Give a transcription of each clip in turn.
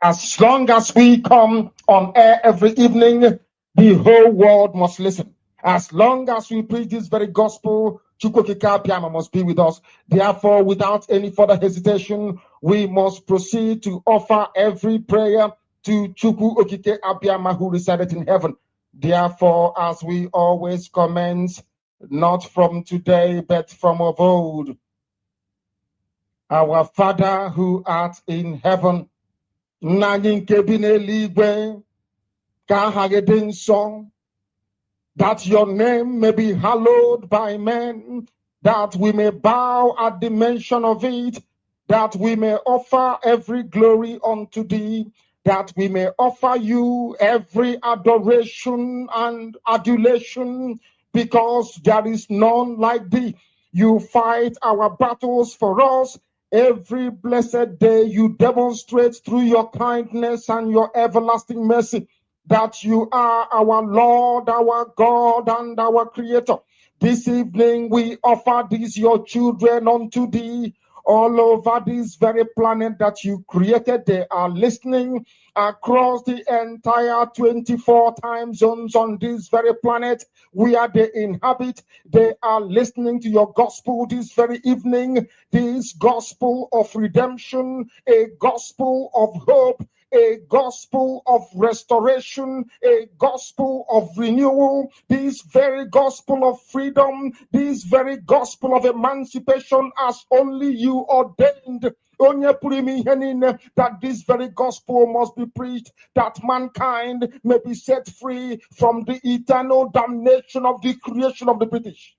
As long as we come on air every evening, the whole world must listen. As long as we preach this very gospel, Chukwokika Piama must be with us. Therefore, without any further hesitation, we must proceed to offer every prayer to Chukwu Okike Abiyama who resided in heaven. Therefore, as we always commence, not from today, but from of old, our Father who art in heaven, that your name may be hallowed by men, that we may bow at the mention of it, that we may offer every glory unto thee, that we may offer you every adoration and adulation, because there is none like thee. You fight our battles for us. Every blessed day you demonstrate through your kindness and your everlasting mercy that you are our Lord, our God, and our Creator. This evening we offer these your children unto thee. All over this very planet that you created, they are listening across the entire 24 time zones on this very planet where they inhabit. They are listening to your gospel this very evening, this gospel of redemption, a gospel of hope, a gospel of restoration, a gospel of renewal, this very gospel of freedom, this very gospel of emancipation as only you ordained. That this very gospel must be preached, that mankind may be set free from the eternal damnation of the creation of the British.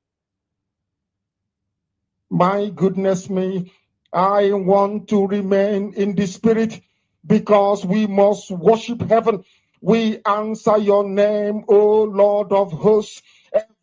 My goodness me, I want to remain in the spirit, because we must worship heaven. We answer your name, O Lord of hosts.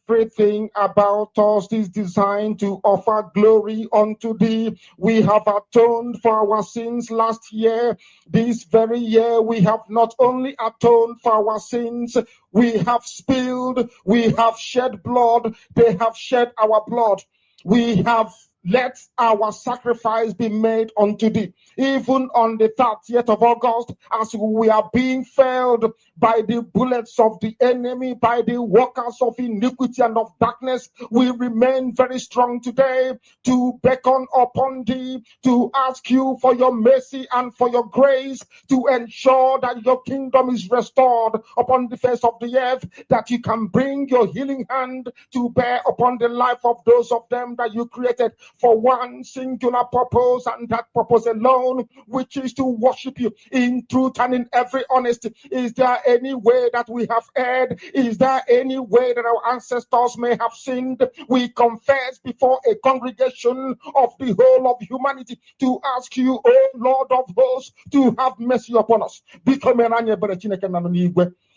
Everything about us is designed to offer glory unto thee. We have atoned for our sins last year. This very year we have not only atoned for our sins, we have spilled, we have shed blood, they have shed our blood. We have let our sacrifice be made unto thee. Even on the 30th of August, as we are being felled by the bullets of the enemy, by the workers of iniquity and of darkness, we remain very strong today to beckon upon thee, to ask you for your mercy and for your grace, to ensure that your kingdom is restored upon the face of the earth, that you can bring your healing hand to bear upon the life of those of them that you created for one singular purpose, and that purpose alone, which is to worship you in truth and in every honesty. Is there any way that we have erred? Is there any way that our ancestors may have sinned? We confess before a congregation of the whole of humanity to ask you, O Lord of hosts, to have mercy upon us.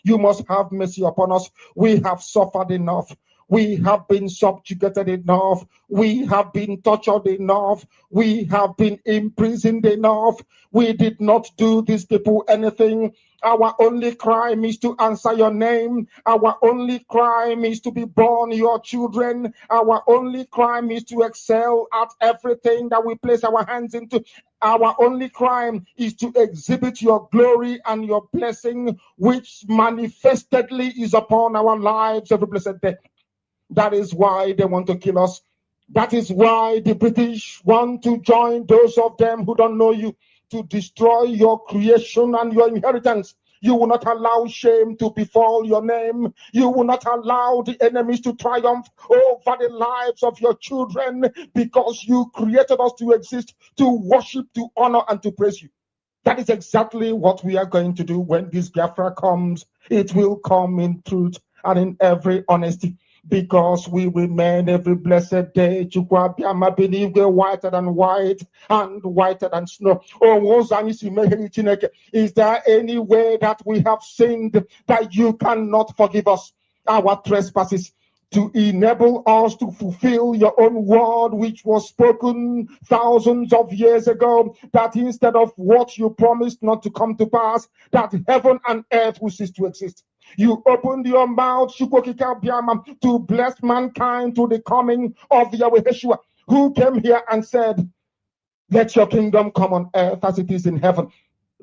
You must have mercy upon us. We have suffered enough. We have been subjugated enough. We have been tortured enough. We have been imprisoned enough. We did not do these people anything. Our only crime is to answer your name. Our only crime is to be born your children. Our only crime is to excel at everything that we place our hands into. Our only crime is to exhibit your glory and your blessing, which manifestedly is upon our lives every blessed day. That is why they want to kill us. That is why the British want to join those of them who don't know you, to destroy your creation and your inheritance. You will not allow shame to befall your name. You will not allow the enemies to triumph over the lives of your children, because you created us to exist, to worship, to honor, and to praise you. That is exactly what we are going to do when this Biafra comes. It will come in truth and in every honesty, because we remain every blessed day Chukwuabiama believe we're whiter than white and whiter than snow. Is there any way that we have sinned that you cannot forgive us our trespasses, to enable us to fulfill your own word, which was spoken thousands of years ago, that instead of what you promised not to come to pass, that heaven and earth will cease to exist? You opened your mouth, to bless mankind to the coming of Yahweh Yeshua, who came here and said, let your kingdom come on earth as it is in heaven.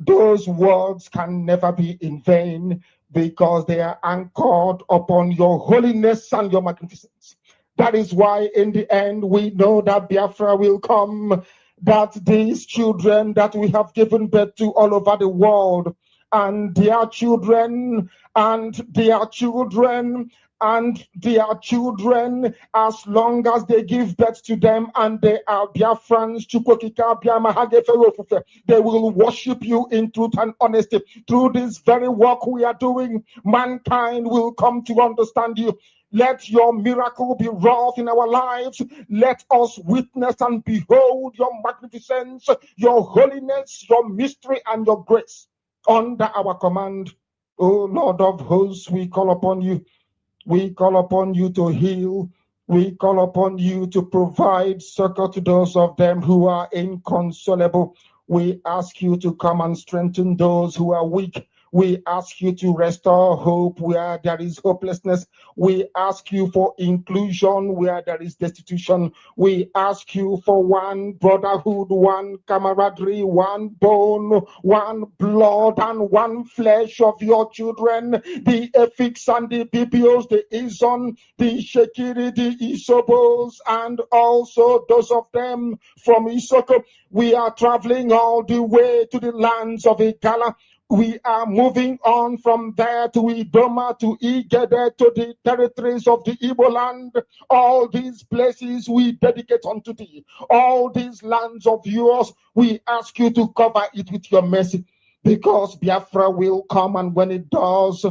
those words can never be in vain because they are anchored upon your holiness and your magnificence. That is why, in the end, we know that Biafra will come, that these children that we have given birth to all over the world, and their children, and their children, and their children, as long as they give birth to them and they are Biafrans, they will worship you in truth and honesty. Through this very work we are doing, mankind will come to understand you. Let your miracle be wrought in our lives. Let us witness and behold your magnificence, your holiness, your mystery, and your grace under our command. O Lord of hosts, we call upon you. We call upon you to heal. We call upon you to provide succor to those of them who are inconsolable. We ask you to come and strengthen those who are weak. We ask you to restore hope where there is hopelessness. We ask you for inclusion where there is destitution. We ask you for one brotherhood, one camaraderie, one bone, one blood, and one flesh of your children, the Efiks and the Bibios, the Izon, the Shekiri, the Isobos, and also those of them from Isoko. We are traveling all the way to the lands of Igala. We are moving on from there to Idoma, to Igede, to the territories of the Igbo land. All these places we dedicate unto thee. All these lands of yours, we ask you to cover it with your mercy. Because Biafra will come, and when it does,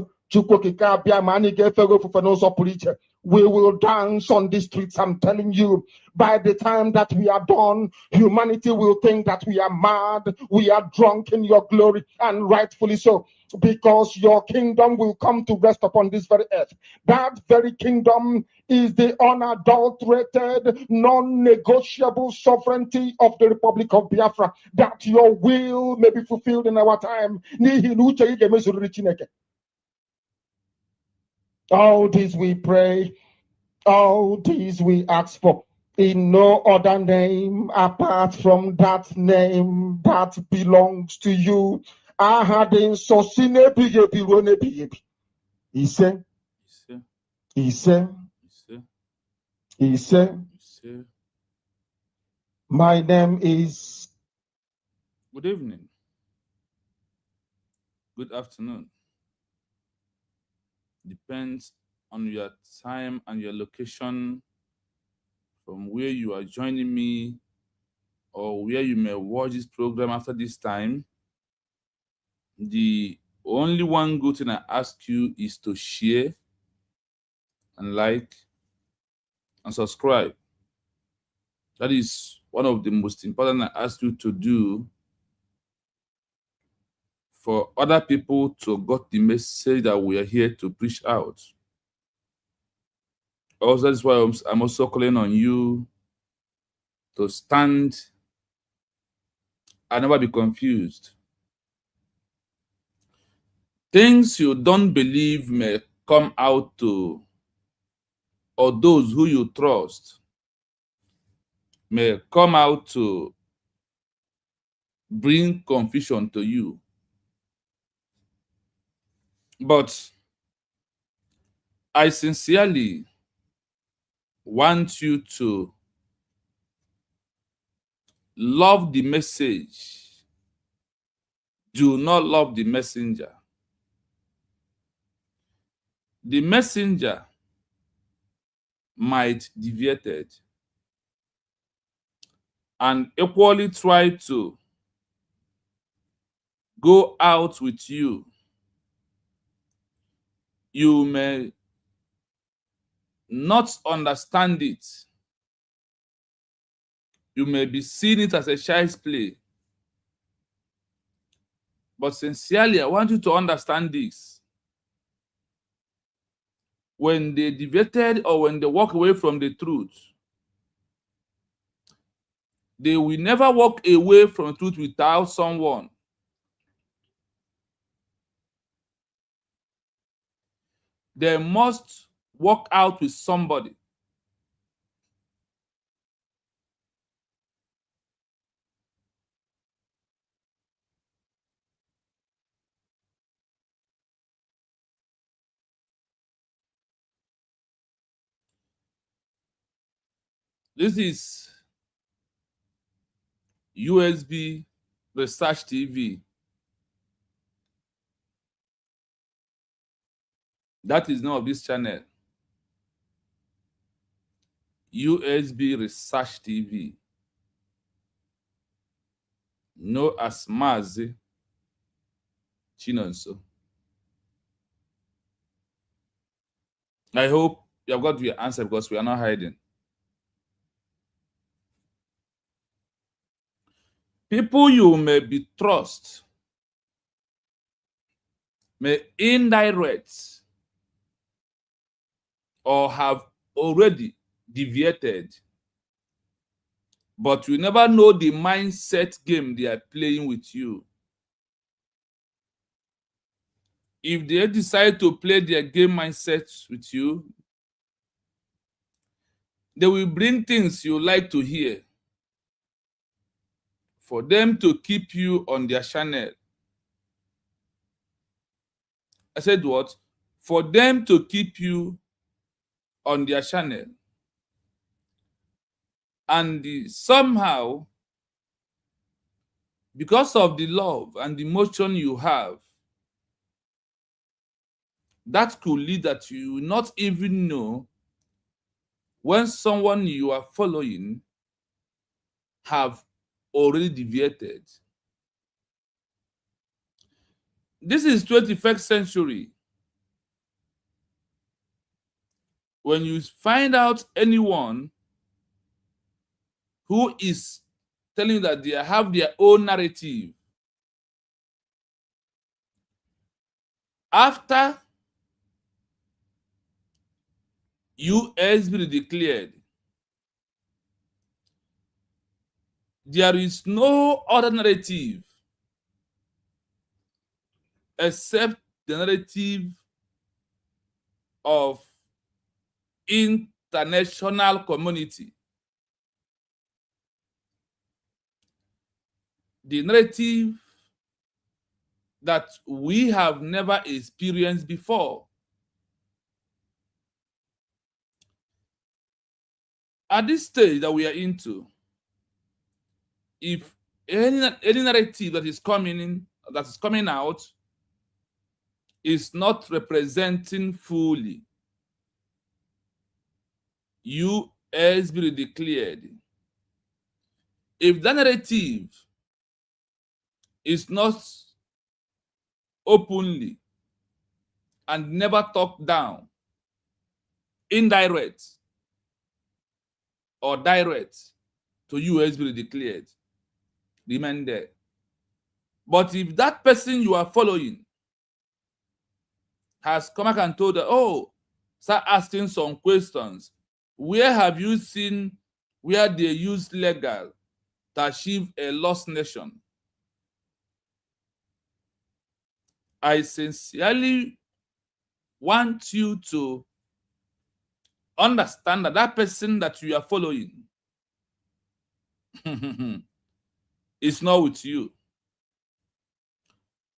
we will dance on the streets. I'm telling you, by the time that we are done, humanity will think that we are mad, we are drunk in your glory, and rightfully so, because your kingdom will come to rest upon this very earth. That very kingdom is the unadulterated, non-negotiable sovereignty of the Republic of Biafra, that your will may be fulfilled in our time. All this we pray, all these we ask for, in no other name apart from that name that belongs to you. He said, my name is. Good evening. Good afternoon. Depends on your time and your location, from where you are joining me or where you may watch this program after this time. The only one good thing I ask you is to share and like and subscribe. That is one of the most important I ask you to do for other people to get the message that we are here to preach out. Also, that's why I'm also calling on you to stand and never be confused. Things you don't believe may come out to, or those who you trust may come out to bring confusion to you. But I sincerely want you to love the message. Do not love the messenger. The messenger might deviate it and equally try to go out with you. You may not understand it. You may be seeing it as a child's play. But sincerely, I want you to understand this. When they deviated or when they walk away from the truth, they will never walk away from the truth without someone. They must walk out with somebody. This is USB Research TV. That is the name of this channel. USB Research TV. No as Mazi Chinonso. I hope you have got your answer because we are not hiding. People you may be trust may indirect or have already deviated, but you never know the mindset game they are playing with you. If they decide to play their game mindset with you, they will bring things you like to hear for them to keep you on their channel. I said what? For them to keep you on their channel. And somehow, because of the love and the emotion you have, that could lead that you will not even know when someone you are following have already deviated. This is 21st century. When you find out anyone who is telling you that they have their own narrative, after USB declared, there is no other narrative except the narrative of international community. The narrative that we have never experienced before. At this stage that we are into, if any narrative that is coming out is not representing fully USB declared, if that narrative is not openly and never talked down, indirect or direct to USB declared, remain there. But if that person you are following has come back and told her, oh, start asking some questions. Where have you seen where they use legal to achieve a lost nation? I sincerely want you to understand that that person that you are following is not with you.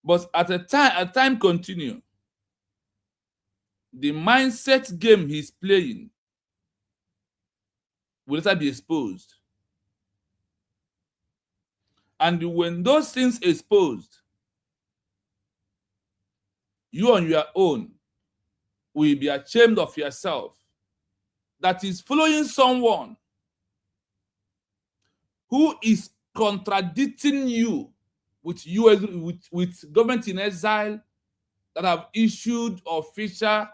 But as time continue, the mindset game he's playing will later be exposed. And when those things exposed, you on your own will be ashamed of yourself that is following someone who is contradicting you with government in exile that have issued official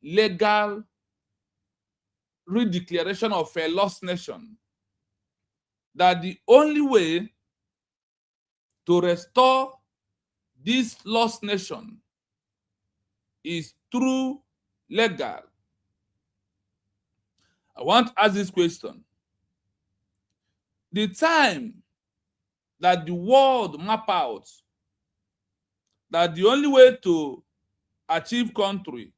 legal redeclaration of a lost nation. That the only way to restore this lost nation is through legal. I want to ask this question. The time that the world map out that the only way to achieve country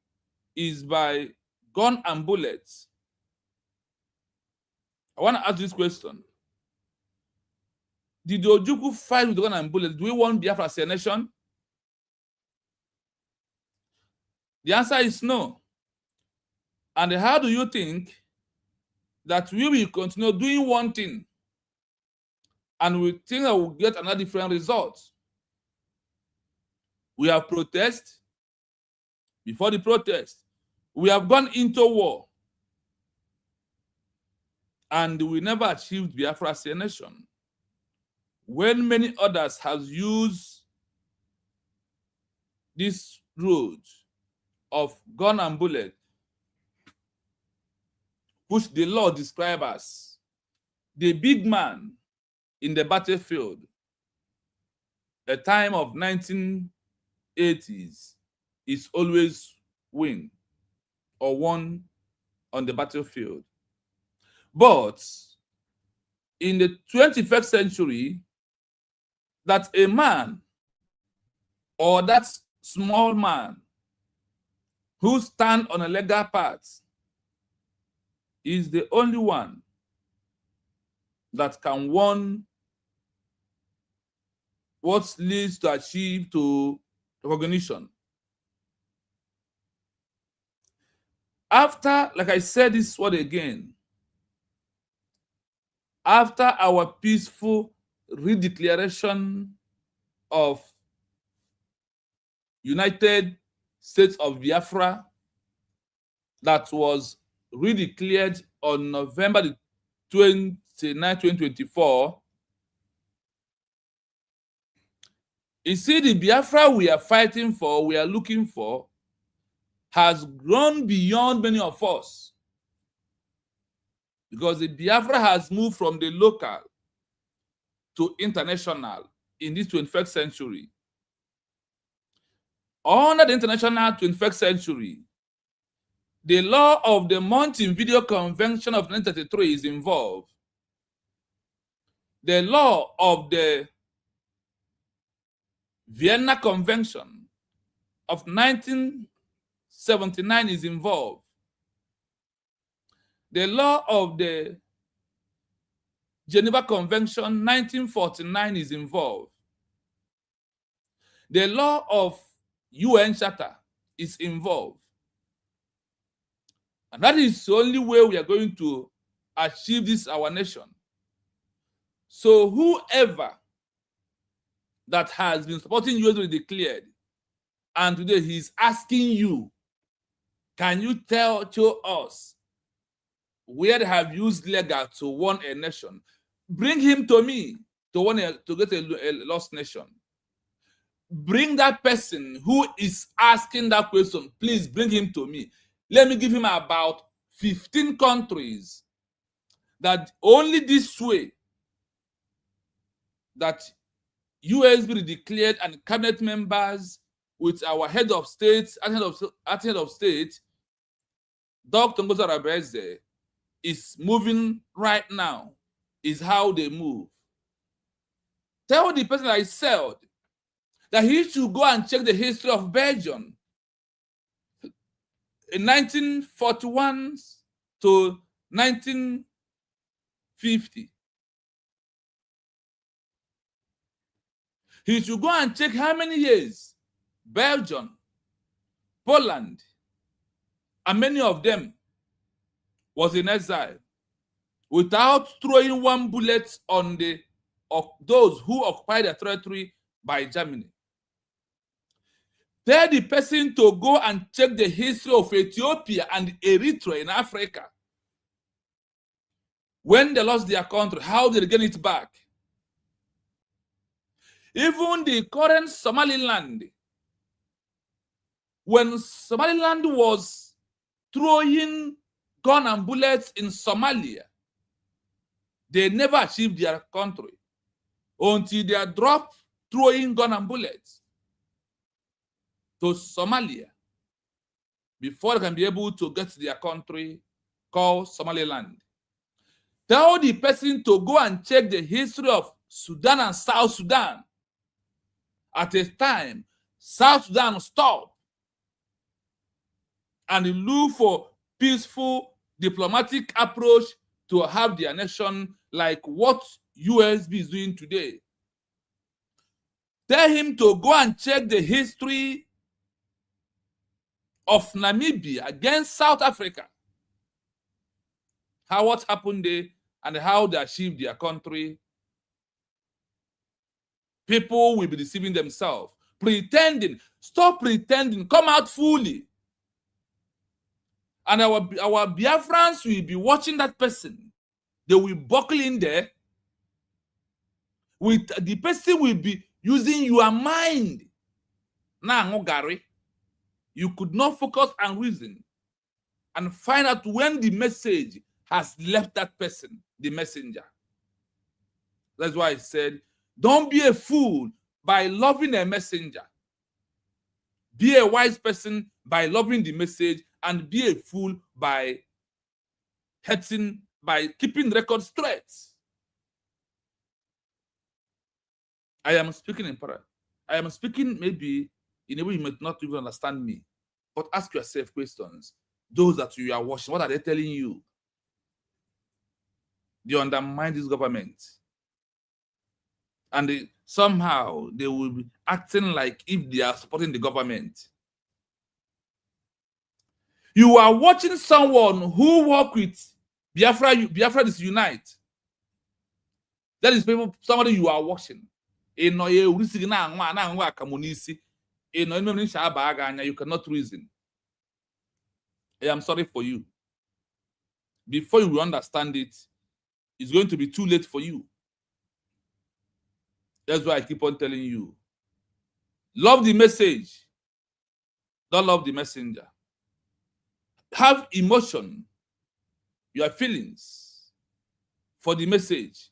is by gun and bullets, I want to ask this question. Did the Ojukwu fight with gun and bullets? Do we want Biafra as a nation? The answer is no. And how do you think that we will continue doing one thing and we think that we'll get another different result. We have protest. Before the protest, we have gone into war. And we never achieved Biafra as a nation. When many others have used this road of gun and bullet, which the law describes as the big man in the battlefield, a time of 1980s, is always win or won on the battlefield. But in the 21st century, that a man or that small man who stands on a legal path is the only one that can win what leads to achieve to recognition. After, like I said this word again, after our peaceful redeclaration of United States of Biafra that was redeclared on November 29, 2024, you see, the Biafra we are fighting for, we are looking for, has grown beyond many of us. Because the Biafra has moved from the local to international in this 21st century. Under the international 21st century, the law of the Montevideo Convention of 1933 is involved. The law of the Vienna Convention of 1979 is involved. The law of the Geneva Convention 1949 is involved. The law of UN Charter is involved. And that is the only way we are going to achieve this, our nation. So whoever that has been supporting US will be declared, and today he's asking you, can you tell us where they have used legal to win a nation? Bring him to me to get a lost nation. Bring that person who is asking that question, please bring him to me. Let me give him about 15 countries that only this way that US will be declared and cabinet members with our head of state, head of state, Dr. Ngozi Arabeze, is moving right now, is how they move. Tell the person I said that he should go and check the history of Belgium in 1941 to 1950. He should go and check how many years Belgium, Poland, and many of them was in exile without throwing one bullet on those who occupied the territory by Germany. Tell the person to go and check the history of Ethiopia and Eritrea in Africa. When they lost their country, how did they get it back? Even the current Somaliland, when Somaliland was throwing gun and bullets in Somalia, they never achieved their country until they dropped throwing gun and bullets to Somalia before they can be able to get to their country called Somaliland. Tell the person to go and check the history of Sudan and South Sudan. At a time, South Sudan stopped and look for peaceful diplomatic approach to have their nation like what USB is doing today. Tell him to go and check the history of Namibia against South Africa. what happened there, and how they achieved their country, people will be deceiving themselves, pretending. Stop pretending. Come out fully. And our Biafrans will be watching that person. They will buckle in there. The person will be using your mind. Now, Gary, you could not focus and reason and find out when the message has left that person, the messenger. That's why I said, don't be a fool by loving a messenger. Be a wise person by loving the message, and be a fool by keeping records straight. I am speaking in para. I am speaking maybe in a way you might not even understand me, but ask yourself questions. Those that you are watching, what are they telling you? They undermine this government. And somehow they will be acting like if they are supporting the government. You are watching someone who work with Biafra is unite. That is somebody you are watching. You cannot reason. I am sorry for you. Before you understand it, it's going to be too late for you. That's why I keep on telling you. Love the message. Don't love the messenger. Have emotion, your feelings for the message,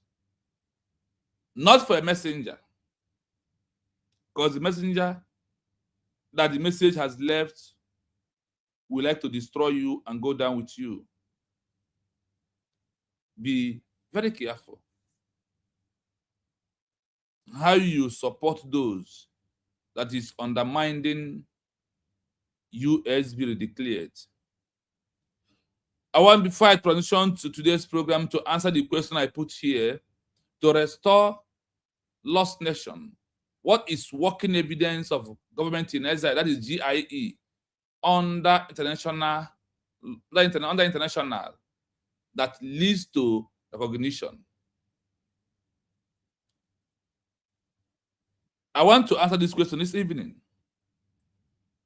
not for a messenger. Because the messenger that the message has left will like to destroy you and go down with you. Be very careful how you support those that is undermining USB declared. I want, before I transition to today's program, to answer the question I put here: to restore lost nation, what is working evidence of government in exile, that is GIE, under international that leads to recognition? I want to answer this question this evening.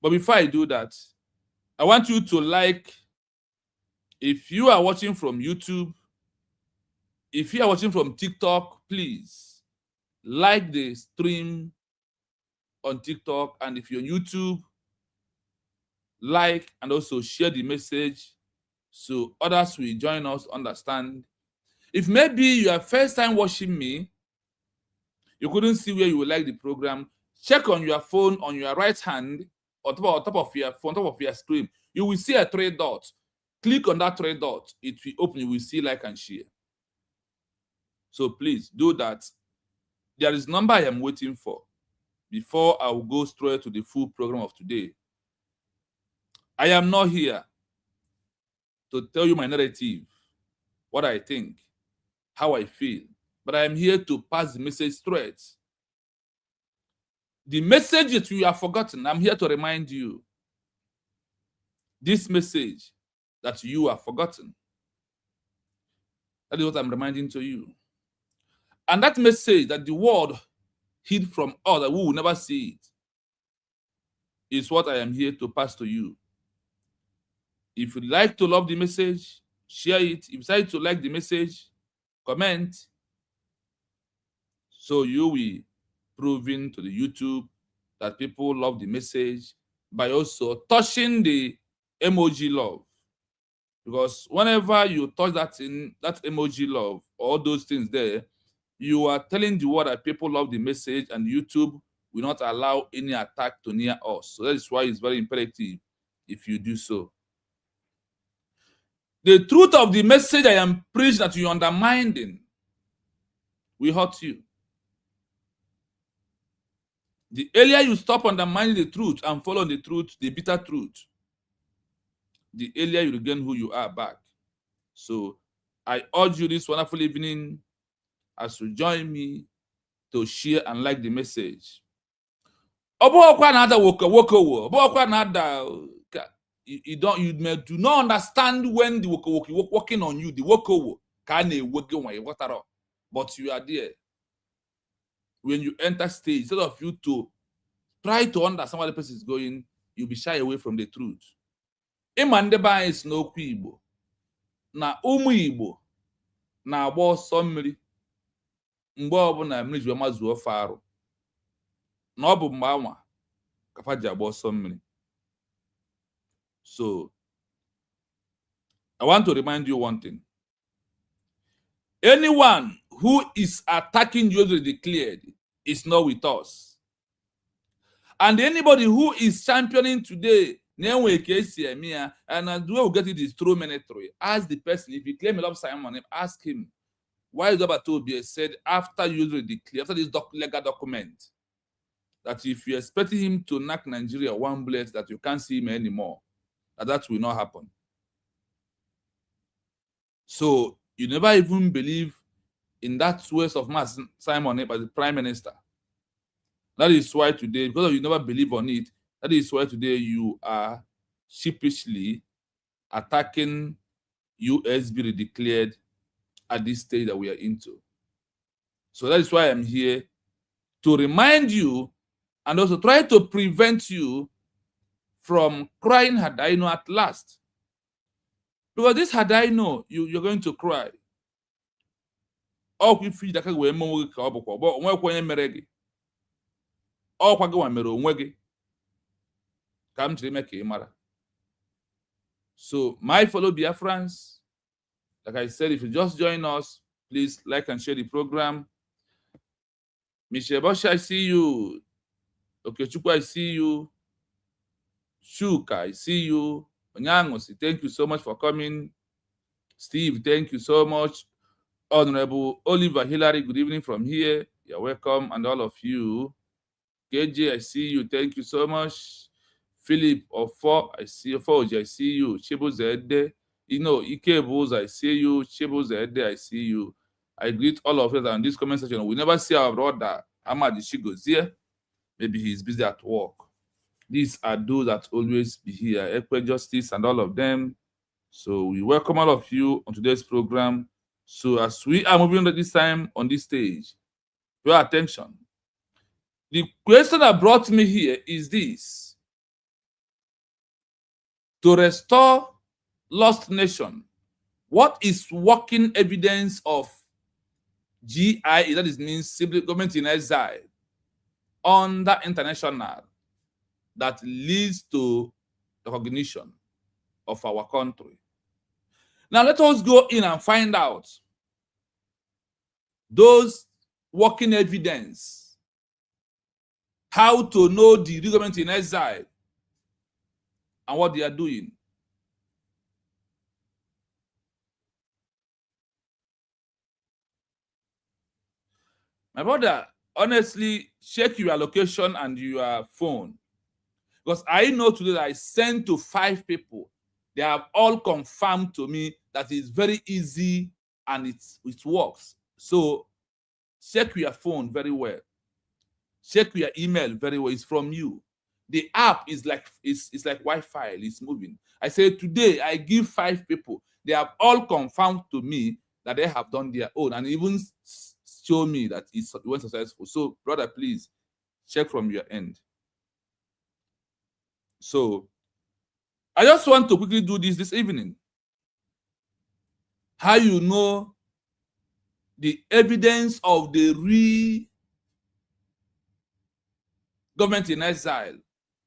But before I do that, I want you to like, if you are watching from YouTube, if you are watching from TikTok, please like the stream on TikTok. And if you're on YouTube, like and also share the message so others will join us, understand. If maybe you are first time watching me, you couldn't see where you would like the program, check on your phone on your right hand, on top of your phone, on top of your screen. You will see a 3 dots. Click on that 3 dots. It will open. You will see like and share. So please do that. There is a number I am waiting for before I will go straight to the full program of today. I am not here to tell you my narrative, what I think, how I feel, but I am here to pass the message straight. The message that you have forgotten, I'm here to remind you. This message that you have forgotten, that is what I'm reminding to you. And that message that the world hid from us, that we will never see it, is what I am here to pass to you. If you like to love the message, share it. If you decide to like the message, comment. So you will proving to the YouTube that people love the message by also touching the emoji love. Because whenever you touch that emoji love, all those things there, you are telling the world that people love the message, and YouTube will not allow any attack to near us. So that is why it's very imperative if you do so. The truth of the message I am preaching that you undermining will hurt you. The earlier you stop undermining the truth and follow the truth, the bitter truth, the earlier you regain who you are back. So I urge you this wonderful evening as you join me to share and like the message. you may do not understand when the working on you, the woko can working when you water up, but you are there. When you enter stage, instead of you to try to understand where the person is going, you'll be shy away from the truth. Imandeba is no Igbo. Na ụmụ Igbo na-agba ọsọ mmiri mgbe ọbụla mmiri ji mazuo ofe arụ. Na ọ bụ mgbe anwa ka fa ji agba ọsọ mmiri. So, I want to remind you one thing. Anyone who is attacking you already declared is not with us. And anybody who is championing today, and the way we get it is through military. Ask the person, if you claim a lot of Simon, ask him, why is Obatobia said after you already declare, after this legal document, that if you're expecting him to knock Nigeria one blade, that you can't see him anymore, that will not happen. So you never even believe in that waste of mass Simon by the Prime Minister. That is why today, because you never believe on it, that is why today you are sheepishly attacking USB declared at this stage that we are into. So that is why I'm here to remind you and also try to prevent you from crying Hadaino at last. Because this Hadaino, you're going to cry. All if you that we all kwago mere onwe gị ka m jiri make mara. So my fellow Biafrans, like I said, if you just join us, please like and share the program. Michelle Bosch, I see you. Okechukwu, I see you. Shuka, I see you. Onyangosi, thank you so much for coming. Steve, thank you so much. Honorable Oliver Hillary, good evening from here. You're welcome, and all of you. KJ, I see you. Thank you so much. Philip Ofo, I see you. Foji, I see you. Chibu Zede, Ike Bulls, I see you. Chibu Zede, I see you. I greet all of you on this comment section. We never see our brother Ahmad Ishigo's here. Maybe he's busy at work. These are those that always be here. Equal Justice and all of them. So we welcome all of you on today's program. So as we are moving on this time on this stage, pay attention. The question that brought me here is this: to restore lost nation, what is working evidence of GIE, that is means civil government in exile, under international, that leads to recognition of our country? Now let us go in and find out those working evidence, how to know the government in exile and what they are doing. My brother, honestly, check your location and your phone. Because I know today that I sent to 5 people. They have all confirmed to me that it's very easy and it works. So check your phone very well. Check your email very well. It's from you. The app is like it's like Wi-Fi. It's moving. I say today I give 5 people. They have all confirmed to me that they have done their own and even show me that it went successful. So brother, please check from your end. So I just want to quickly do this evening. How you know the evidence of the real government in exile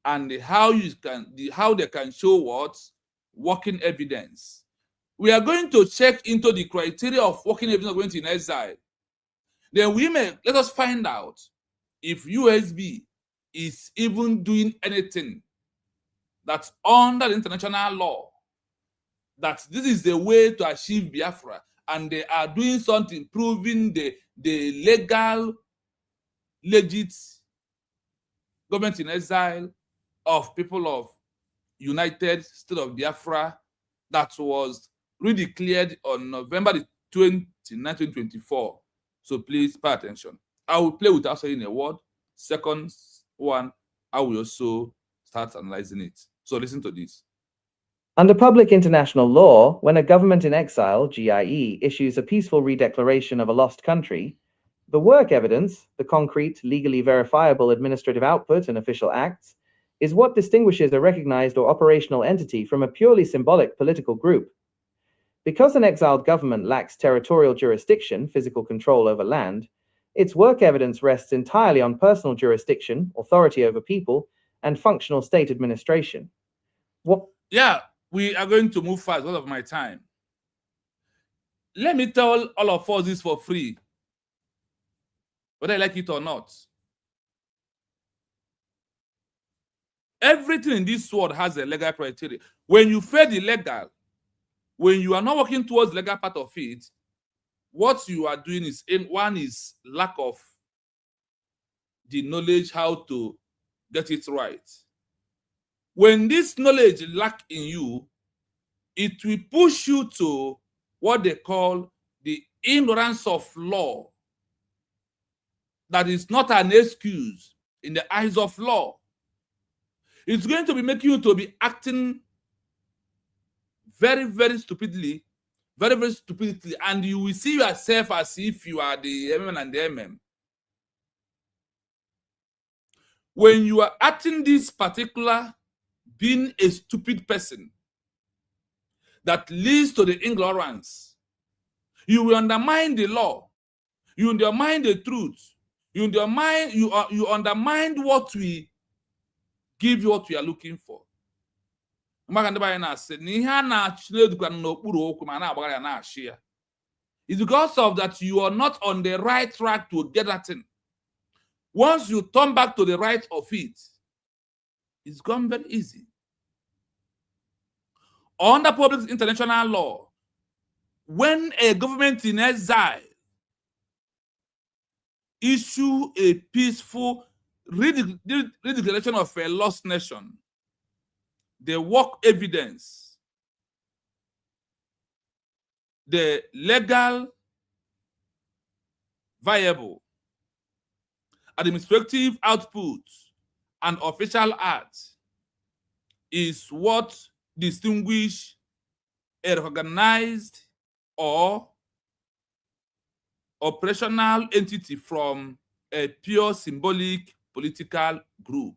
and how they can show what working evidence. We are going to check into the criteria of working evidence of government in exile. Then let us find out if USB is even doing anything that's under the international law, that this is the way to achieve Biafra, and they are doing something proving the legal, legit government in exile of people of United State of Biafra that was redeclared on November the 29th, 2024. So please pay attention. I will play without saying a word. Second one, I will also start analyzing it. So listen to this. Under public international law, when a government in exile, GIE, issues a peaceful redeclaration of a lost country, the work evidence, the concrete, legally verifiable administrative output and official acts, is what distinguishes a recognized or operational entity from a purely symbolic political group. Because an exiled government lacks territorial jurisdiction, physical control over land, its work evidence rests entirely on personal jurisdiction, authority over people, and functional state administration. Yeah, we are going to move fast because of my time. Let me tell all of us this for free, whether I like it or not. Everything in this world has a legal criteria. When you fail the legal, when you are not working towards the legal part of it, what you are doing is, one is lack of the knowledge how to get it right. When this knowledge lack in you, it will push you to what they call the ignorance of law. That is not an excuse in the eyes of law. It's going to be making you to be acting very, very stupidly, and you will see yourself as if you are the and the MM. When you are acting this particular being a stupid person that leads to the ignorance, you will undermine the law, you undermine the truth, you undermine what we give you, what we are looking for. It's because of that you are not on the right track to get that thing. Once you turn back to the right of it, it's gone very easy. Under public international law, when a government in exile issue a peaceful redeclaration of a lost nation, the work evidence, the legal, viable, administrative output, and official acts is what distinguish a recognized or operational entity from a pure symbolic political group.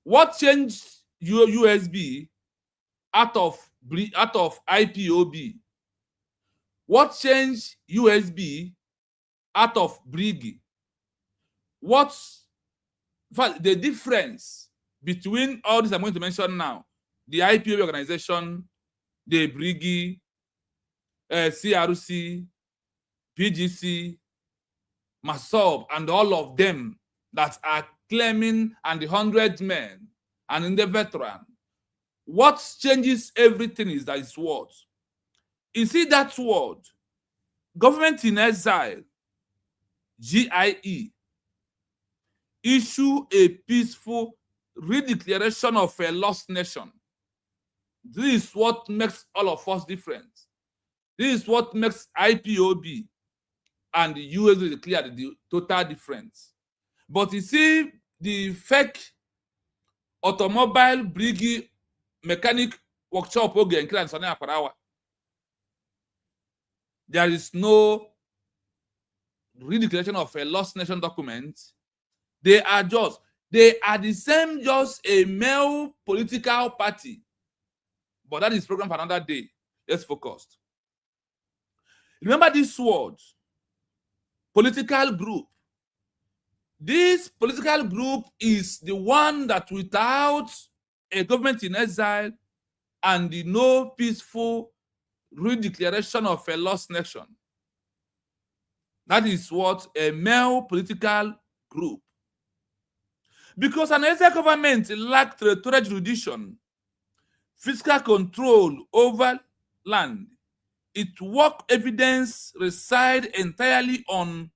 What changed your USB out of IPOB? What changed USB out of BRIGI? What's the difference between all these I'm going to mention now? The IPOB organization, the BRIGI, CRC, PGC, MASOB, and all of them that are claiming, and the 100 men, and in the veteran. What changes everything is that it's what? You see that word, government in exile, GIE, issue a peaceful redeclaration of a lost nation. This is what makes all of us different. This is what makes IPOB and the US declare the total difference. But you see, the fake automobile briggy mechanic workshop, there is no redeclaration of a lost nation document. They are the same, just a male political party. But that is program for another day. Let's focus. Remember this word, political group. This political group is the one that without a government in exile and the no peaceful redeclaration of a lost nation, that is what a male political group. Because an exile government lacked territorial jurisdiction, fiscal control over land, its work evidence reside entirely on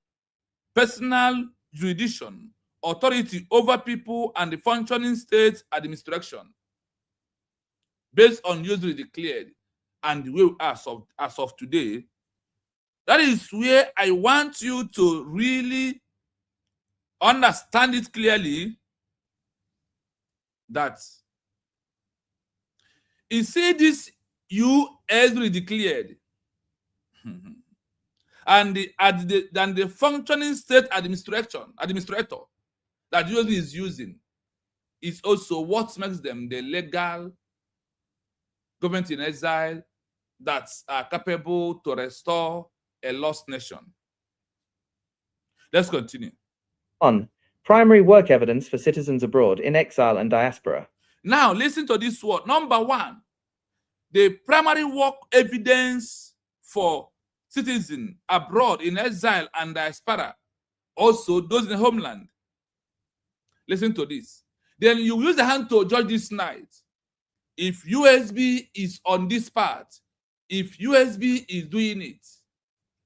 personal jurisdiction, authority over people, and the functioning state administration based on usually declared and the way as of today. That is where I want you to really understand it clearly, that You see this USB declared. And the functioning state administrator that USB is using is also what makes them the legal government in exile that are capable to restore a lost nation. Let's continue. On primary work evidence for citizens abroad in exile and diaspora. Now, listen to this word. Number one, the primary work evidence for citizens abroad in exile and diaspora, also those in the homeland. Listen to this. Then you use the hand to judge this night. If USB is on this part, if USB is doing it,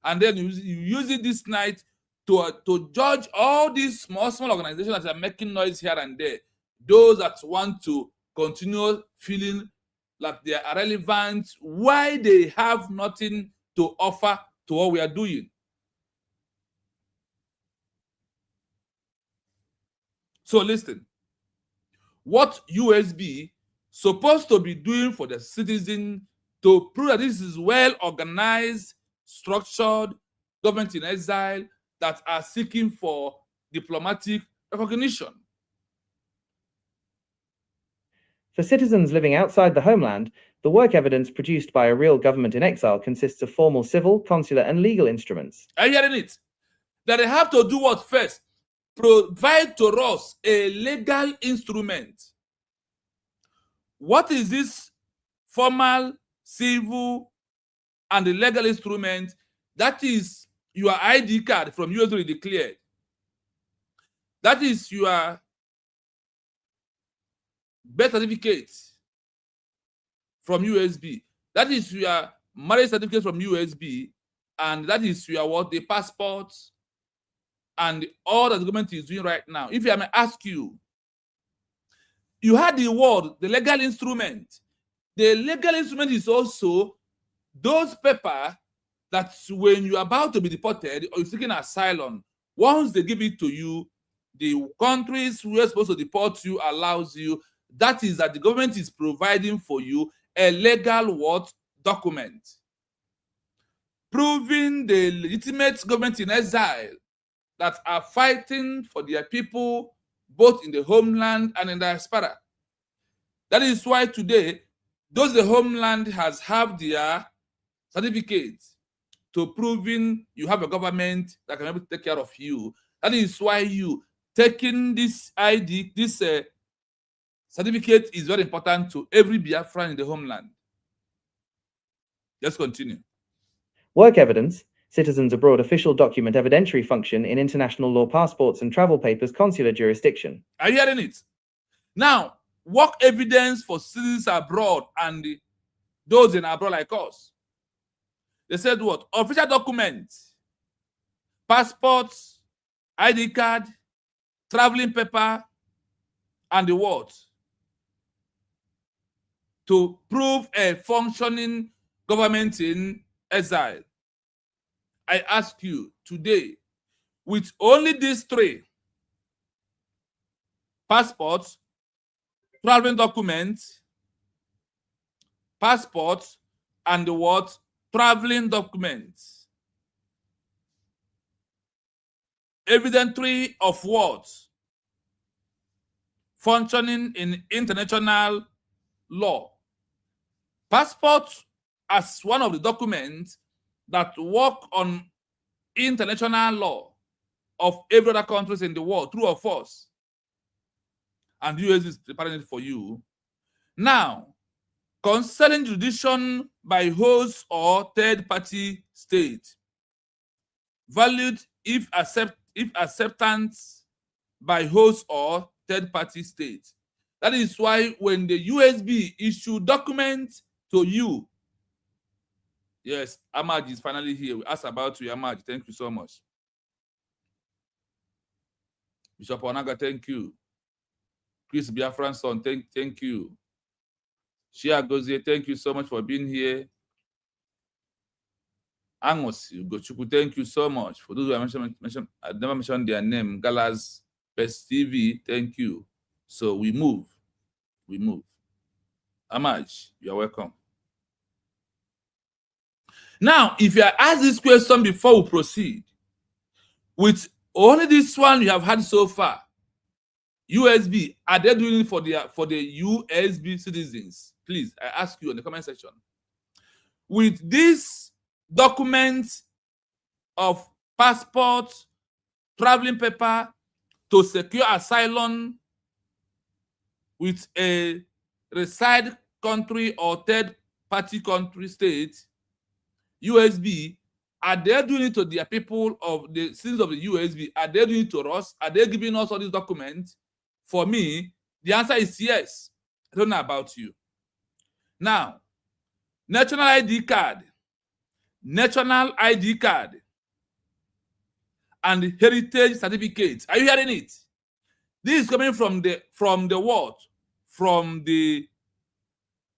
and then you use it this night to judge all these small organizations that are making noise here and there, those that want to continue feeling like they are irrelevant, why they have nothing to offer to what we are doing. So listen, what USB supposed to be doing for the citizen to prove that this is well organized, structured government in exile that are seeking for diplomatic recognition. For citizens living outside the homeland, the work evidence produced by a real government in exile consists of formal civil, consular, and legal instruments. Are you hearing it? That they have to do what first? Provide to us a legal instrument. What is this formal, civil, and the legal instrument? That is your ID card from USB declared. That is your birth certificate from USB. That is your marriage certificate from USB. And that is your what? The passport and all that the government is doing right now. If I may ask you, you had the word, the legal instrument. The legal instrument is also those papers that when you're about to be deported or you're seeking asylum, once they give it to you, the countries who are supposed to deport you allows you, that is that the government is providing for you a legal what? Document. Proving the legitimate government in exile that are fighting for their people, both in the homeland and in the diaspora. That is why today, those the homeland has have their certificates to proving you have a government that can able to take care of you. That is why you taking this ID, this certificate is very important to every Biafran in the homeland. Let's continue. Work evidence, citizens abroad official document evidentiary function in international law passports and travel papers consular jurisdiction. Are you hearing it? Now, work evidence for citizens abroad and those in abroad like us. They said what? Official documents, passports, ID card, traveling paper, and the what? To prove a functioning government in exile. I ask you today, with only these three, passports, traveling documents, passports, and the what? Traveling documents. Evidentiary of what? Functioning in international law. Passport as one of the documents that work on international law of every other countries in the world, true or false. And the US is preparing it for you. Now, concerning jurisdiction by host or third-party state, valued if acceptance by host or third-party state. That is why when the USB issue documents to you, yes, Amaj is finally here. We asked about you, Amaj. Thank you so much. Bishop Onaga, thank you. Chris Biafranson, thank you. Shia Gozie, thank you so much for being here. Amos Ugochukwu, thank you so much. For those who I never mentioned their name, Galas Best TV, thank you. So we move. Amaj, you're welcome. Now, if you are asked this question before we proceed, with only this one you have had so far, USB, are they doing it for the USB citizens? Please, I ask you in the comment section. With this document of passport, traveling paper to secure asylum with a reside country or third party country state, USB, are they doing it to their people of the citizens of the USB? Are they doing it to us? Are they giving us all these documents? For me, the answer is yes. I don't know about you. Now, national ID card, and heritage certificates. Are you hearing it? This is coming from the what? From the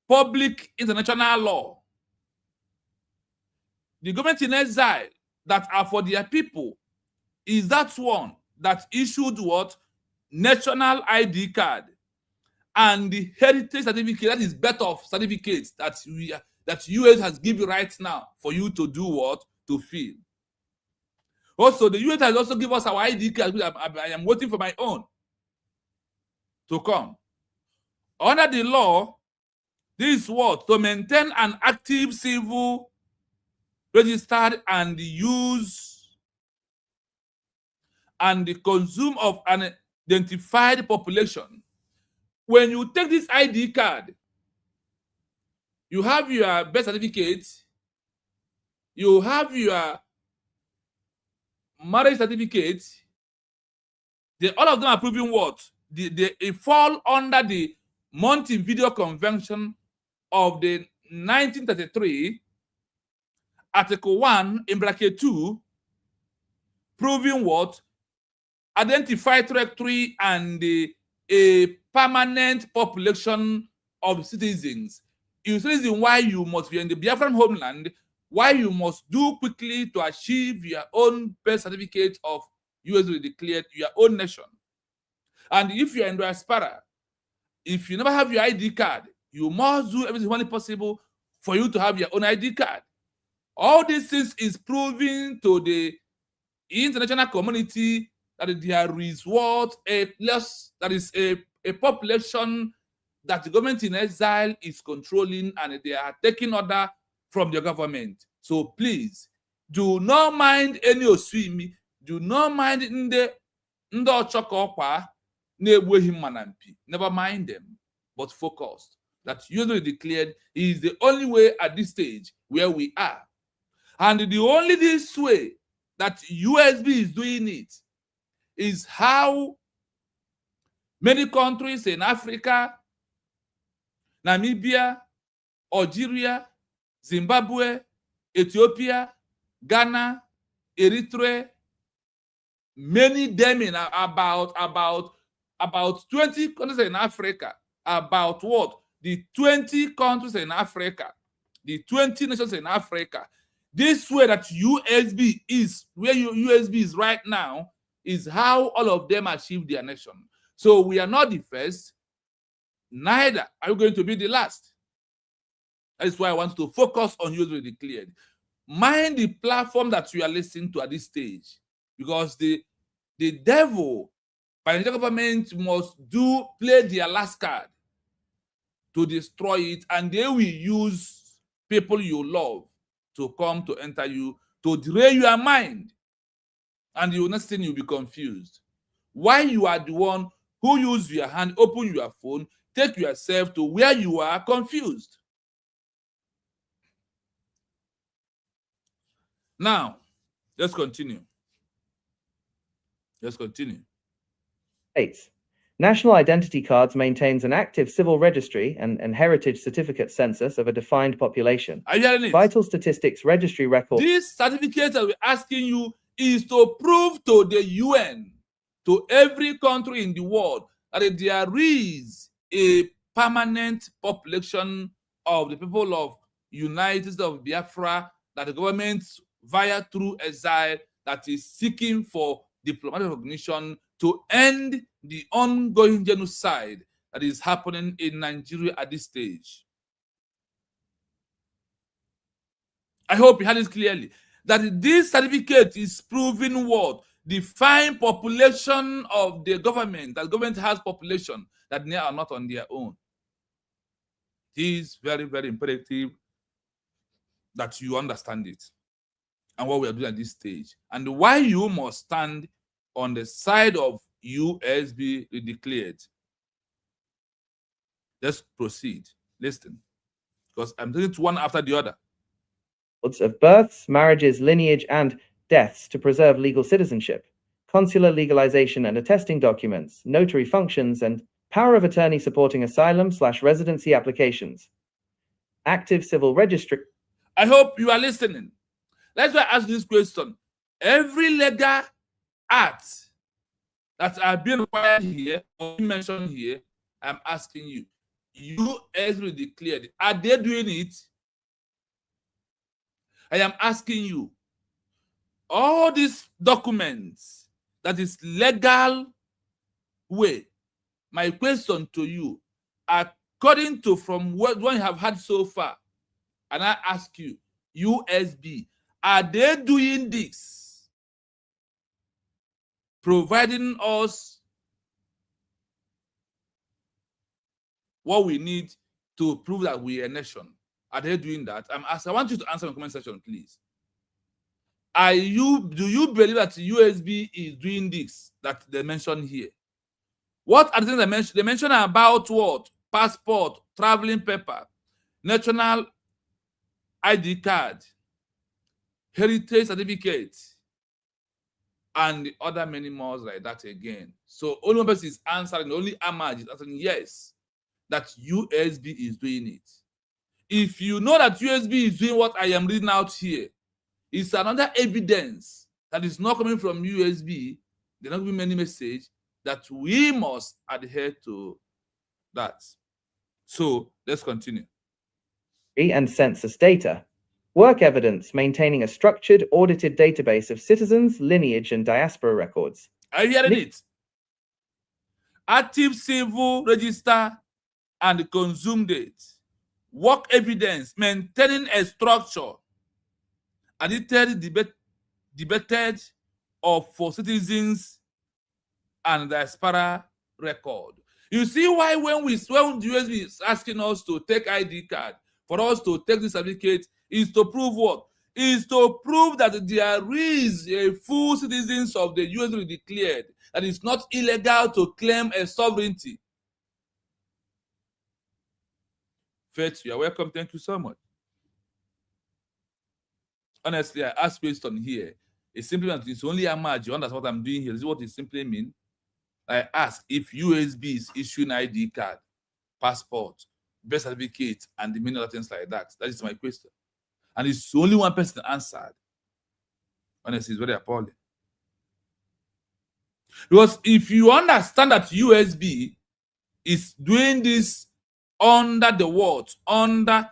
public international law. The government in exile that are for their people is that one that issued what? National ID card and the heritage certificate, that is better certificates that US has given right now for you to do what? To fill. Also, the US has also given us our ID card. I am waiting for my own to come. Under the law, this is what? To maintain an active civil registered and use and the consume of an identified population. When you take this ID card, you have your birth certificate, you have your marriage certificate. All of them are proving what? They fall under the Montevideo Convention of the 1933, Article 1 in bracket 2, proving what? Identified territory and a permanent population of citizens. It's the reason why you must be in the Biafran homeland, why you must do quickly to achieve your own birth certificate of US declared your own nation. And if you're in diaspora, if you never have your ID card, you must do everything humanly possible for you to have your own ID card. All these things is proving to the international community that there is what? That is a population that the government in exile is controlling and they are taking order from the government. So please, do not mind any oswimi, do not mind the ochokokwa, never mind them, but focus that usually declared is the only way at this stage where we are. And the only this way that USB is doing it is how many countries in Africa, Namibia, Algeria, Zimbabwe, Ethiopia, Ghana, Eritrea, many them in about 20 countries in Africa, about what? The 20 countries in Africa, the 20 nations in Africa. This way that USB is, where USB is right now, is how all of them achieve their nation. So we are not the first, neither are we going to be the last. That is why I want to focus on USB declared. Mind the platform that you are listening to at this stage, because the devil, by the government, must play their last card to destroy it, and they will use people you love to come to enter you, to derail your mind, and you next thing you'll be confused. Why you are the one who use your hand, open your phone, take yourself to where you are confused. Now, let's continue. Let's continue. States. National identity cards maintains an active civil registry and heritage certificate census of a defined population. Are you hearing it? Vital Statistics Registry Records. This certificate that we're asking you is to prove to the UN, to every country in the world, that there is a permanent population of the people of United States of Biafra, that the government, via through exile, that is seeking for diplomatic recognition to end the ongoing genocide that is happening in Nigeria at this stage. I hope you heard it clearly. That this certificate is proving what? The fine population of the government, that government has population that they are not on their own. It is very, very imperative that you understand it and what we are doing at this stage, and why you must stand on the side of USB declared. Let's proceed. Listen, because I'm taking it one after the other. Of births, marriages, lineage, and deaths to preserve legal citizenship, consular legalization and attesting documents, notary functions, and power of attorney supporting asylum/residency applications. Active civil registry. I hope you are listening. Let's ask this question. Every legal act that are being required here or mentioned here, I'm asking you, USB declared, are they doing it? I am asking you, all these documents that is legal way, my question to you, according to from what you have had so far, and I ask you, USB, are they doing this? Providing us what we need to prove that we are a nation. Are they doing that? I want you to answer in the comment section, please. Do you believe that USB is doing this that they mentioned here? What are the things they mentioned? They mentioned about what? Passport, traveling paper, national ID card, heritage certificate, and the other many more like that again. So only one person is answering, only Ahmad is answering yes, that USB is doing it. If you know that USB is doing what I am reading out here, it's another evidence that is not coming from USB. They're not giving any message that we must adhere to that. So let's continue. And census data. Work evidence maintaining a structured, audited database of citizens, lineage, and diaspora records. Are you hearing it? Active civil register and consume date. Work evidence maintaining a structure, audited, debated, of for citizens and diaspora record. You see why when the USB is asking us to take ID card, for us to take this certificate, is to prove what? Is to prove that there is a full citizens of the USB declared, that it's not illegal to claim a sovereignty. Faith, you are welcome. Thank you so much. Honestly, I asked question here. It's simply that it's only a match. You understand what I'm doing here? This is what it simply means. I ask if USB is issuing ID card, passport, birth certificate, and the many other things like that. That is my question. And it's only one person answered. Honestly, it's very appalling. Because if you understand that USB is doing this under the world, under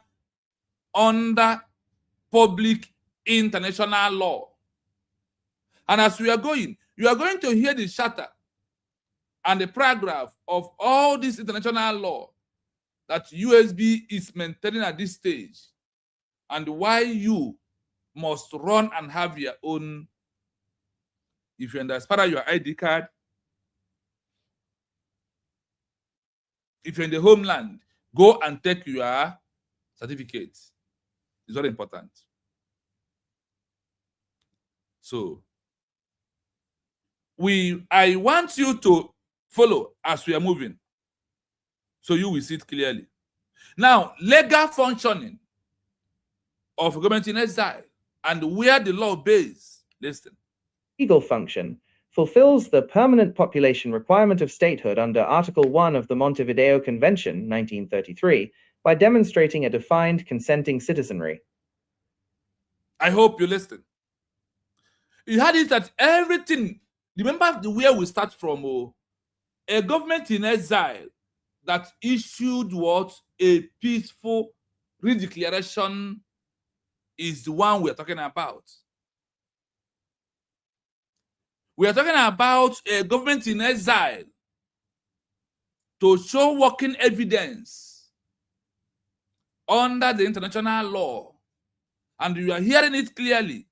public international law, and as we are going, you are going to hear the charter and the paragraph of all this international law that USB is maintaining at this stage, and why you must run and have your own. If you're in diaspora, your ID card. If you're in the homeland, go and take your certificate. It's very important. So I want you to follow as we are moving, so you will see it clearly. Now, legal functioning of government in exile and where the law based. Listen. Legal function fulfills the permanent population requirement of statehood under Article 1 of the Montevideo Convention, 1933, by demonstrating a defined consenting citizenry. I hope you listen. You had it that everything, remember where we start from, a government in exile that issued what? A peaceful redeclaration is the one we're talking about. We are talking about a government in exile to show working evidence under the international law And you are hearing it clearly.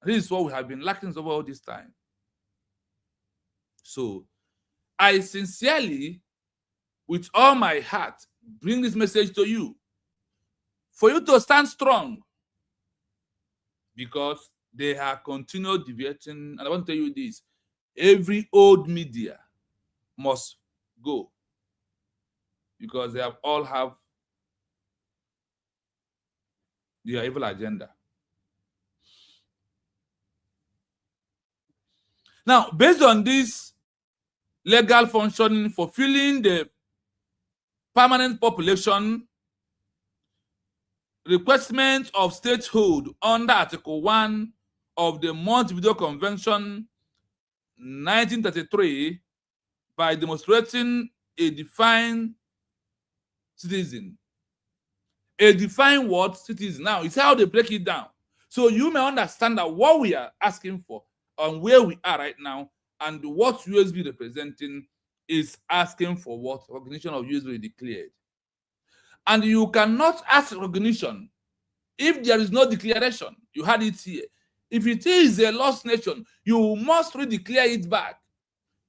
This is what we have been lacking over all this time. So, I sincerely, with all my heart, bring this message to you. For you to stand strong. Because they have continued deviating. And I want to tell you this. Every old media must go. Because they all have their evil agenda. Now, based on this legal functioning, fulfilling the permanent population requirement of statehood under Article 1 of the Montevideo Convention 1933 by demonstrating a defined citizen. A defined what? Citizen. Now, it's how they break it down. So you may understand that what we are asking for and where we are right now and what USB representing is asking for what? Recognition of USB declared. And you cannot ask recognition if there is no declaration. You had it here. If it is a lost nation, you must redeclare it back.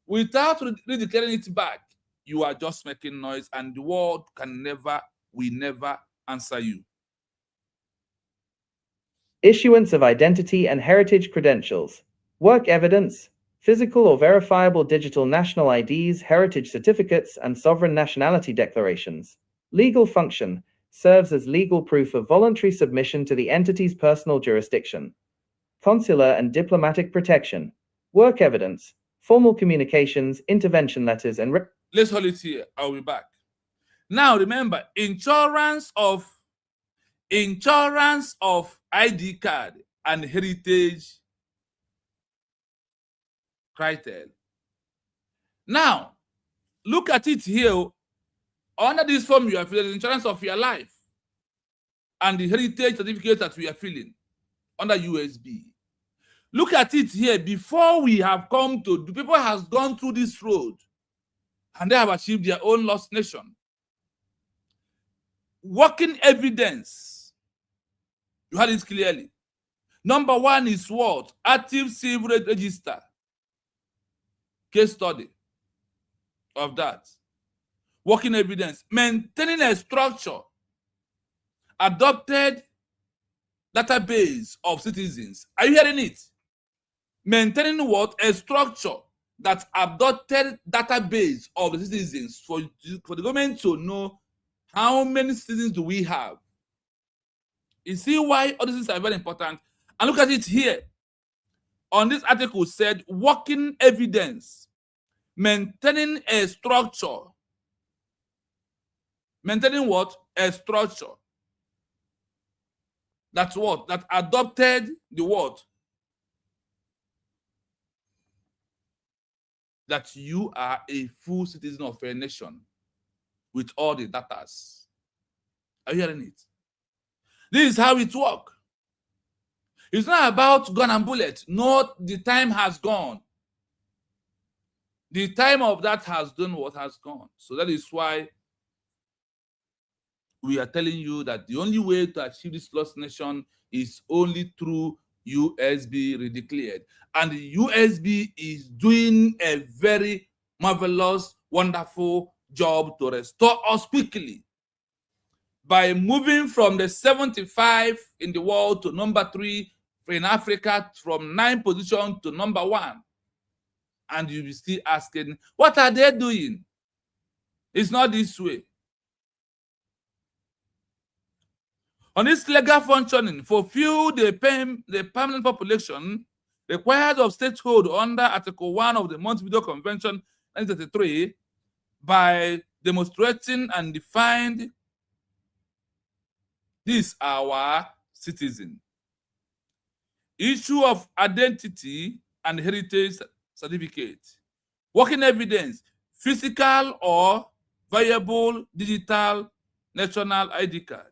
Without redeclaring it back, you are just making noise and the world will never answer you. Issuance of identity and heritage credentials, work evidence, physical or verifiable digital national IDs, heritage certificates, and sovereign nationality declarations. Legal function, serves as legal proof of voluntary submission to the entity's personal jurisdiction. Consular and diplomatic protection, work evidence, formal communications, intervention letters, and... Let's hold it here. I'll be back. Now, remember, insurance of ID card and heritage criteria. Now, look at it here. Under this form, you are filling the insurance of your life and the heritage certificate that we are filling under USB. Look at it here. Before we have come to, the people has gone through this road and they have achieved their own lost nation. Working evidence. You had it clearly. Number one is what? Active Civil Register. Case study of that. Working evidence. Maintaining a structure. Adopted database of citizens. Are you hearing it? Maintaining what? A structure that adopted database of the citizens for the government to know how many citizens do we have. You see why all these things are very important? And look at it here. On this article said, working evidence, maintaining a structure. Maintaining what? A structure. That's what? That adopted the what? That you are a full citizen of a nation with all the datas. Are you hearing it? This is how it works. It's not about gun and bullet. No, the time has gone. The time of that has done what has gone. So that is why we are telling you that the only way to achieve this lost nation is only through USB redeclared. And the USB is doing a very marvelous, wonderful job to restore us quickly by moving from the 75 in the world to number 3 in Africa, from 9th position to number 1. And you'll be still asking, what are they doing? It's not this way. On this legal functioning, fulfill the permanent population required of statehood under Article 1 of the Montevideo Convention 1933 by demonstrating and defined this our citizen. Issue of identity and heritage certificate. Working evidence, physical or viable digital national ID card.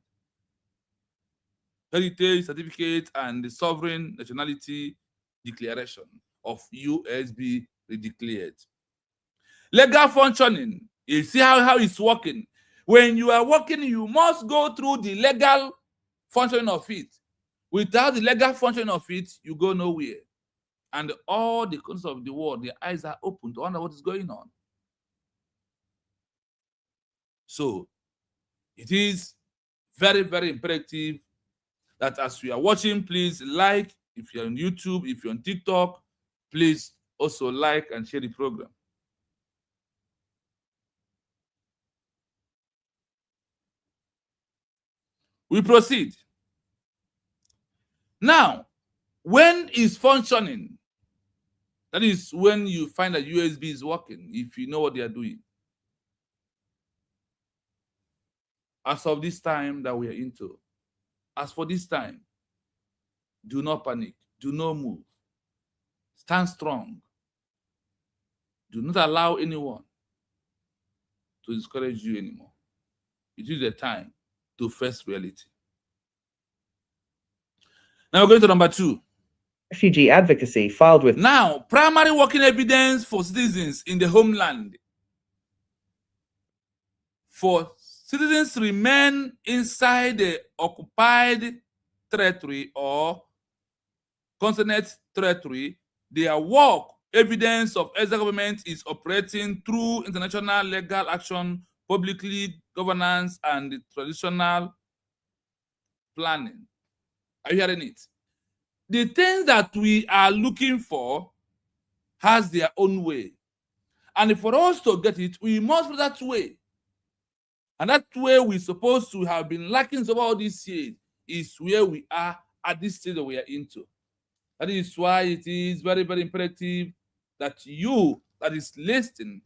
Heritage certificate and the sovereign nationality declaration of USB redeclared. Legal functioning. You see how it's working. When you are working, you must go through the legal functioning of it. Without the legal functioning of it, you go nowhere. And all the countries of the world, their eyes are open to wonder what is going on. So it is very, very imperative that as we are watching, please like. If you're on YouTube, if you're on TikTok, please also like and share the program. We proceed. Now, when it's functioning, that is when you find that USB is working, if you know what they are doing. As of this time that we are into, as for this time, do not panic, do not move, stand strong. Do not allow anyone to discourage you anymore. It is the time to face reality. Now we're going to number 2. Refugee advocacy filed with. Now, primary working evidence for citizens in the homeland. For citizens remain inside the occupied territory or concerned territory, their work evidence of exile government is operating through international legal action, publicly governance, and traditional planning. Are you hearing it? The things that we are looking for has their own way. And for us to get it, we must go that way. And that way we're supposed to have been lacking over all these years is where we are at this stage that we are into. That is why it is very, very imperative that you, that is listening,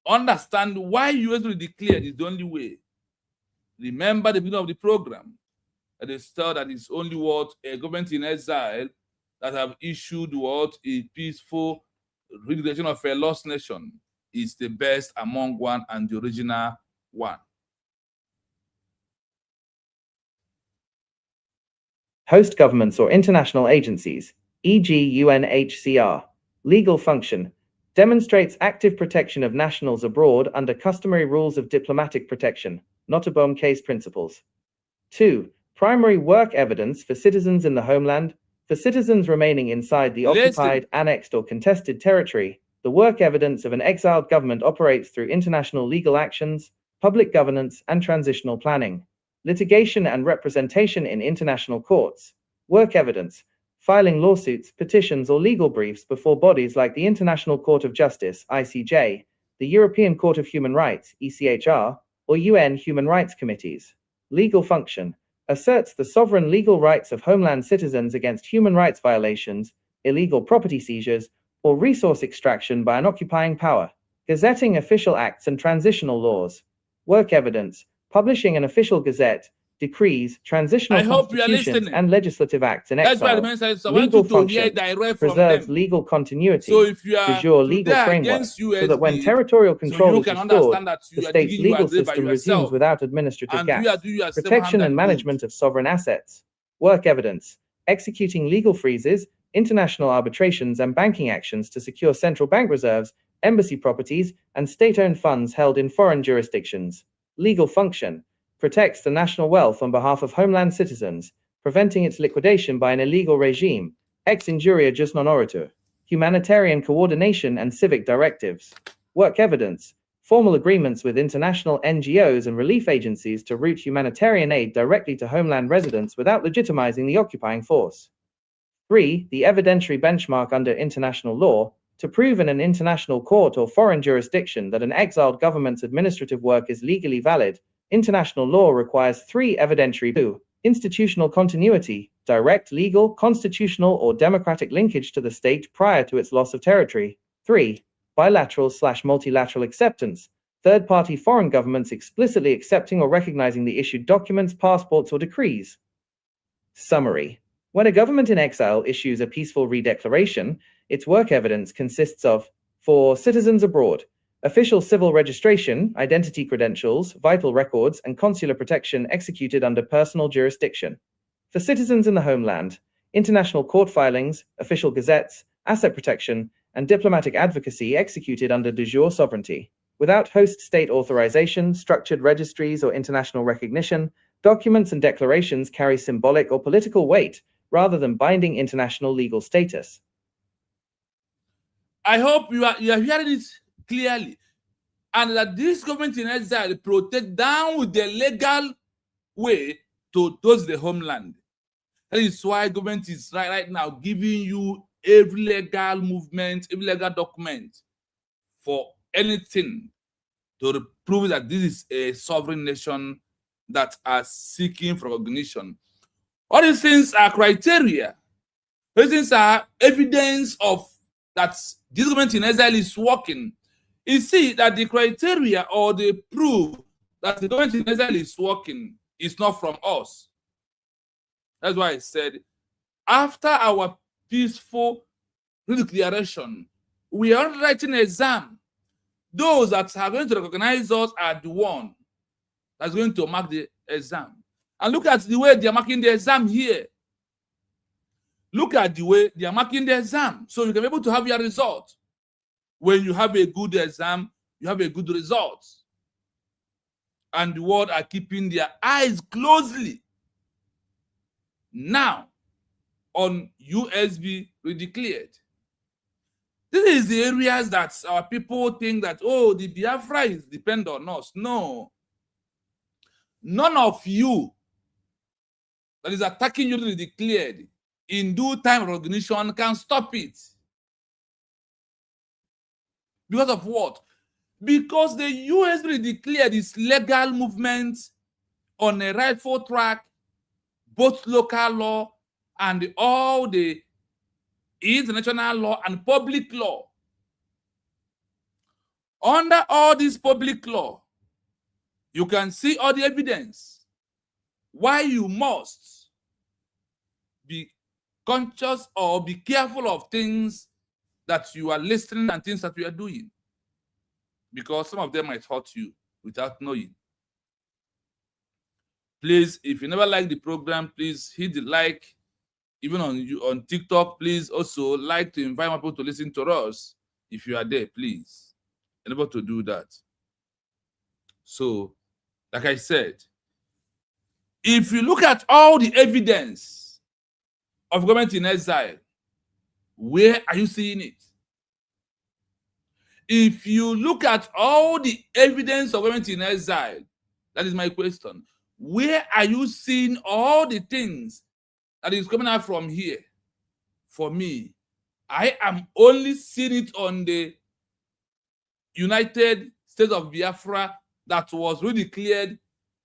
understand why USB declared is the only way. Remember the beginning of the program. That is still that is only what a government in exile that have issued what a peaceful relegation of a lost nation is the best among one and the original one. Host governments or international agencies, e.g. UNHCR, legal function, demonstrates active protection of nationals abroad under customary rules of diplomatic protection, Notabome case principles. 2. Primary work evidence for citizens in the homeland. For citizens remaining inside the occupied, annexed, or contested territory, the work evidence of an exiled government operates through international legal actions, public governance, and transitional planning, litigation and representation in international courts, work evidence, filing lawsuits, petitions, or legal briefs before bodies like the International Court of Justice, ICJ, the European Court of Human Rights, ECHR, or UN Human Rights Committees. Legal function asserts the sovereign legal rights of homeland citizens against human rights violations, illegal property seizures, or resource extraction by an occupying power. Gazetting official acts and transitional laws. Work evidence, publishing an official gazette, decrees, transitional constitutions, and legislative acts in exile. Legal function preserves legal continuity, de jure legal framework, so that when territorial control is restored, the state's legal system resumes without administrative gaps. Protection and management of sovereign assets. Work evidence, executing legal freezes, international arbitrations, and banking actions to secure central bank reserves, embassy properties, and state-owned funds held in foreign jurisdictions. Legal function protects the national wealth on behalf of homeland citizens, preventing its liquidation by an illegal regime, ex injuria jus non oritur. Humanitarian coordination and civic directives. Work evidence, formal agreements with international NGOs and relief agencies to route humanitarian aid directly to homeland residents without legitimizing the occupying force. 3. The evidentiary benchmark under international law, to prove in an international court or foreign jurisdiction that an exiled government's administrative work is legally valid, international law requires 3 evidentiary. 2. Institutional continuity, direct legal, constitutional, or democratic linkage to the state prior to its loss of territory. 3. Bilateral/multilateral acceptance, third-party foreign governments explicitly accepting or recognizing the issued documents, passports, or decrees. Summary. When a government in exile issues a peaceful redeclaration, its work evidence consists of: for citizens abroad, official civil registration, identity credentials, vital records, and consular protection executed under personal jurisdiction. For citizens in the homeland, international court filings, official gazettes, asset protection, and diplomatic advocacy executed under de jure sovereignty. Without host state authorization, structured registries, or international recognition, documents and declarations carry symbolic or political weight rather than binding international legal status. I hope you are hearing it clearly, and that this government in exile protect down with the legal way towards the homeland. That is why government is right now giving you every legal movement, every legal document for anything to prove that this is a sovereign nation that are seeking for recognition. All these things are criteria. These things are evidence of that this government in exile is working. You see that the criteria or the proof that the government in exile is working is not from us. That's why I said, after our peaceful declaration, we are writing an exam. Those that are going to recognize us are the one that's going to mark the exam. And look at the way they are marking the exam here. Look at the way they are marking the exam. So you can be able to have your result. When you have a good exam, you have a good result. And the world are keeping their eyes closely now on USB redeclared. This is the areas that our people think that, oh, the Biafra is depend on us. No. None of you that is attacking you redeclared in due time recognition can stop it. Because of what? Because the USB declared its legal movement on a rightful track, both local law and all the international law and public law. Under all this public law, you can see all the evidence why you must be conscious or be careful of things that you are listening and things that you are doing, because some of them might hurt you without knowing. Please, if you never like the program, please hit the like. Even on TikTok, please also like to invite people to listen to us. If you are there, please enable to do that. So, like I said, if you look at all the evidence of government in exile, where are you seeing it? If you look at all the evidence of government in exile, that is my question, where are you seeing all the things that is coming out from here? For me, I am only seeing it on the United States of Biafra that was redeclared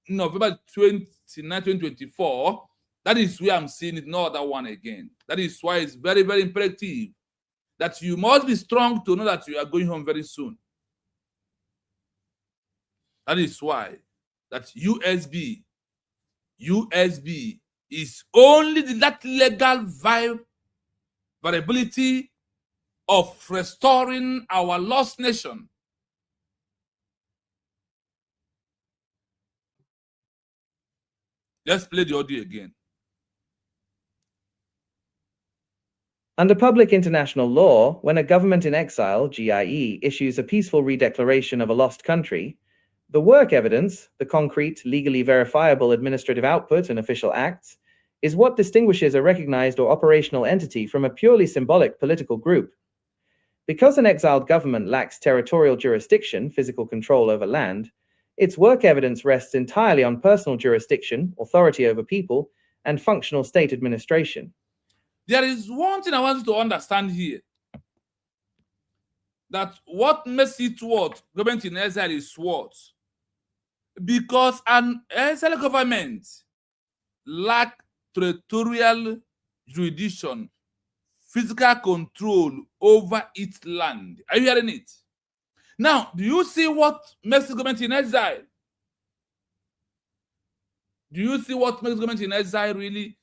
in November 29, 2024. That is where I'm seeing it, no other one again. That is why it's very, very imperative that you must be strong to know that you are going home very soon. That is why that USB is only that legal variability of restoring our lost nation. Let's play the audio again. Under public international law, when a government in exile, GIE, issues a peaceful redeclaration of a lost country, the work evidence, the concrete, legally verifiable administrative output and official acts, is what distinguishes a recognized or operational entity from a purely symbolic political group. Because an exiled government lacks territorial jurisdiction, physical control over land, its work evidence rests entirely on personal jurisdiction, authority over people, and functional state administration. There is one thing I want you to understand here. That what makes it what government in exile is what? Because an exile government lacks territorial jurisdiction, physical control over its land. Are you hearing it? Now, do you see what makes the government in exile? Do you see what makes government in exile really?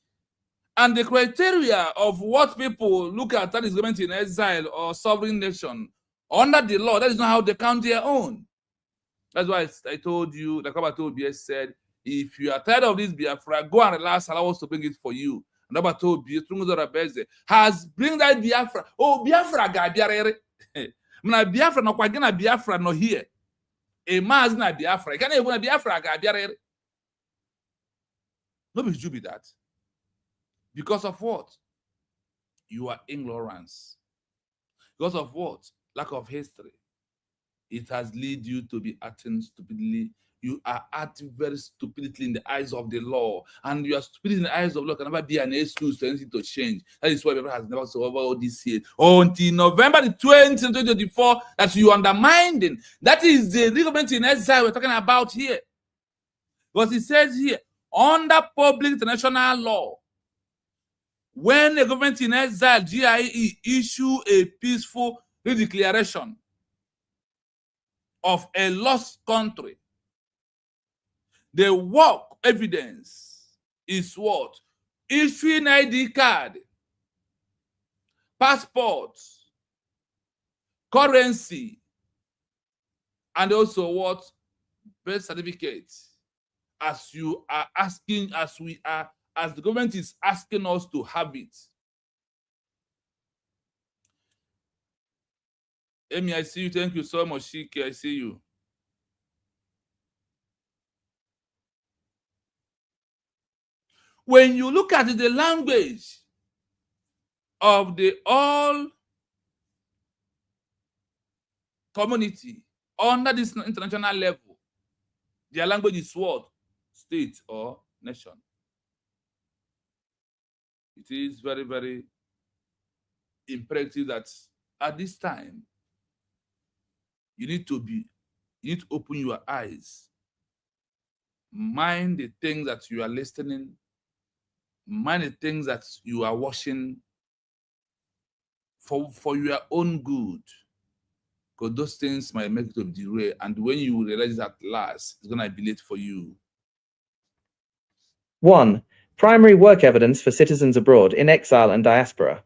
And the criteria of what people look at that is government in exile or sovereign nation under the law, that is not how they count their own. That's why I told you, like I told you, said, if you are tired of this Biafra, go and relax, allow us to bring it for you. And I told you, has bring that Biafra. Oh, Biafra ga biarere. Mna Biafra no kwagina Biafra no here. A mass na Biafra. Can you Biafra ga biarere? Nobody should be that. Because of what? Your ignorance. Because of what? Lack of history. It has led you to be acting stupidly. You are acting very stupidly in the eyes of the law. And your stupidity in the eyes of the law can never be an excuse for anything to change. That is why the Bible has never survived all this year. Until November the 20th, 2024, that you undermining. That is the government in exile we're talking about here. Because it says here, under public international law, when a government in exile, GIE, issue a peaceful redeclaration of a lost country, the work evidence is what? Issuing ID card, passport, currency, and also what? Birth certificate. As you are asking, as the government is asking us to have it. Amy, I see you. Thank you so much, Shiki. I see you. When you look at the language of the all community under this international level, their language is what? State or nation. It is very, very imperative that at this time, you need to open your eyes. Mind the things that you are listening. Mind the things that you are watching for your own good. Because those things might make it to derail. And when you realize at last, it's going to be late for you. 1. Primary work evidence for citizens abroad in exile and diaspora.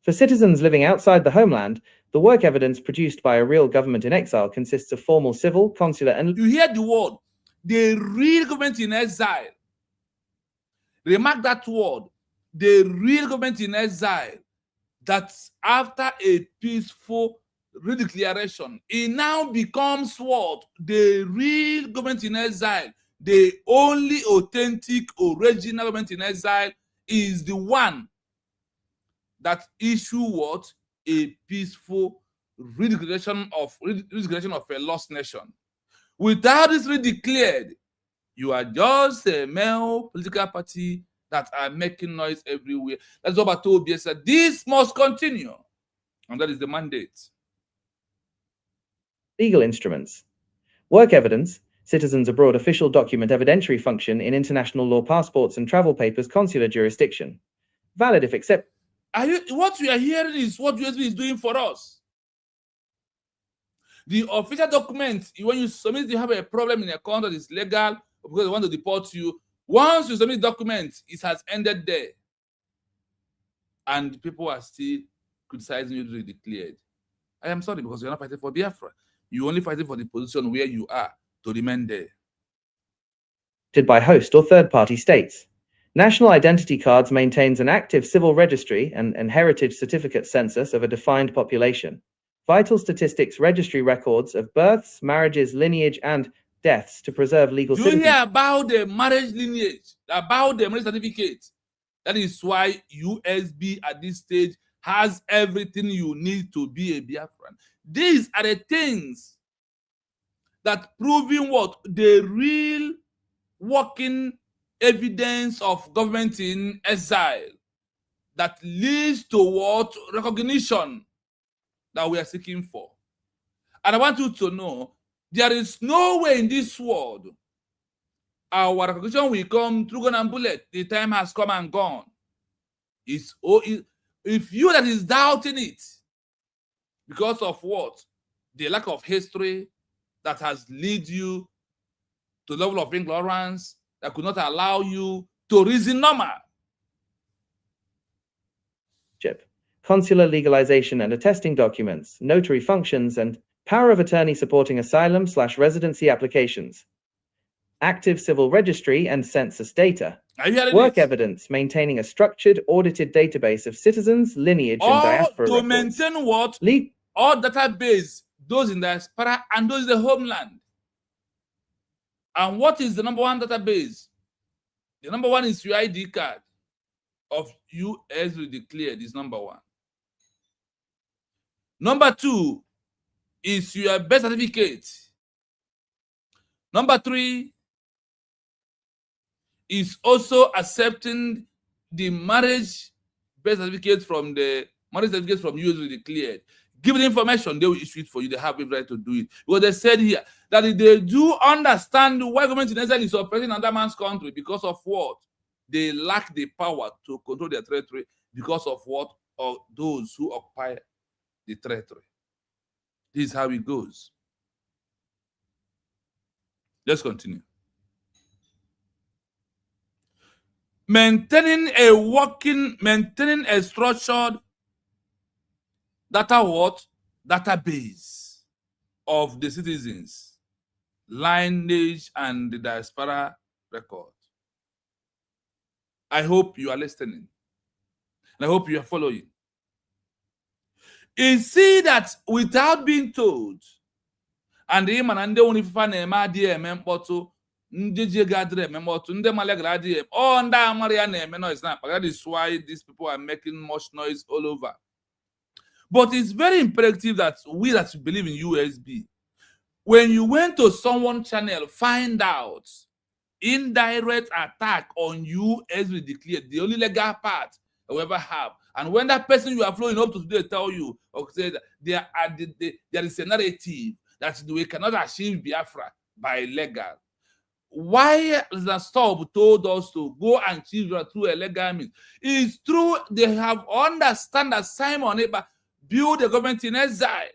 For citizens living outside the homeland, the work evidence produced by a real government in exile consists of formal civil, consular, and... You hear the word, the real government in exile. Remark that word, the real government in exile, that after a peaceful redeclaration, it now becomes what? The real government in exile. The only authentic, original government in exile is the one that issue what? A peaceful redeclaration of a lost nation. Without this redeclared, you are just a male political party that are making noise everywhere. That's what Batobi said. This must continue. And that is the mandate. Legal instruments. Work evidence, citizens abroad official document evidentiary function in international law passports and travel papers consular jurisdiction. Valid if accept. What we are hearing is what USB is doing for us. The official document, when you submit, you have a problem in a country that is legal because they want to deport you. Once you submit documents, it has ended there. And people are still criticizing you to be declared. I am sorry because you're not fighting for Biafra. You're only fighting for the position where you are to remain there. By host or third-party states. National identity cards maintains an active civil registry and heritage certificate census of a defined population. Vital statistics registry records of births, marriages, lineage, and deaths to preserve legal Do you citizenship. hear about the marriage lineage, about the marriage certificate? That is why USB at this stage has everything you need to be a Biafran. These are the things that proving what? The real working evidence of government in exile that leads to what? Recognition that we are seeking for. And I want you to know, there is no way in this world our recognition will come through gun and bullet. The time has come and gone. If you that is doubting it, because of what? The lack of history that has led you to the level of ignorance that could not allow you to reason normal. Consular legalization and attesting documents, notary functions, and power of attorney supporting asylum/residency applications. Active civil registry and census data. Work evidence maintaining a structured, audited database of citizens, lineage, and diaspora to records. maintain what? All database, those in diaspora and those in the homeland. And what is the number one database? The number one is your ID card of US declared is number one. Number two is your birth certificate. Number three is also accepting the marriage birth certificate from the marriage certificate from US declared. Give the information, they will issue it for you. They have every right to do it. Because they said here that if they do understand why government in Israel is operating in another man's country because of what? They lack the power to control their territory because of what? Of those who occupy the territory. This is how it goes. Let's continue. Maintaining a structured database of the citizens, lineage, and the diaspora record. I hope you are listening. And I hope you are following. You see that without being told, and the man and the only fan that is why these people are making much noise all over. But it's very imperative that we that believe in USB, when you went to someone's channel, find out indirect attack on you as we declared, the only legal part we ever have. And when that person you are flowing up to today tell you or say that there is a narrative that we cannot achieve Biafra by legal. Why the stop told us to go and achieve through a legal means? It's true they have understand that Simon Eber built the government in exile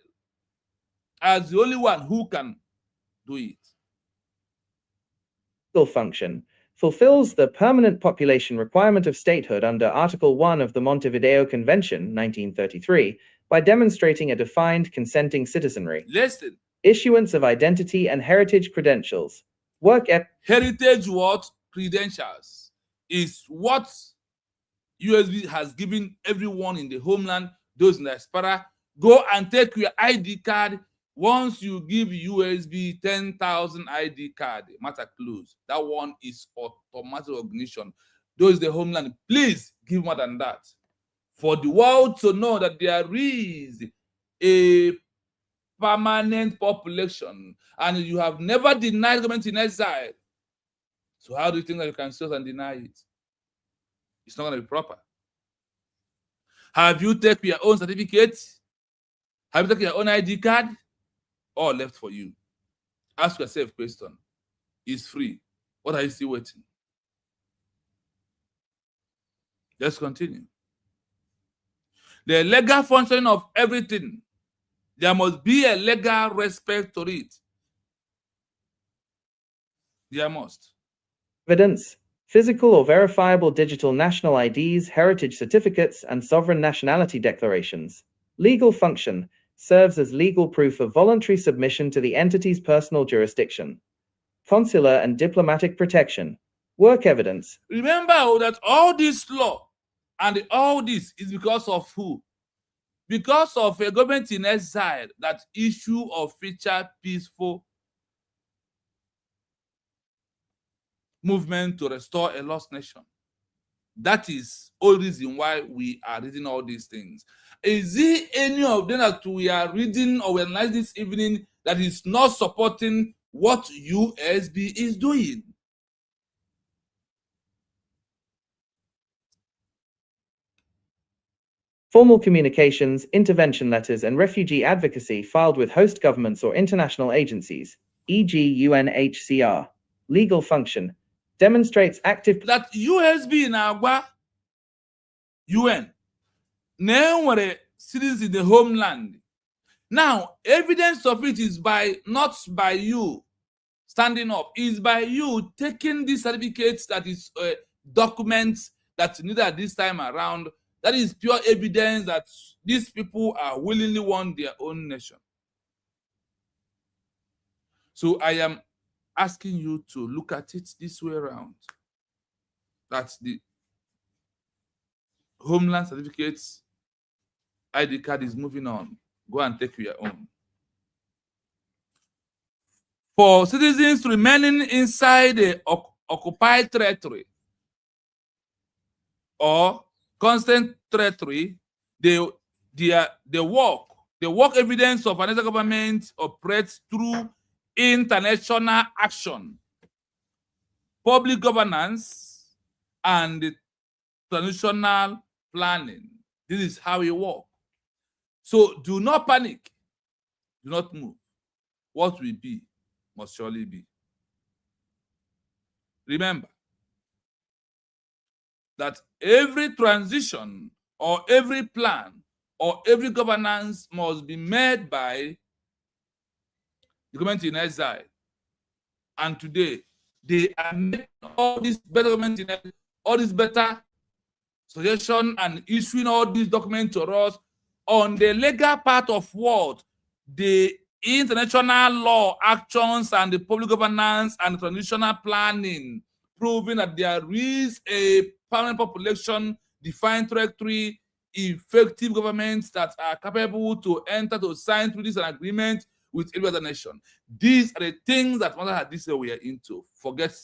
as the only one who can do it. Legal function fulfills the permanent population requirement of statehood under Article 1 of the Montevideo Convention, 1933, by demonstrating a defined consenting citizenry. Listen. Issuance of identity and heritage credentials. Heritage what? Credentials is what USB has given everyone in the homeland, those in the diaspora. Go and take your ID card. Once you give USB 10,000 ID card, matter close. That one is automatic recognition. Those the homeland, please give more than that. For the world to know that there is a permanent population and you have never denied government in exile. So how do you think that you can still and deny it? It's not going to be proper. Have you taken your own certificate? Have you taken your own ID card? All left for you. Ask yourself a question. It's free. What are you still waiting? Let's continue. The legal functioning of everything, there must be a legal respect to it. There must. Evidence. Physical or verifiable digital national IDs, heritage certificates, and sovereign nationality declarations. Legal function. Serves as legal proof of voluntary submission to the entity's personal jurisdiction. Consular and diplomatic protection. Work evidence. Remember that all this law and all this is because of who? Because of a government in exile that issue of future peaceful movement to restore a lost nation. That is all reason why we are reading all these things. Is there any of them that we are reading or analyzing this evening that is not supporting what USB is doing? Formal communications, intervention letters, and refugee advocacy filed with host governments or international agencies, e.g. UNHCR. Legal function. Demonstrates active... That USB in Agua, UN, now citizens in the homeland. Now, evidence of it is not by you standing up, is by you taking these certificates that is documents that needed this time around. That is pure evidence that these people are willingly want their own nation. So I am asking you to look at it this way around. That's the homeland certificates, ID card is moving on. Go and take your own. For citizens remaining inside the occupied territory, or constant territory, the work evidence of another government operates through international action, public governance, and traditional planning. This is how it works. So do not panic. Do not move. What will be must surely be. Remember that every transition or every plan or every governance must be made by the government in exile. And today, they are making all this better government in exile, all this better suggestion and issuing all these documents to us on the legal part of what? The international law actions and the public governance and transitional planning, proving that there is a permanent population, defined territory, effective governments that are capable to enter to sign treaties and agreements with every other nation. These are the things that Mother had this year we are into. Forget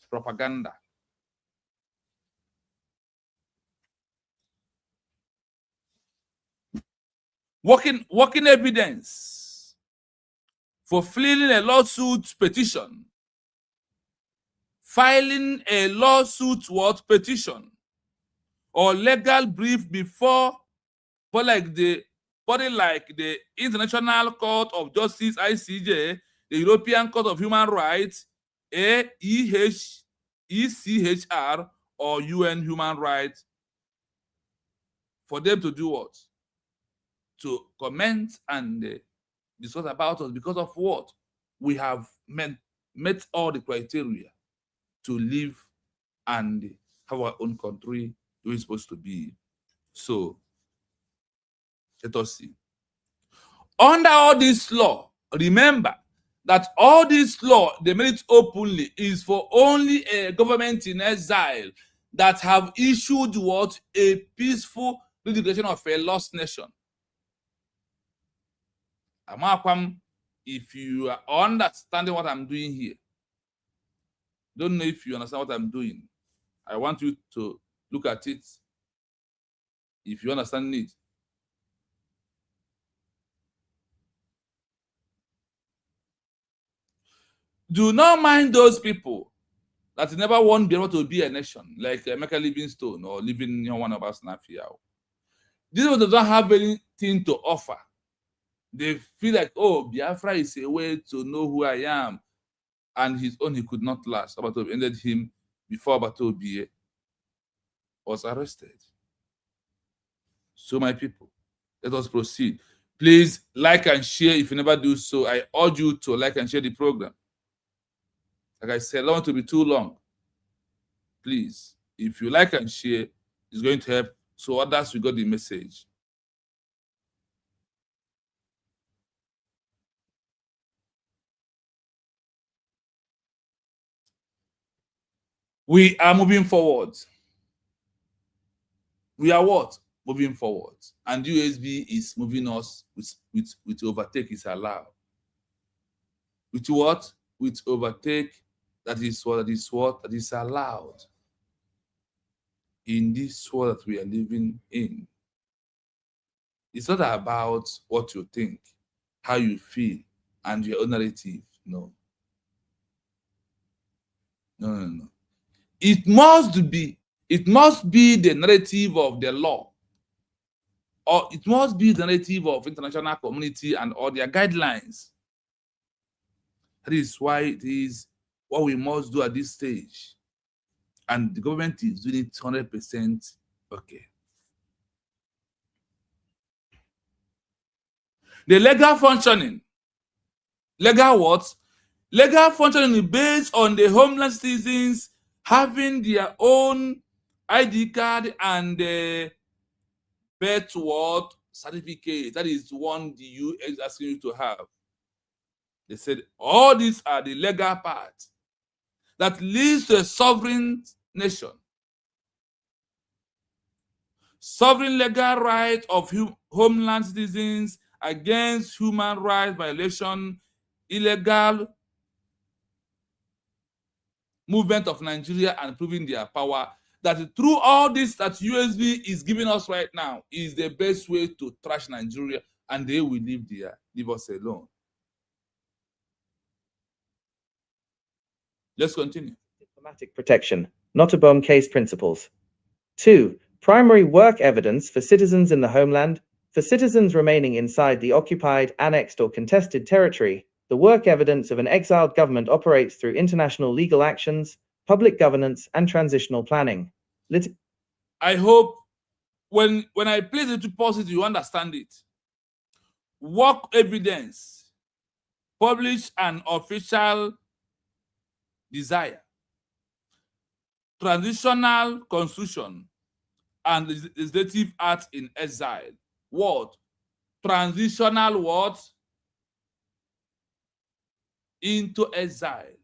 propaganda. Working evidence for filing a lawsuit petition, filing a lawsuit petition, or legal brief before body like the International Court of Justice (ICJ), the European Court of Human Rights (ECHR), or UN Human Rights, for them to do what? To comment and discuss about us, because of what? We have met all the criteria to live and have our own country the way it's supposed to be. So let us see. Under all this law, remember that all this law, they made it openly, is for only a government in exile that have issued what? A peaceful declaration of a lost nation. If you are understanding what I'm doing here, don't know if you understand what I'm doing. I want you to look at it. If you understand it, do not mind those people that never want to be able to be a nation, like Emeka Livingstone or living in one of us now. These people don't have anything to offer. They feel like, oh, Biafra is a way to know who I am. And his own, he could not last. Abatobi ended him before Abatobi was arrested. So, my people, let us proceed. Please like and share. If you never do so, I urge you to like and share the program. Like I said, I don't want to be too long. Please, if you like and share, it's going to help so others will get the message. We are moving forward. We are what? Moving forward. And USB is moving us with overtake is allowed. With what? With overtake, that is allowed in this world that we are living in. It's not about what you think, how you feel, and your own narrative. No. No. It must be the narrative of the law, or it must be the narrative of international community and all their guidelines. That is why it is what we must do at this stage. And the government is doing it 100% okay. The legal functioning. Legal what? Legal functioning is based on the homeland citizens having their own ID card and birth certificate. That is one the EU is asking you to have. They said all these are the legal part that leads to a sovereign nation. Sovereign legal right of homeland citizens against human rights violation, illegal movement of Nigeria, and proving their power. that through all this that USB is giving us right now is the best way to trash Nigeria, and they will leave there, leave us alone. Let's continue. Diplomatic protection, not a bomb case principles. 2. Primary work evidence for citizens in the homeland. For citizens remaining inside the occupied, annexed, or contested territory, the work evidence of an exiled government operates through international legal actions, public governance, and transitional planning. I hope when I place it to positive, you understand it. Work evidence, publish an official desire, transitional constitution, and legislative act in exile. What? Transitional what? Into exile,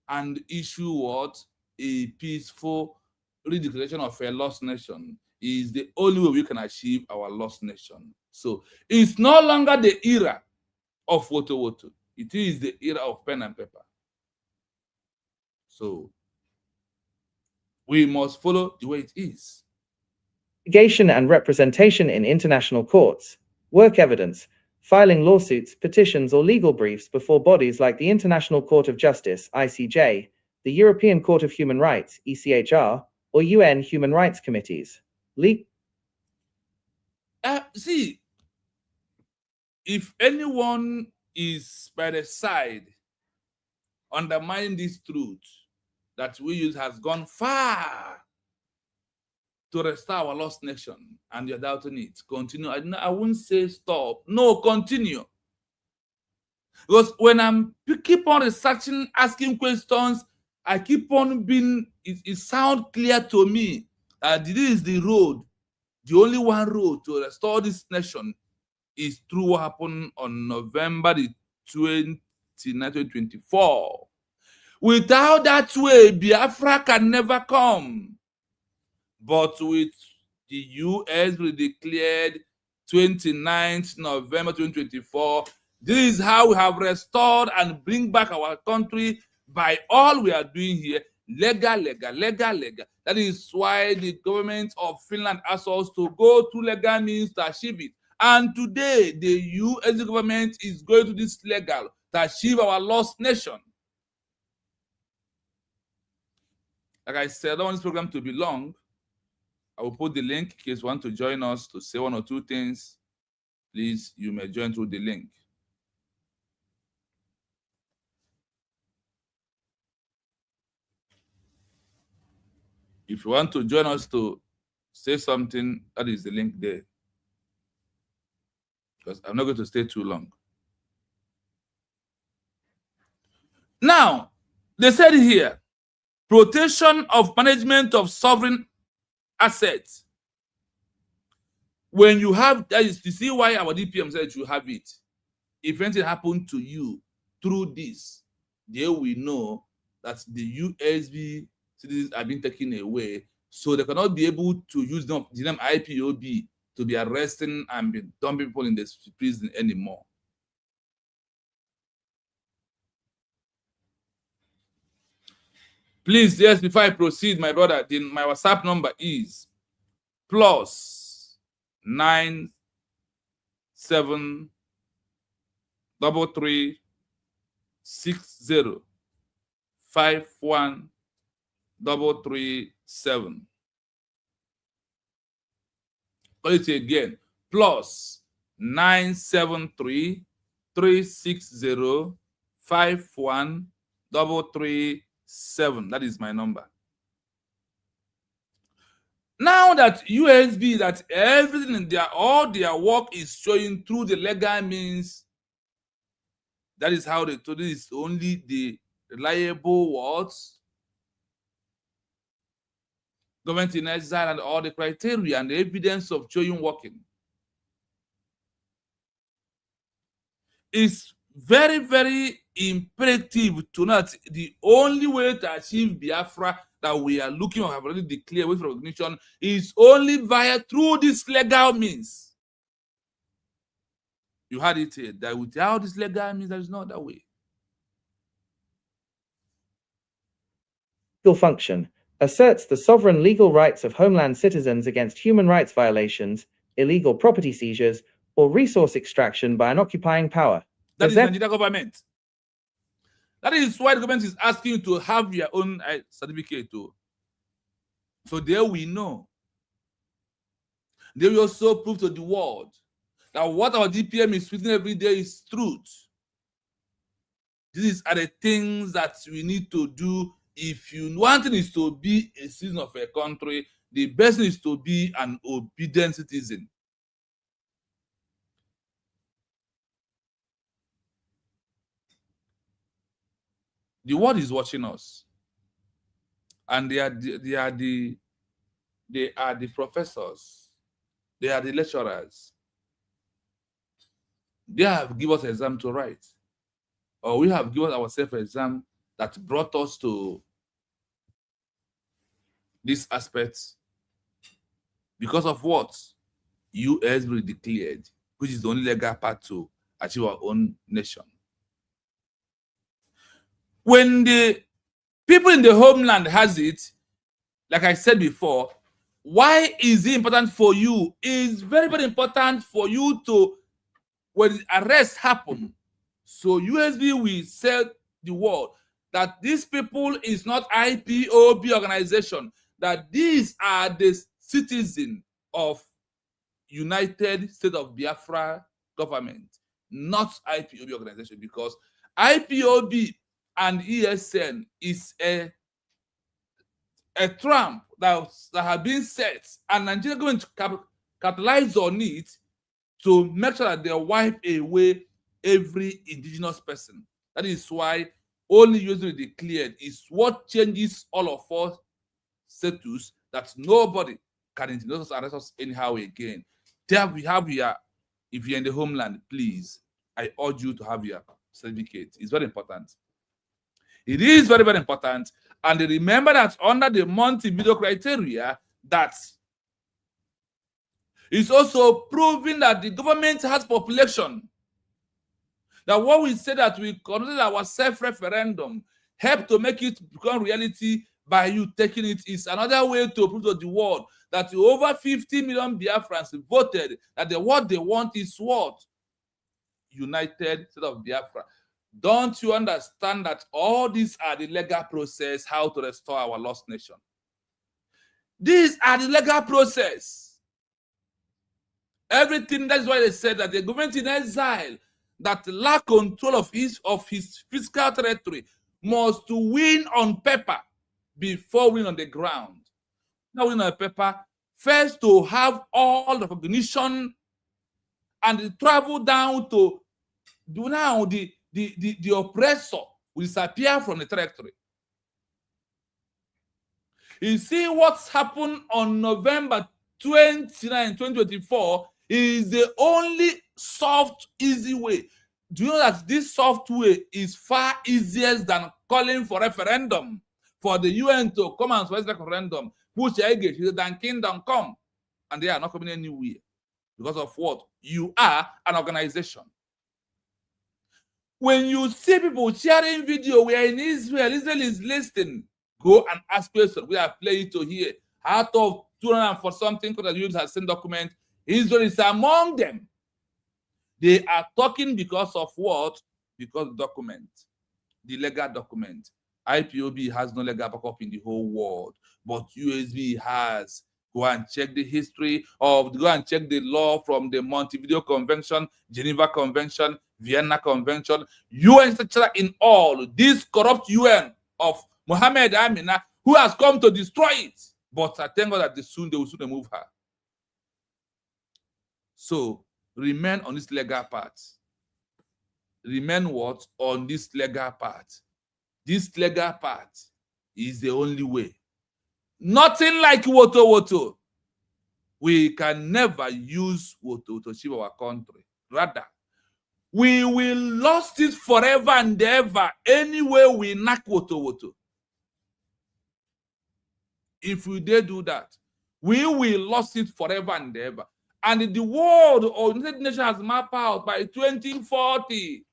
and issue what? A peaceful redeclaration of a lost nation is the only way we can achieve our lost nation. So it's no longer the era of woto. It is the era of pen and paper. So we must follow the way it is. Litigation and representation in international courts. Work evidence. Filing lawsuits, petitions, or legal briefs before bodies like the International Court of Justice, ICJ, the European Court of Human Rights, ECHR, or UN Human Rights Committees. See, if anyone is by the side undermining this truth that we use has gone far to restore our lost nation, and you're doubting it, continue. I wouldn't say stop. No, continue. Because when I'm keep on researching, asking questions, I keep on being, it sounds clear to me that this is the road, the only one road to restore this nation is through what happened on November the 29th, 2024. Without that way, Biafra can never come. But with the US declared 29th November 2024, this is how we have restored and bring back our country by all we are doing here. Legal. That is why the government of Finland asked us to go through legal means to achieve it. And today, the US government is going to this legal to achieve our lost nation. Like I said, I don't want this program to be long. I will put the link in case you want to join us to say one or two things. Please, you may join through the link. If you want to join us to say something, that is the link there. Because I'm not going to stay too long. Now, they said here, protection of management of sovereign assets. When you have, that is to see why our DPM said you have it. If anything happened to you through this, they will know that the USB citizens have been taken away, so they cannot be able to use the name IPOB to be arresting and be dumping people in the prison anymore. Please, yes, before I proceed, my brother, my WhatsApp number is +9733360513370. Call it again, +9733360513370. That is my number. Now that USB, that everything in all their work is showing through the legal means, that is how they told it is only the reliable words, government in exile, and all the criteria and the evidence of showing working. It's very, very imperative to know that the only way to achieve Biafra that we are looking or have already declared with recognition is only through this legal means. You had it here, that without this legal means, there is no other way. Legal function, asserts the sovereign legal rights of homeland citizens against human rights violations, illegal property seizures, or resource extraction by an occupying power. That is Nigeria government. That is why the government is asking you to have your own certificate too. So there we know. They will also prove to the world that what our DPM is speaking every day is truth. These are the things that we need to do. If you want is to be a citizen of a country, the best is to be an obedient citizen. The world is watching us, and they are the professors, they are the lecturers. They have given us an exam to write, or we have given ourselves an exam that brought us to this aspect because of what US will declared, which is the only legal path to achieve our own nation. When the people in the homeland has it, like I said before, why is it important for you? It's very, very important for you to, when arrests happen, so USB will tell the world that these people is not IPOB organization, that these are the citizens of United States of Biafra government, not IPOB organization, because IPOB and ESN is a trap that have been set, and Nigeria going to capitalize on it to make sure that they wipe away every indigenous person. That is why only usually declared is what changes all of us status, that nobody can intimidate us and arrest us anyhow again. There we have here, if you're in the homeland, please, I urge you to have your certificate. It's very important. It is very, very important. And remember that under the Montevideo criteria, that is also proving that the government has population. That what we say that we conducted our self-referendum help to make it become reality by you taking it is another way to prove to the world that the over 50 million Biafrans voted that what they want is what? United States of Biafra. Don't you understand that all these are the legal process how to restore our lost nation? These are the legal process. Everything, that's why they said that the government in exile that lack control of his fiscal territory must to win on paper before win on the ground. Now win on paper, first to have all the recognition and travel down to do now the oppressor will disappear from the territory. You see what's happened on November 29, 2024 is the only soft, easy way. Do you know that this soft way is far easier than calling for referendum, for the UN to come and select referendum, which than kingdom come, and they are not coming anywhere because of what? You are an organization. When you see people sharing video, we are in Israel, Israel is listening, go and ask questions. We are playing to hear. Out of 200 for something that you have sent document, Israel is among them. They are talking because of what? Because document, the legal document. IPOB has no legal backup in the whole world, but USB has. Go and check the history of, go and check the law from the Montevideo Convention, Geneva Convention, Vienna Convention, UN structure in all. This corrupt UN of Mohammed Amina, who has come to destroy it. But I thank God that they will soon remove her. So remain on this legal path. Remain what? On this legal path. This legal path is the only way. Nothing like Woto Woto. We can never use Woto to achieve our country. Rather, we will lost it forever and ever anyway we knock Woto Woto. If we did do that, we will lost it forever and ever. And the world or United Nations has mapped out by 2040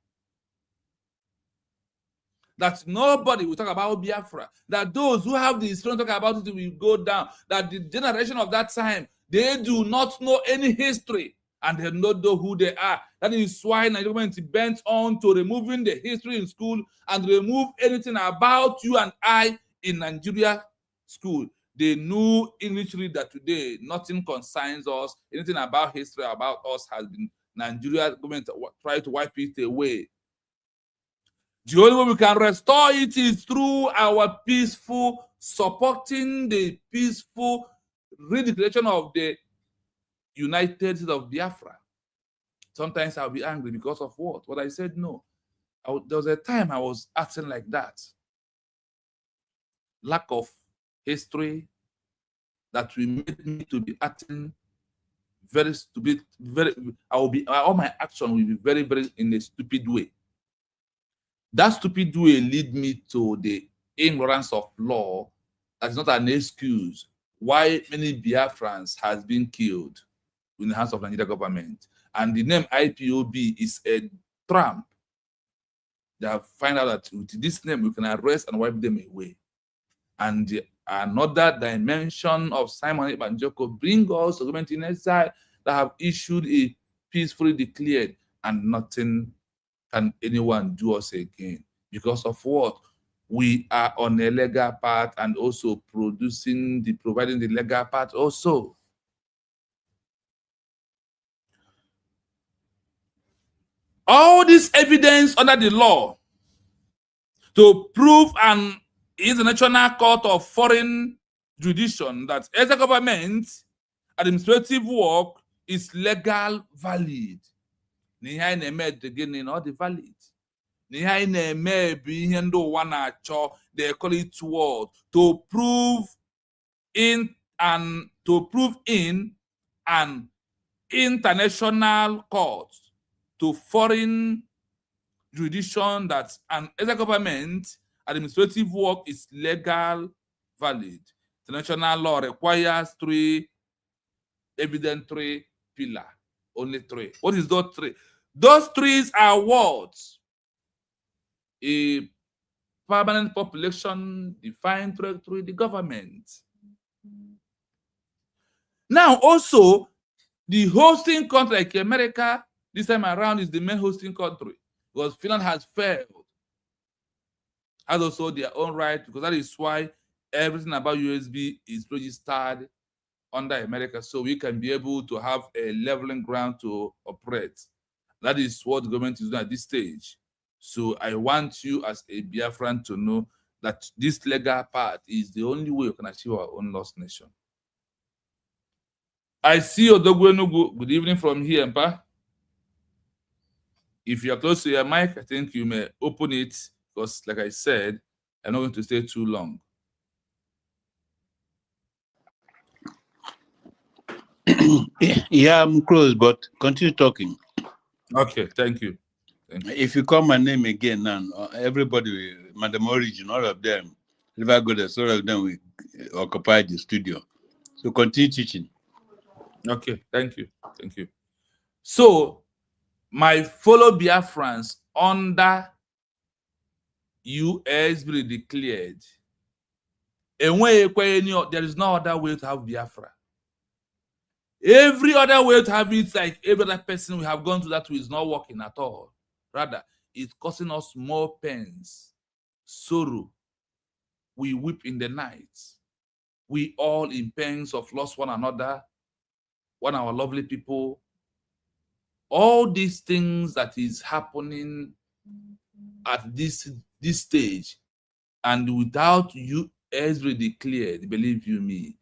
that nobody will talk about Biafra, that those who have the experience talk about it will go down, that the generation of that time, they do not know any history and they don't know who they are. That is why Nigerian government bent on to removing the history in school and remove anything about you and I in Nigeria school. They knew English reader today, nothing concerns us. Anything about history about us has been Nigeria government try to wipe it away. The only way we can restore it is through our peaceful, supporting the peaceful redeclaration of the United States of Biafra. Sometimes I'll be angry because of what? What I said no. There was a time I was acting like that. Lack of history that will make me to be acting very stupid. All my action will be very, very in a stupid way. That stupid way lead me to the ignorance of law. That's not an excuse why many Biafrans has been killed in the hands of the Nigerian government. And the name IPOB is a trap. They have find out that with this name we can arrest and wipe them away. And another dimension of Simon Ibanjoko bring us to government in exile that have issued a peacefully declared, and nothing can anyone do us again. Because of what? We are on a legal path and also providing the legal path also. All this evidence under the law to prove an international court of foreign jurisdiction that as a government administrative work is legal valid. N'ihe na-eme again not valid. N'ihe na-eme bụ ihe ndị ụwa na-achọ, they call it what? To prove in an international court to foreign jurisdiction that as a government administrative work is legal valid. International law requires 3 evidentiary pillars. Only 3. What is those 3? Those 3 are what? A permanent population defined through the government. Now also, the hosting country like America this time around is the main hosting country because Finland has failed. Has also their own right, because that is why everything about USB is registered under America, so we can be able to have a leveling ground to operate. That is what the government is doing at this stage. So I want you as a Biafran to know that this legal path is the only way we can achieve our own lost nation. I see Odogwenugu. Good evening from here, Mpa. If you are close to your mic, I think you may open it because, like I said, I'm not going to stay too long. Yeah, I'm close, but continue talking. Okay, thank you. Thank you. If you call my name again now, everybody, Madam Origin, all of them, if I go there, so all of them will occupy the studio. So continue teaching. Okay, thank you. Thank you. So, my fellow Biafrans under US be declared, there is no other way to have Biafra. Every other way to have it, like every other person we have gone to that is not working at all. Rather, it's causing us more pains, sorrow. We weep in the night. We all in pains of lost one another, one of our lovely people. All these things that is happening at this stage, and without US declared, believe you me,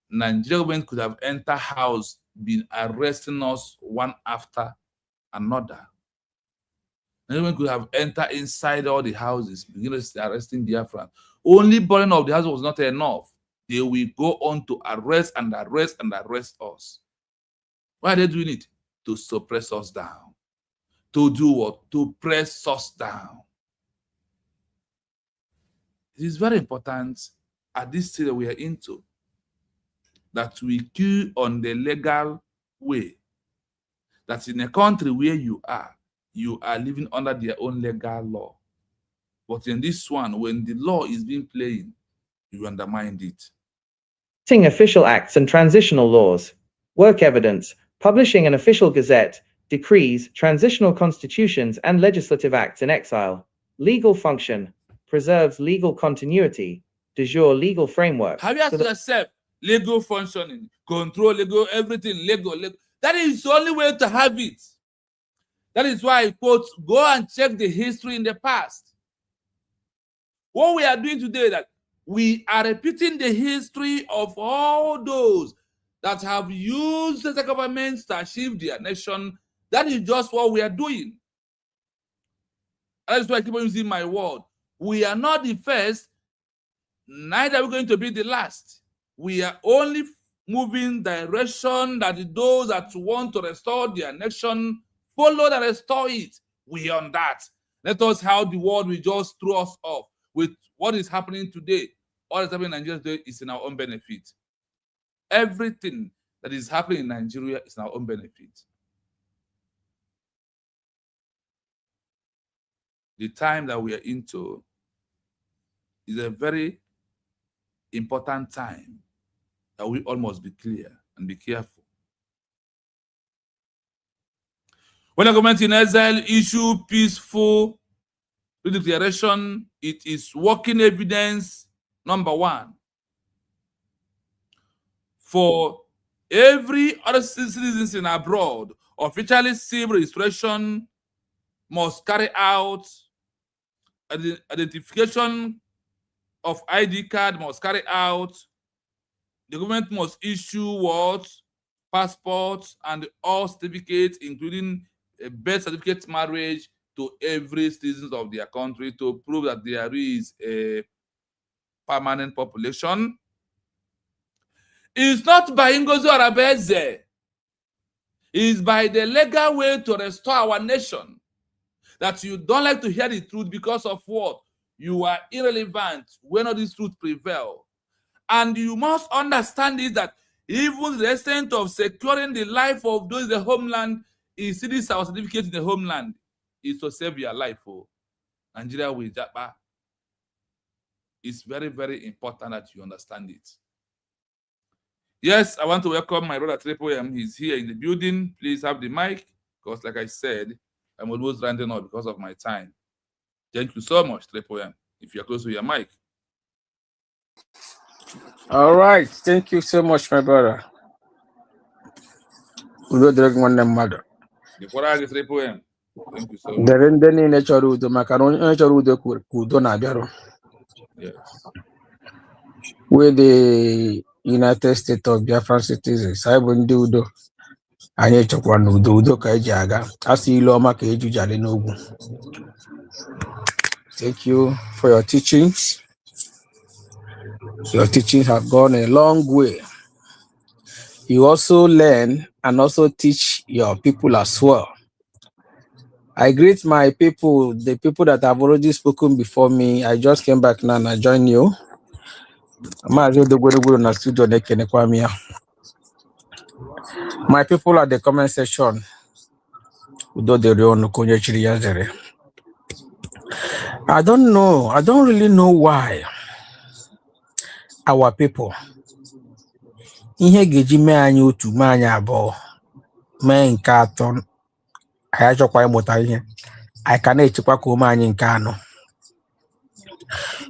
Nigeria government could have entered house, been arresting us one after another. Nigeria could have entered inside all the houses, begin arresting Biafran. Only burning of the house was not enough. They will go on to arrest and arrest and arrest us. Why are they doing it? To suppress us down. To do what? To press us down. It is very important at this stage that we are into that we queue on the legal way. That in a country where you are living under their own legal law. But in this one, when the law is being played, you undermine it. Official acts and transitional laws. Work evidence. Publishing an official gazette, decrees, transitional constitutions, and legislative acts in exile. Legal function. Preserves legal continuity. De jure legal framework. Have you asked yourself, legal functioning, control, legal, everything, legal. That is the only way to have it. That is why I quote, go and check the history in the past. What we are doing today, that we are repeating the history of all those that have used the governments to achieve their nation. That is just what we are doing. That's why I keep on using my word. We are not the first, neither are we going to be the last. We are only moving direction that those that want to restore their nation follow and restore it. We are on that. Let us how the world will just throw us off with what is happening today. All that's happening in Nigeria today is in our own benefit. Everything that is happening in Nigeria is in our own benefit. The time that we are into is a very important time that we all must be clear and be careful. When a government in exile issue peaceful declaration, it is working evidence number one. For every other citizen abroad, officially civil registration must carry out identification of ID card, must carry out. The government must issue what? Passports and all certificates, including a birth certificate, marriage, to every citizen of their country to prove that there is a permanent population. It's not by Ngozi Arabeze. It's by the legal way to restore our nation. That you don't like to hear the truth because of what? You are irrelevant when all this truth prevail. And you must understand it that even the extent of securing the life of those in the homeland is this our certificate in the homeland is to save your life. Oh, Nigeria with Japa. It's very, very important that you understand it. Yes, I want to welcome my brother Triple M. He's here in the building. Please have the mic, because like I said, I'm always rounding up because of my time. Thank you so much, Triple M. If you're close to your mic. All right. Thank you so much, my brother. Udo dịrị nwanne mmadụ. Triple M. Thank you so much. Dere ndị niile chọrọ udo maka na onye chọrọ udo ka udo na-abịarụ. Yes. With the United States of Biafran citizens, anyị bụ ndị udo. Anyị chọkwa na udo ka eji aga. Asị ilu ọma ka eju jali n'ogwu. Thank you for your teachings. Your teachings have gone a long way. You also learn and also teach your people as well. I greet my people, the people that have already spoken before me. I just came back now and I join you. My people at the comment section. I don't know. I don't really know why our people ihe geji mee anyị otu mee anyị abụọ mee nke atọ anyị achọkwa ịmụta ihe anyị ka na-echekwa ka ome anyị nke anọ.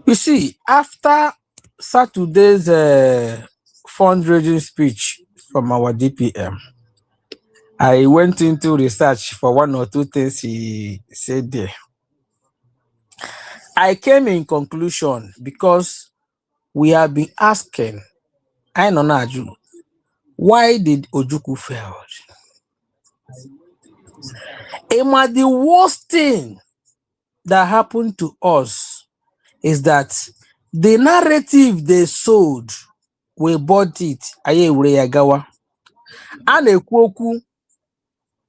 You see, after Saturday's fundraising speech from our DPM, I went into research for one or two things he said there. I came in conclusion because we have been asking, I don't know, why did Ojukwu fail? The worst thing that happened to us is that the narrative they sold, we bought it. Aye Ureyagawa. And Ekwoku,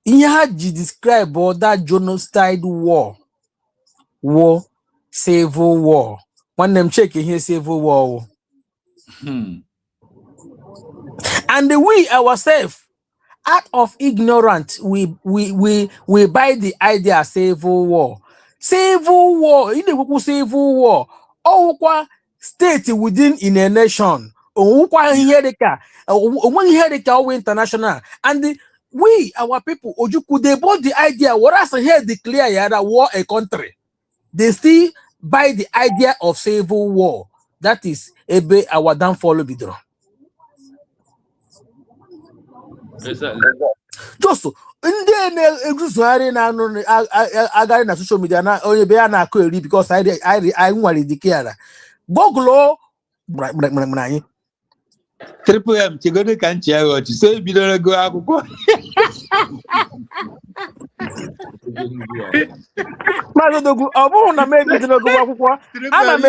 he had described all that genocide war, civil war. When them checking here, civil war. And we ourselves, out of ignorance, we buy the idea of civil war. Civil war, in the civil war, or state within in a nation, or here international, and we, our people, Ojuku, they bought the idea, whereas here declare that war a country. They still buy the idea of civil war. That is our downfall. Exactly. Just ndị na-eguzogharị na-agagharị na social media na onye be ya na-akụ eri because anyị nwere declare Google anyị Triple M chegoro ka nchi ya ọchị so ebidoro go akwụkwọ. Maazị Odogwu, ọ bụrụ na m ebidoro go akwụkwọ ana m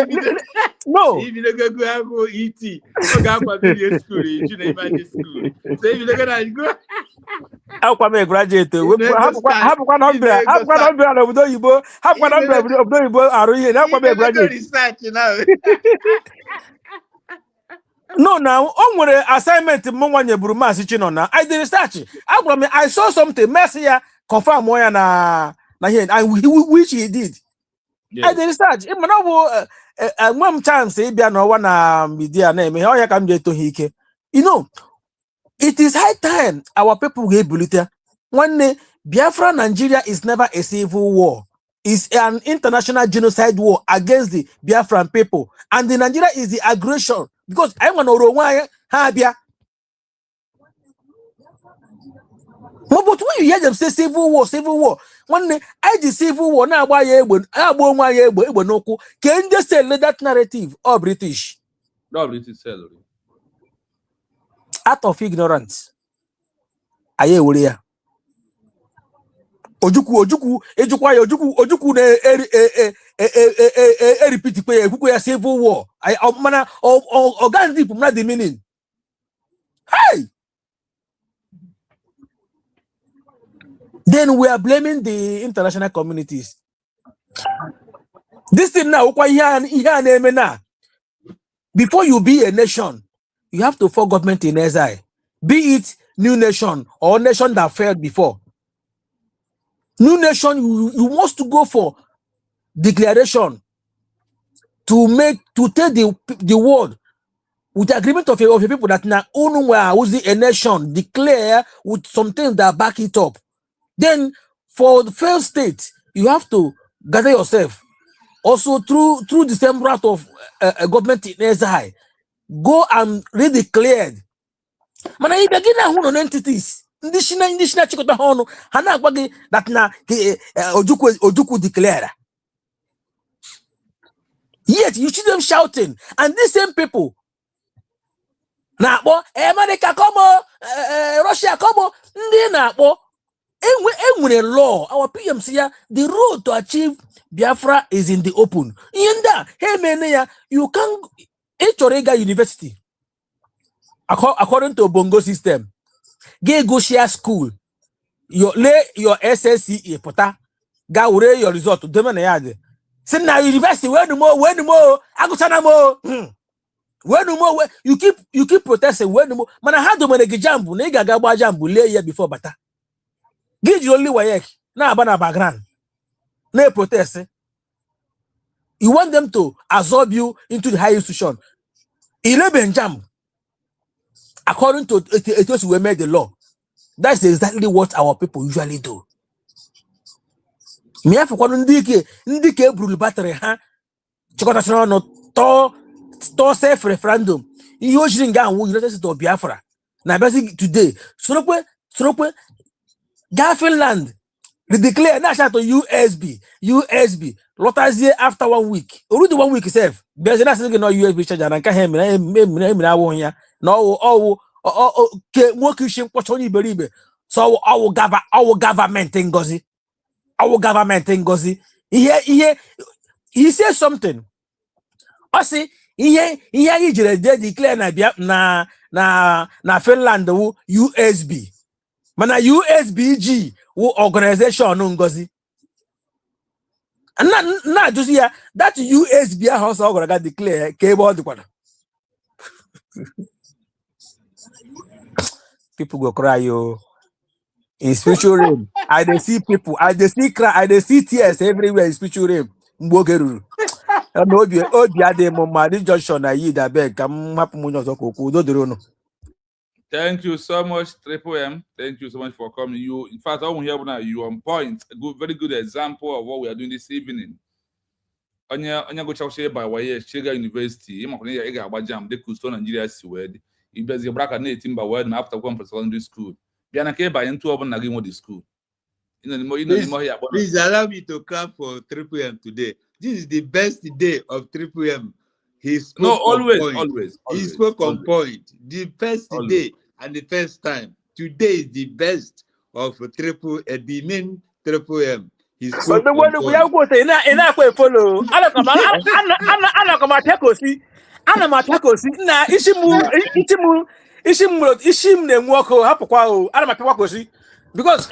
no Ibidogo go akwụkwọ ET ọ ga-akwado ihe school iju na imagine school so ebidogo na go akwụkwọ m graduate hapụkwa na mbịa na obodo oyibo hapụkwa na mbịa obodo oyibo arụ ihe na akwụkwọ m graduate research now. No, now on nwere assignment m nwanye buru Maazị Chinona. I did research. I saw something Messi ya confirm ya na here and which he did. Yes. I did research. It man bụ nwam chance ịbịa n'ọwa na media na eme ya ka m ga-eto ha ike. You know, it is high time our people ga-ebulite. Nwanne Biafra Nigeria is never a civil war. It's an international genocide war against the Biafran people. And the Nigeria is the aggression. Because I want to know Habia. But when you hear them say civil war, when I the civil war now why can they say that narrative or British? No, British salary. Out of ignorance. Aye Uria. Ojuku repeat ya civil war. I mana organ deep not the meaning. Hey! Then we are blaming the international communities. This thing now, before you be a nation, you have to form government in exile. Be it new nation or nation that failed before. New nation, you must to go for declaration to tell the world with the agreement of your people that now a nation declare with some things that back it up. Then for the first state, you have to gather yourself. Also through the same route of a government in exile, go and redeclared. Man, I begin on entities. Ndishina chikota hono hana gwagi that na Ojuku declare. Yet you see them shouting, and these same people na America come Russia come ndi na enwere law our PMC ya the road to achieve Biafra is in the open. Yenda hey mene you can Echorega University according to Bongo system. Go share school. Your SSCE pota. Ga ure your result. Deme na yade. Say na university when more. I go sana more. When more you keep protesting when more. Man I had to manage jambu. Na iga gaba jambu lay year before bata. Give you only wayek. Na abana background. Na protest. You want them to absorb you into the higher institution. 11 jambu. According to it we made the law. That's exactly what our people usually do. Me have one ndike brul battery ha. Chikota no to self referendum. You usually ga wu United States of Biafra. Na basic today. Sorokwe Finland declare national to USB. Lotazie after 1 week. Already 1 week itself. There's nothing no USB charger and can him na won ya. No so our government ngozi. He says something. I see he declare na Finland USB. Mana USBG organization ngozi. And na just here that USB house organization declare cable the corner. People go cry yo. in spiritual realm. I dey see people, I dey see cry, I dey see tears everywhere in spiritual realm. Mgbogeruru. No obi ade mo ma this junction na yi da beg kam hapu mo nyo so koku do dero no. Thank you so much, Triple M. Thank you so much for coming. You, in fact, I here now. You on point. A good, very good example of what we are doing this evening. Onya go chawshe by waye Chega University. Ima kwenye ega abajam de kusto Nigeria siwed. Ibezi braka ne timba wed na after going for secondary school. Biana ke by into open nagi mo the school. Please allow me to clap for Triple M today. This is the best day of Triple M. He spoke always. He spoke on point. The first day and the first time. Today is the best of the main Triple M. He spoke on point. We are going to follow. Ana kama tekosi. Ana matekosi. Na ishim ne mwoko hapo kwa o. Ana matewa kosi. Because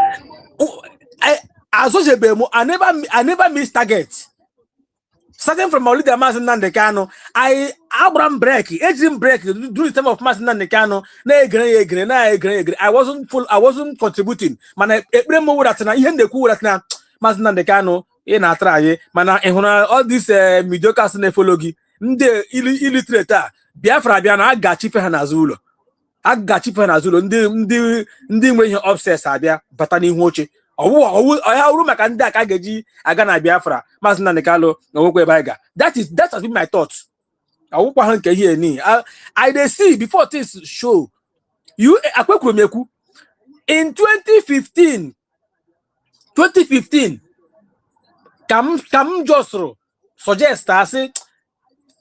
I never miss target. Starting from Maulida Mas Nandekano, Abraham break, aging break, during the time of Mas Nandekano, I wasn't contributing. Man, every more that na even the cool that na Mas Nandekano, try, man, all this mediocre nephology, illiterate, Biafra Biana, I got Chief Hanazulo. I got Chief Hanazulo, ndi when you obsessed, Abia, Batani Hoche. That has been my thought. I dey see before this show. You in 2015, Kam Josro suggest I say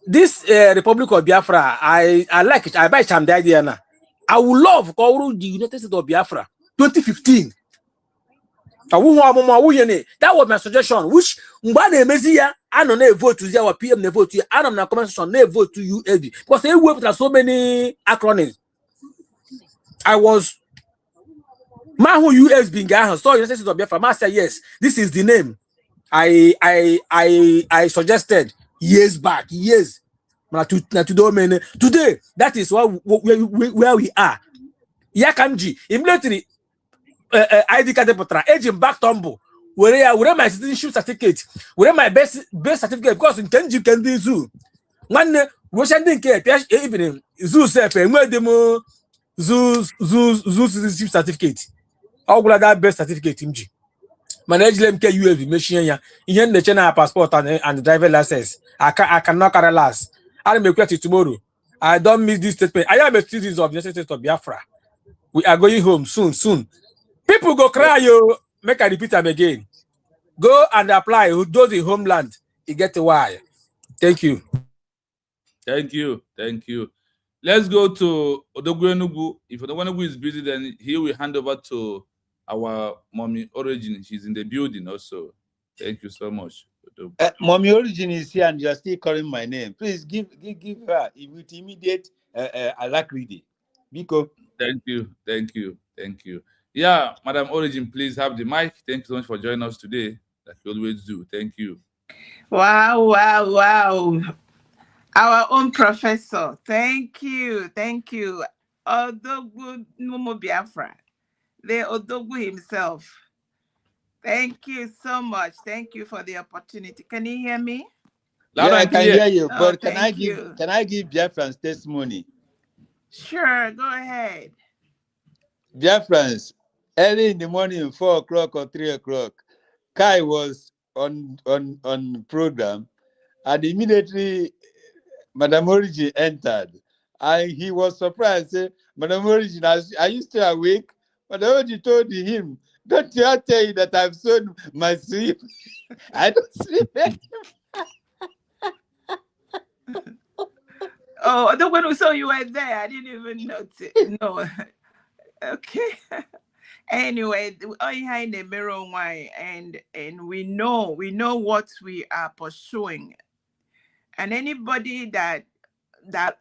this Republic of Biafra. I like it. I buy some the idea now. I would love the United States of Biafra 2015. That was my suggestion. Which Mbane Mezia, I don't vote to our PM, they vote to you. I don't know comment section, they vote to you, Eddie. Because they work with so many acronyms. I was Mahu US Binga, so United States of Biafra. Master, yes, this is the name. I suggested years back, years. Today, that is where we are. Yakamji, immediately. ID card depotra, agent back tumble. Where my citizenship certificate, where my best certificate, because in Kenji can do zoo. One Russian didn't care, evening, zoo self, and where demo zoo citizenship certificate. All that best certificate, Timji. Manage them UAV machine ya. In the China passport and driver license. I cannot carry last. I'll make it tomorrow. I don't miss this statement. I am a citizen of the United States of Biafra. We are going home soon. People go cry, you make I repeat them again. Go and apply. Who does the homeland? You get the why. Thank you. Thank you. Let's go to Odogwenugu. If Odogwenugu is busy, then here we hand over to our mommy Origin. She's in the building also. Thank you so much. Mommy Origin is here and you are still calling my name. Please give her with immediate alacrity. Biko. Thank you. Yeah, Madam Origin, please have the mic. Thank you so much for joining us today, like you always do. Thank you. Wow. Our own professor. Thank you. Odogwu Numu Biafra. The Odogwu himself. Thank you so much. Thank you for the opportunity. Can you hear me? Yeah, I can hear you. But can I give Biafran's testimony? Sure, go ahead. Biafrans, early in the morning, 4 o'clock or 3 o'clock, Kai was on program, and immediately Madam Origin entered, and he was surprised. Said, Madam Origin, are you still awake? Madam Origin told him, "Don't I tell you that I've sold my sleep? I don't sleep anymore." Oh, the one who saw you were there, I didn't even notice. No. Okay. Anyway, and we know what we are pursuing, and anybody that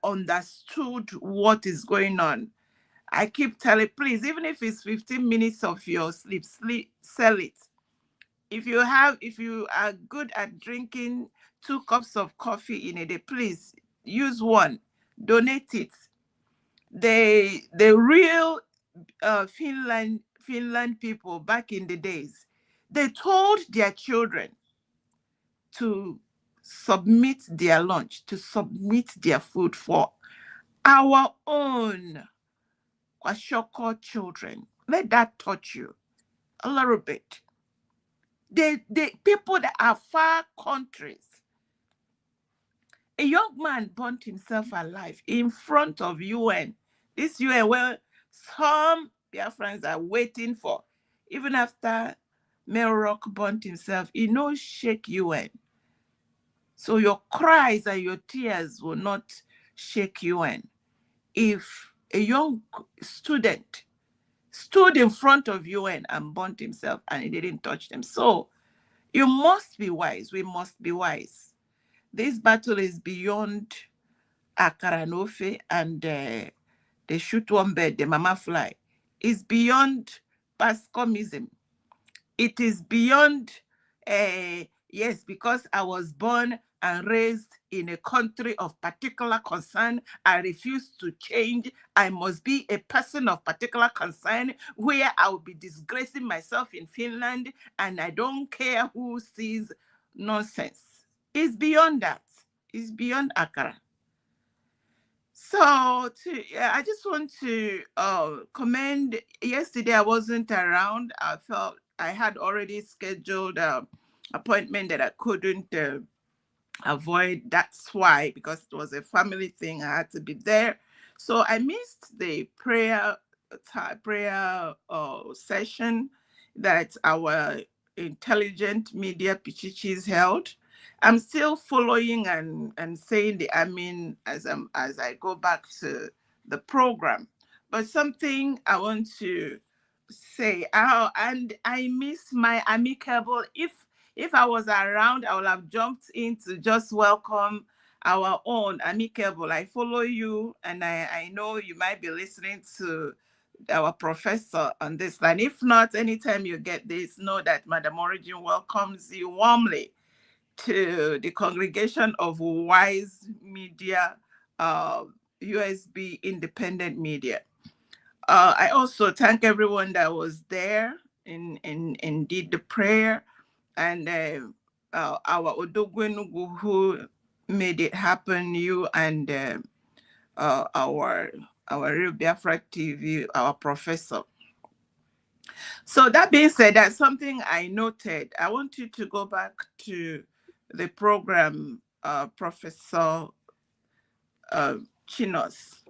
understood what is going on, I keep telling, please, even if it's 15 minutes of your sleep, sell it. If you are good at drinking 2 cups of coffee in a day, please use one, donate it. The real Finland people back in the days, they told their children to submit their lunch, to submit their food for our own Kwashoko children. Let that touch you a little bit. The people that are far countries. A young man burnt himself alive in front of UN. This UN where some Biafrans are waiting for. Even after Melrock burnt himself, he knows shake UN. So your cries and your tears will not shake UN. If a young student stood in front of UN and burnt himself and he didn't touch them. So you must be wise. We must be wise. This battle is beyond Akaranofe and the shoot one bird, the mama fly. It's beyond Pascomism. It is beyond, yes, because I was born and raised in a country of particular concern, I refuse to change. I must be a person of particular concern where I will be disgracing myself in Finland and I don't care who sees nonsense. It's beyond that. It's beyond Akara. So I just want to commend. Yesterday I wasn't around. I felt I had already scheduled an appointment that I couldn't avoid. That's why, because it was a family thing, I had to be there. So I missed the prayer session that our intelligent media Pichichis held. I'm still following and saying the Amen as I go back to the program. But something I want to say, and I miss my amicable. If I was around, I would have jumped in to just welcome our own amicable. I follow you, and I know you might be listening to our professor on this line. If not, anytime you get this, know that Madam Origin welcomes you warmly to the congregation of Wise Media, USB Independent Media. I also thank everyone that was there and did the prayer, and our Odogwenugu who made it happen, you and our Real Biafra TV, our professor. So that being said, that's something I noted. I want you to go back to the program, Professor Chinos.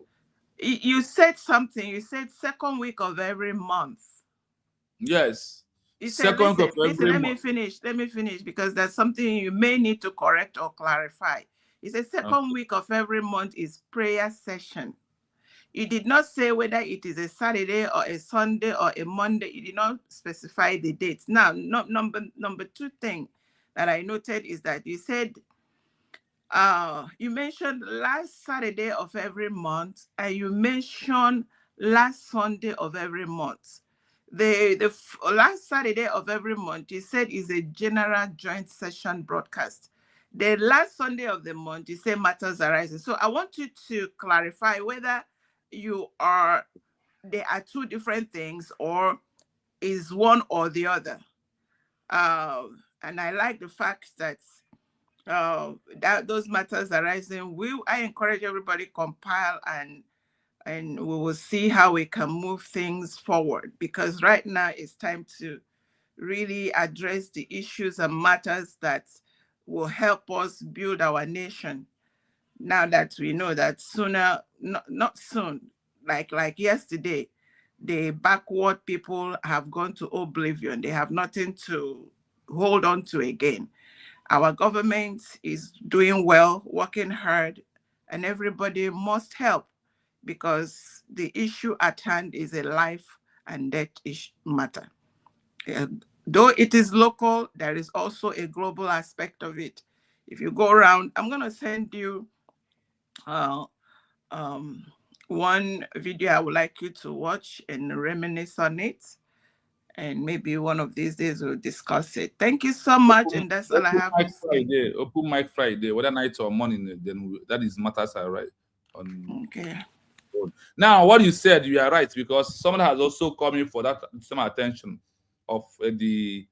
You said something. You said second week of every month. Yes. You said, Second listen, of every let month. me finish, because that's something you may need to correct or clarify. You said second week of every month is prayer session. You did not say whether it is a Saturday or a Sunday or a Monday. You did not specify the dates. Now, number two thing that I noted is that you said, you mentioned last Saturday of every month, and you mentioned last Sunday of every month. The last Saturday of every month, you said, is a general joint session broadcast. The last Sunday of the month, you say matters arising. So I want you to clarify whether there are two different things or is one or the other. And I like the fact that those matters arising, I encourage everybody compile and we will see how we can move things forward, because right now it's time to really address the issues and matters that will help us build our nation. Now that we know that sooner, not soon, like yesterday, the backward people have gone to oblivion. They have nothing to hold on to again. Our government is doing well, working hard, and everybody must help, because the issue at hand is a life and death matter. Though it is local, there is also a global aspect of it. If you go around, I'm going to send you one video I would like you to watch and reminisce on it. And maybe one of these days we'll discuss it. Thank you so much. And that's all I have to say. Open mic Friday, whether night or morning, then that is matters are right. Okay. Now, what you said, you are right, because someone has also come in for that some attention of the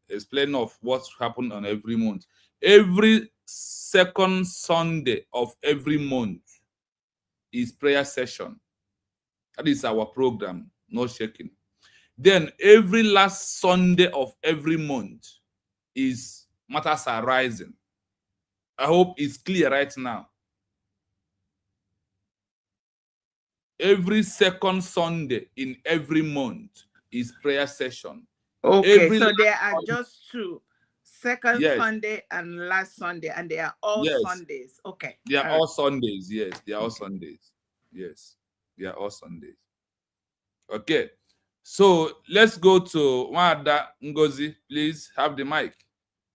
explaining of what's happened on every month. Every second Sunday of every month is prayer session. That is our program, no shaking. Then every last Sunday of every month is matters arising. I hope it's clear right now. Every second Sunday in every month is prayer session. Okay, so there are just two, second yes. Sunday and last Sunday, and they are all yes. Sundays. Okay. They are all Sundays. Yes, they are all Sundays. Yes, they are all Sundays. Okay, so let's go to Wanda Ngozi. Please have the mic.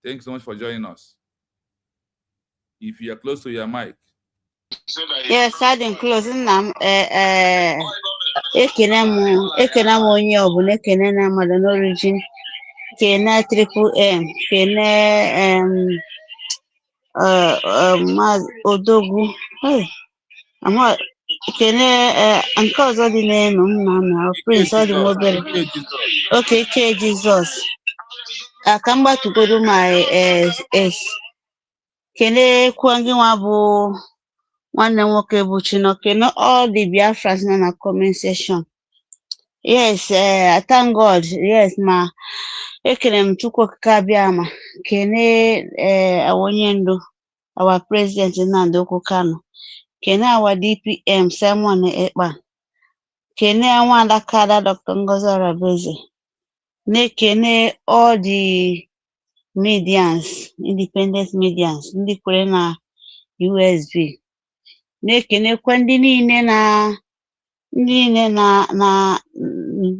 Thanks so much for joining us. If you are close to your mic. Yes, I didn't close nam ekene m onye ọbụla ekene na mmadụ n'origin kene triple M kene odogwu kene nke ọzọ dị n'elu m na Prince ọ dị m obere oke Ike Jizọs aka m gbatugodo my kene kwa gị nwa bụ nwanne nwoke bụ Chinoke, no all the Biafrans nọ na comment section. Yes, I thank God. Yes, ma ekele m Chukwu Okike Abịama kene onye ndu our president Nnamdi Kanu, kene our DPM Simon Ekpa, kene Nwada Kada Dr. Ngozi Arabeze, na-ekene all the medians, independent medians, ndị kwere na USB. Na-ekenekwa ndị niile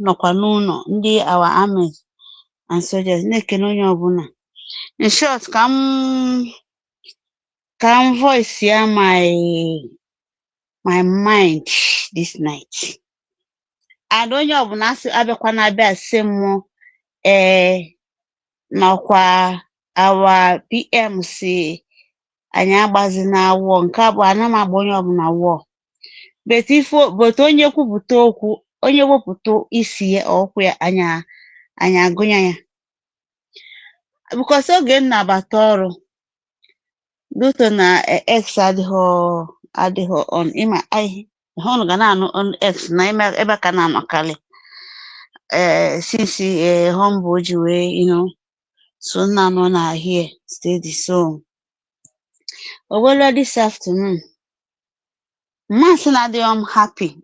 nọkwa n'ụlọ, ndị our armies and soldiers, na-ekene onye ọbụla. In short, ka m voice ya my mind this night. And onye ọbụla asị abịakwa na-abịa sị m nakwa our PM si anyị agbazi na wọ, nke abụọ ana m agba onye ọbụla wọ, but onye kwupụta okwu, onye wepụta isi ya ọkwa ya anyị agụnya ya, because oge m na-abata ọrụ duto na X adịghị on ịma hụnụ ga na-anụ on X na ebe ka na-anọkarị since humble ji wee so nna nọ na here steady. So well, this afternoon, I'm happy,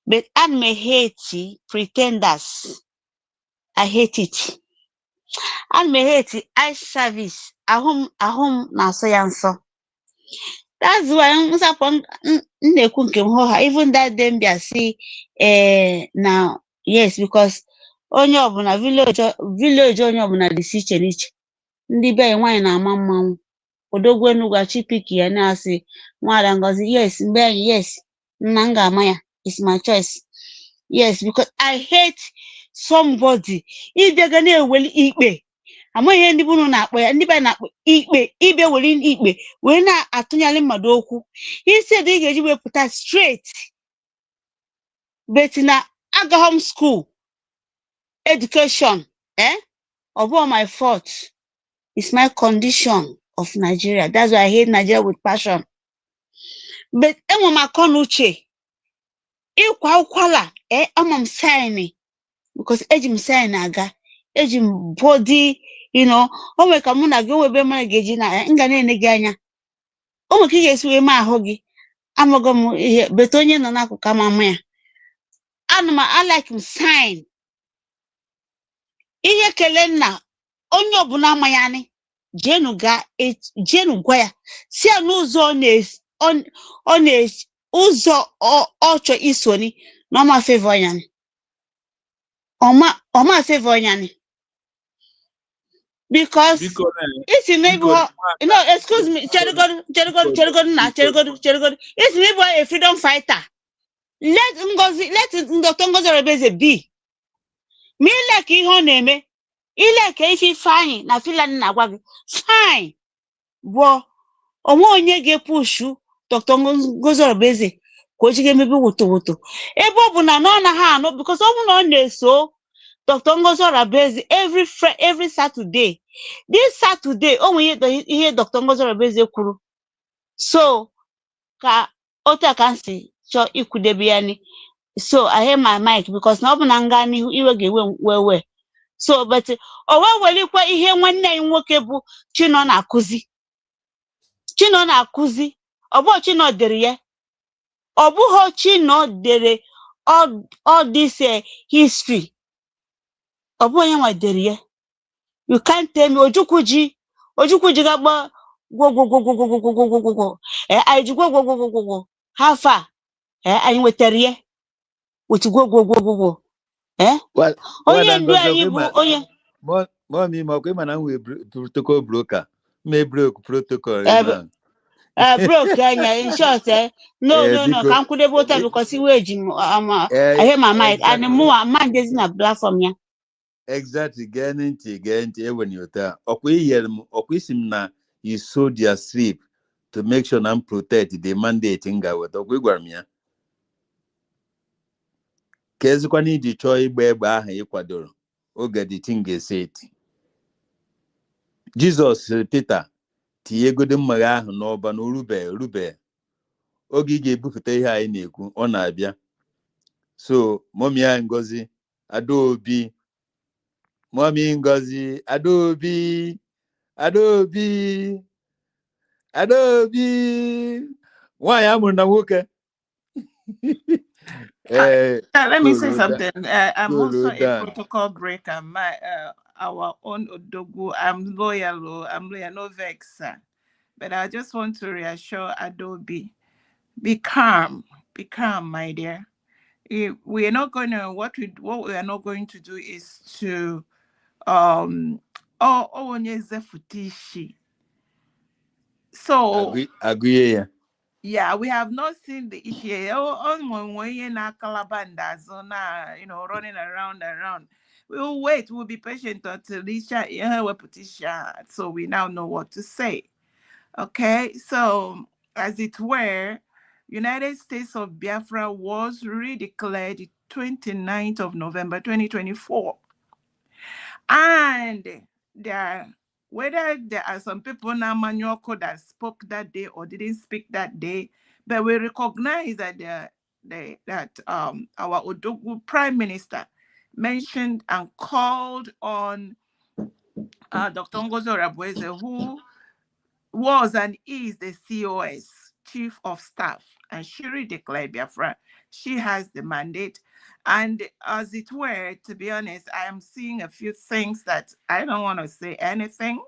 but I may hate pretenders. I hate it. I may hate eye service. Ahum na so yanso. That's why even that them be see now. Yes, because onye ọbụla village onye ọbụla dị iche iche. Ndị be nwanyị na-ama mmanwụ. Odogwu Enugu achipiki ya na-asị Nwada Ngozi, yes, mbe anyị, yes, nna m ga-ama ya, it's my choice. Yes, because I hate somebody ịbịaga na-eweli ikpe. Ama ihe ndị bunu na-akpọ ya, ndị be na-akpọ ikpe, ibe weli ikpe wee na-atụnyere mmadụ okwu. Instead ị ga-eji wepụta straight. But na agahom school education, of all my fault. It's my condition of Nigeria. That's why I hate Nigeria with passion. But enwe makonuche ịkwa ụkwala amam sign because eji m sign aga, eji m body, o nwere ka mụ na gị webe mara geji na nga na-ene gị anya, o nwere ka ị ga-esi wee ma ahụ gị amago m ihe, but onye nọ n'akụkụ ama ya I like m sign ihe kele nna onye ọbụla ama ya ni jenu gwa ya si ya n'ụzọ ụzọ ọ chọ isoni na ọma favor ya ni ọma favor ya ni because it's neighbor, excuse me, cherigod it's neighbor a freedom fighter. Let Dr. Ngozi Arabeze be. Me like ihe ọ na-eme, ileke ife fine na Finland na agwa gị fine, but onwe onye ga-epushu Dr. Ngozi Obeze ka o jiga emebi wuto ebe ọ bụ na ọ na ha anọ because ọ bụ na ọ na-eso Dr. Ngozi Obeze every Saturday. This Saturday o nwere ihe Dr. Ngozi Obeze kwuru so ka otu ka nsi chọọ ikwudebe ya ni so I hear my mic because na ọ bụ na nga n'ihu iwe ga-ewe wewe so but o wee welikwa ihe nwanne anyị nwoke bụ Chinọ na-akụzi ọ bụ Chinọ dere ya ọ bụghị Chinọ dere all this history ọ bụ onye nwa dere ya you can't tell me Ojukwu ji gagba gwogwogwogwogwogwogwogwogwo anyị ji gwogwogwogwogwo ha fa anyị nwetara ya otu gwogwogwogwogwo onye ndu anyị bụ onye Mommy, mana we protocol broker. Me broke protocol. Broke anya in short no ka m kwudebe ụta because iwe ji I hear my mic and more man dey na platform ya. Exactly, get ntị when you ta ọkwa isi m na you sold their sleep to make sure na protect the mandate nga wet ọkwa gwara m ya ka ezikwa na iji chọọ igba egbe ahụ ịkwadoro oge the thing ga-eseti Jesus Peter tinye egode mmagha ahụ n'ọba na orube oge ị ga-ebupụta ihe anyị na-ekwu ọ na-abịa so mommy anyị Ngozi Adaobi Mommy Ngozi Adaobi nwaanyị amụrụ na nwoke. Let me say something. I'm also a protocol breaker. Our own Odogwu. I'm loyal, no vex. But I just want to reassure Adobe, be calm, my dear. We are not going to what we are not going to do is to so agree. Yeah, we have not seen the issue. Running around. We'll wait. We'll be patient until so we now know what to say. Okay, so as it were, United States of Biafra was redeclared 29th of November 2024. And whether there are some people now manual code that spoke that day or didn't speak that day, but we recognize that our Odogwu Prime Minister mentioned and called on Dr. Ngozi Obeze, who was and is the COS, Chief of Staff, and she redeclared Biafra. She has the mandate. And as it were, to be honest, I am seeing a few things that I don't want to say anything.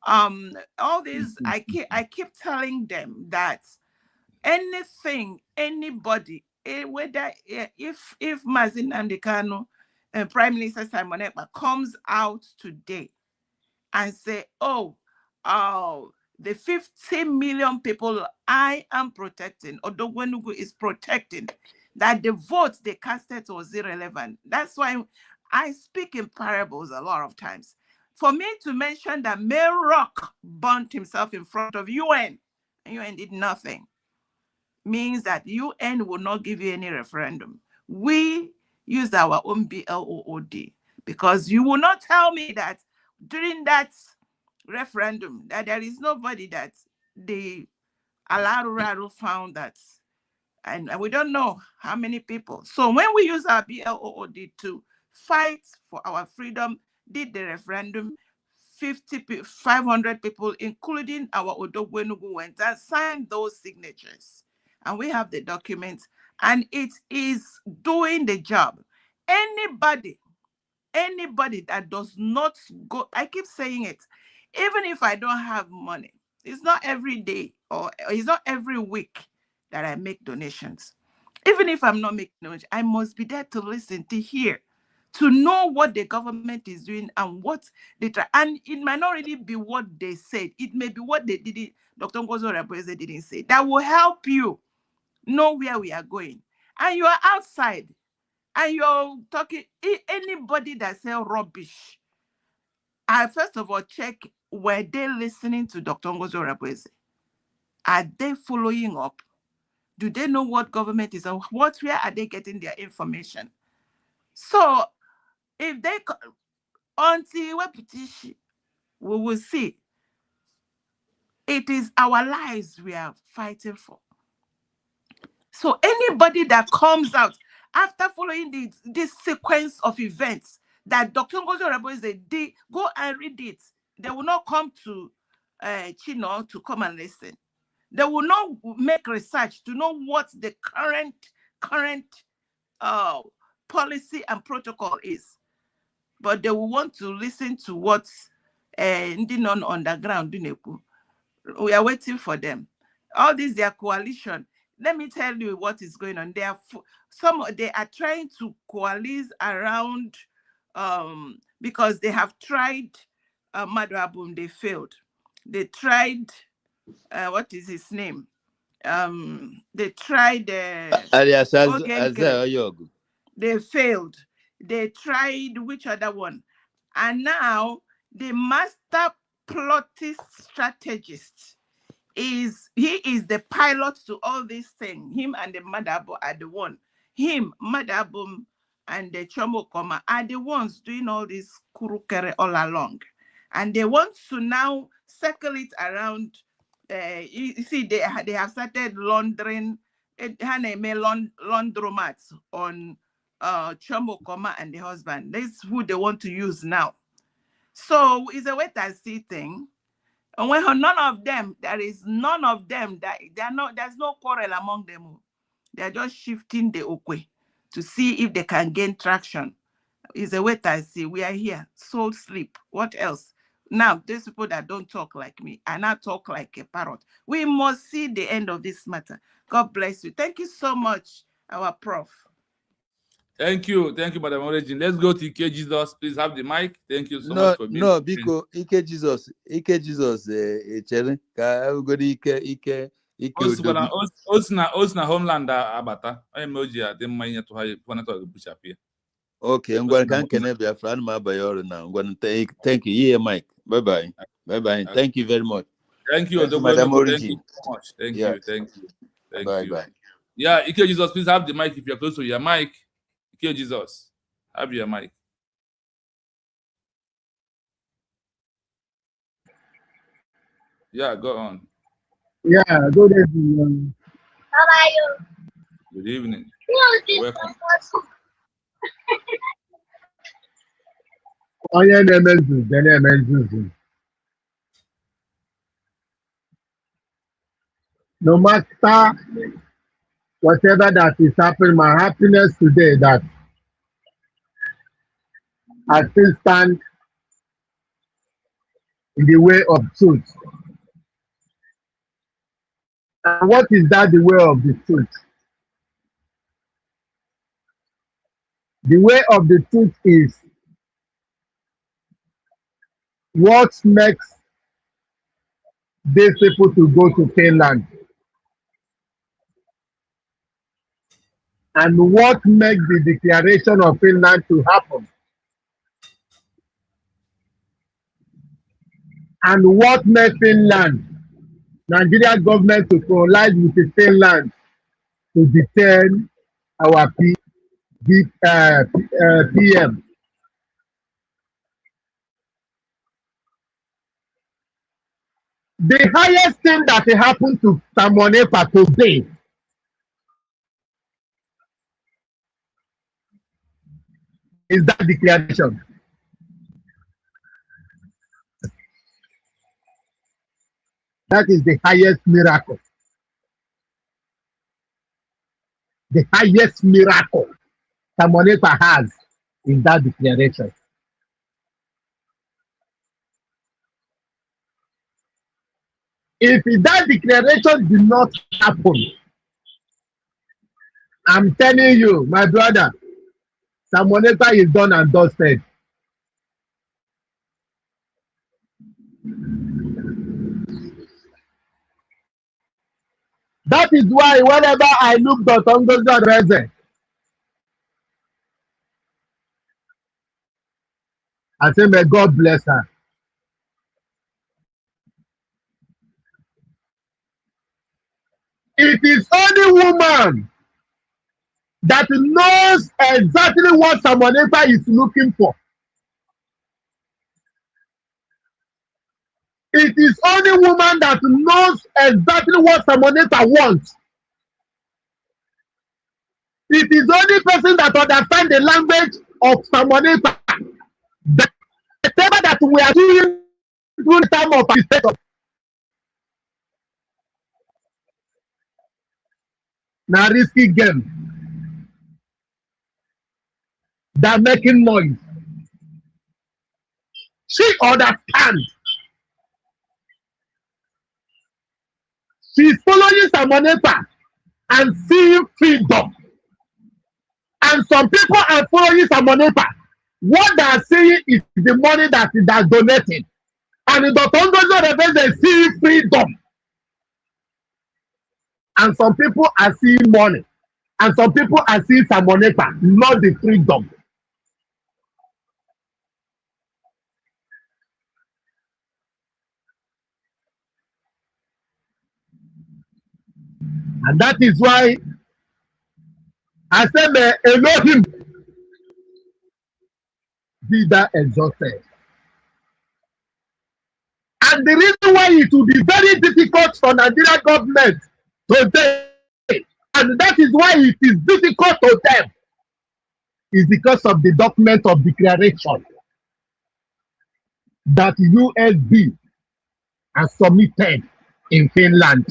All this, I keep telling them that anything, anybody, whether if Mazin Andekano and Prime Minister Simon Ekpa comes out today and say, the 50 million people I am protecting, Odogwenugu is protecting, that the vote they casted was irrelevant. That's why I speak in parables a lot of times. For me to mention that Mayor Rock burnt himself in front of UN, and UN did nothing, means that UN will not give you any referendum. We used our own BLOOD, because you will not tell me that during that referendum that there is nobody that the Alaru found that, and we don't know how many people. So when we use our BLOOD to fight for our freedom, did the referendum, 500 people, including our Odogwenugu, went and signed those signatures. And we have the documents, and it is doing the job. Anybody that does not go, I keep saying it, even if I don't have money, it's not every day or it's not every week that I make donations. Even if I'm not making donations, I must be there to listen, to hear, to know what the government is doing and what they try. And it might not really be what they said. It may be what they didn't, Dr. Ngozi Obeze didn't say. That will help you know where we are going. And you are outside and you're talking, anybody that says rubbish, I first of all check, were they listening to Dr. Ngozi Obeze? Are they following up? Do they know what government is, or where are they getting their information? So if they, until we will see. It is our lives we are fighting for. So anybody that comes out after following this sequence of events that Dr. Ngozi Orebode said, go and read it. They will not come to Chino to come and listen. They will not make research to know what the current policy and protocol is. But they will want to listen to what Ndi non underground. We are waiting for them. All this, their coalition. Let me tell you what is going on. They are trying to coalesce around because they have tried Maduabum, they failed. They tried what is his name? They tried they failed. They tried which other one? And now the master plottist strategist he is the pilot to all these things. Him and the Madabo are the one. Him, Madabum, and the Chomokoma are the ones doing all this kurukere all along. And they want to now circle it around. You see, they have started laundering, laundromats on Chomokoma and the husband. This is who they want to use now. So it's a wait and see thing. And when none of them, there's no quarrel among them. They're just shifting the okwe to see if they can gain traction. It's a wait and see. We are here. Soul sleep. What else? Now, these people that don't talk like me and not talk like a parrot. We must see the end of this matter. God bless you. Thank you so much, our prof. Thank you, Madam Origin. Let's go to Ike Jesus. Please have the mic. Thank you so much for being. No, because Ike Jesus, Ichere, everybody Ike. Osna homeland abata. I am Oji. Dem manya to high one to bishop here. Okay, I'm going to connect your friend Mabayor now. I'm going to thank you. Yeah, Mike. Bye. Thank you very much. Thank you, Madam Origin. Thank you so much. Thank you. Bye. Yeah, Ike Jesus, please have the mic if you're close to your mic. Ike Jesus, have your mic. Yeah, go on. Yeah, good evening. How are you? Good evening. Welcome. No matter whatever that is happening, my happiness today that I still stand in the way of truth. And what is that, the way of the truth? The way of the truth is what makes these people to go to Finland, and what makes the declaration of Finland to happen, and what makes Finland, Nigeria government to collide with the Finland to detain our PM. The highest thing that happened to Tamonepa today is that declaration. That is the highest miracle. The highest miracle Tamonepa has in that declaration. If that declaration did not happen, I'm telling you, my brother, Tamonepa is done and dusted. That is why whenever I look at Ngozi Orebode, I say, may God bless her. It is only woman that knows exactly what Samoneta is looking for. It is only woman that knows exactly what Samoneta wants. It is only person that understands the language of Samoneta. Whatever that we are doing through the time of the state of now risky game. They're making noise. She understands. She's following Samoneta and seeing freedom. And some people are following Samoneta. What they are seeing is the money that is donated. And in the Tongo they see freedom. And some people are seeing money. And some people are seeing Samoneta, not the freedom. And that is why I said, may Elohim be that exalted. And the reason why it will be very difficult for Nigeria government today, and that is why it is difficult to them, is because of the document of declaration that USB has submitted in Finland.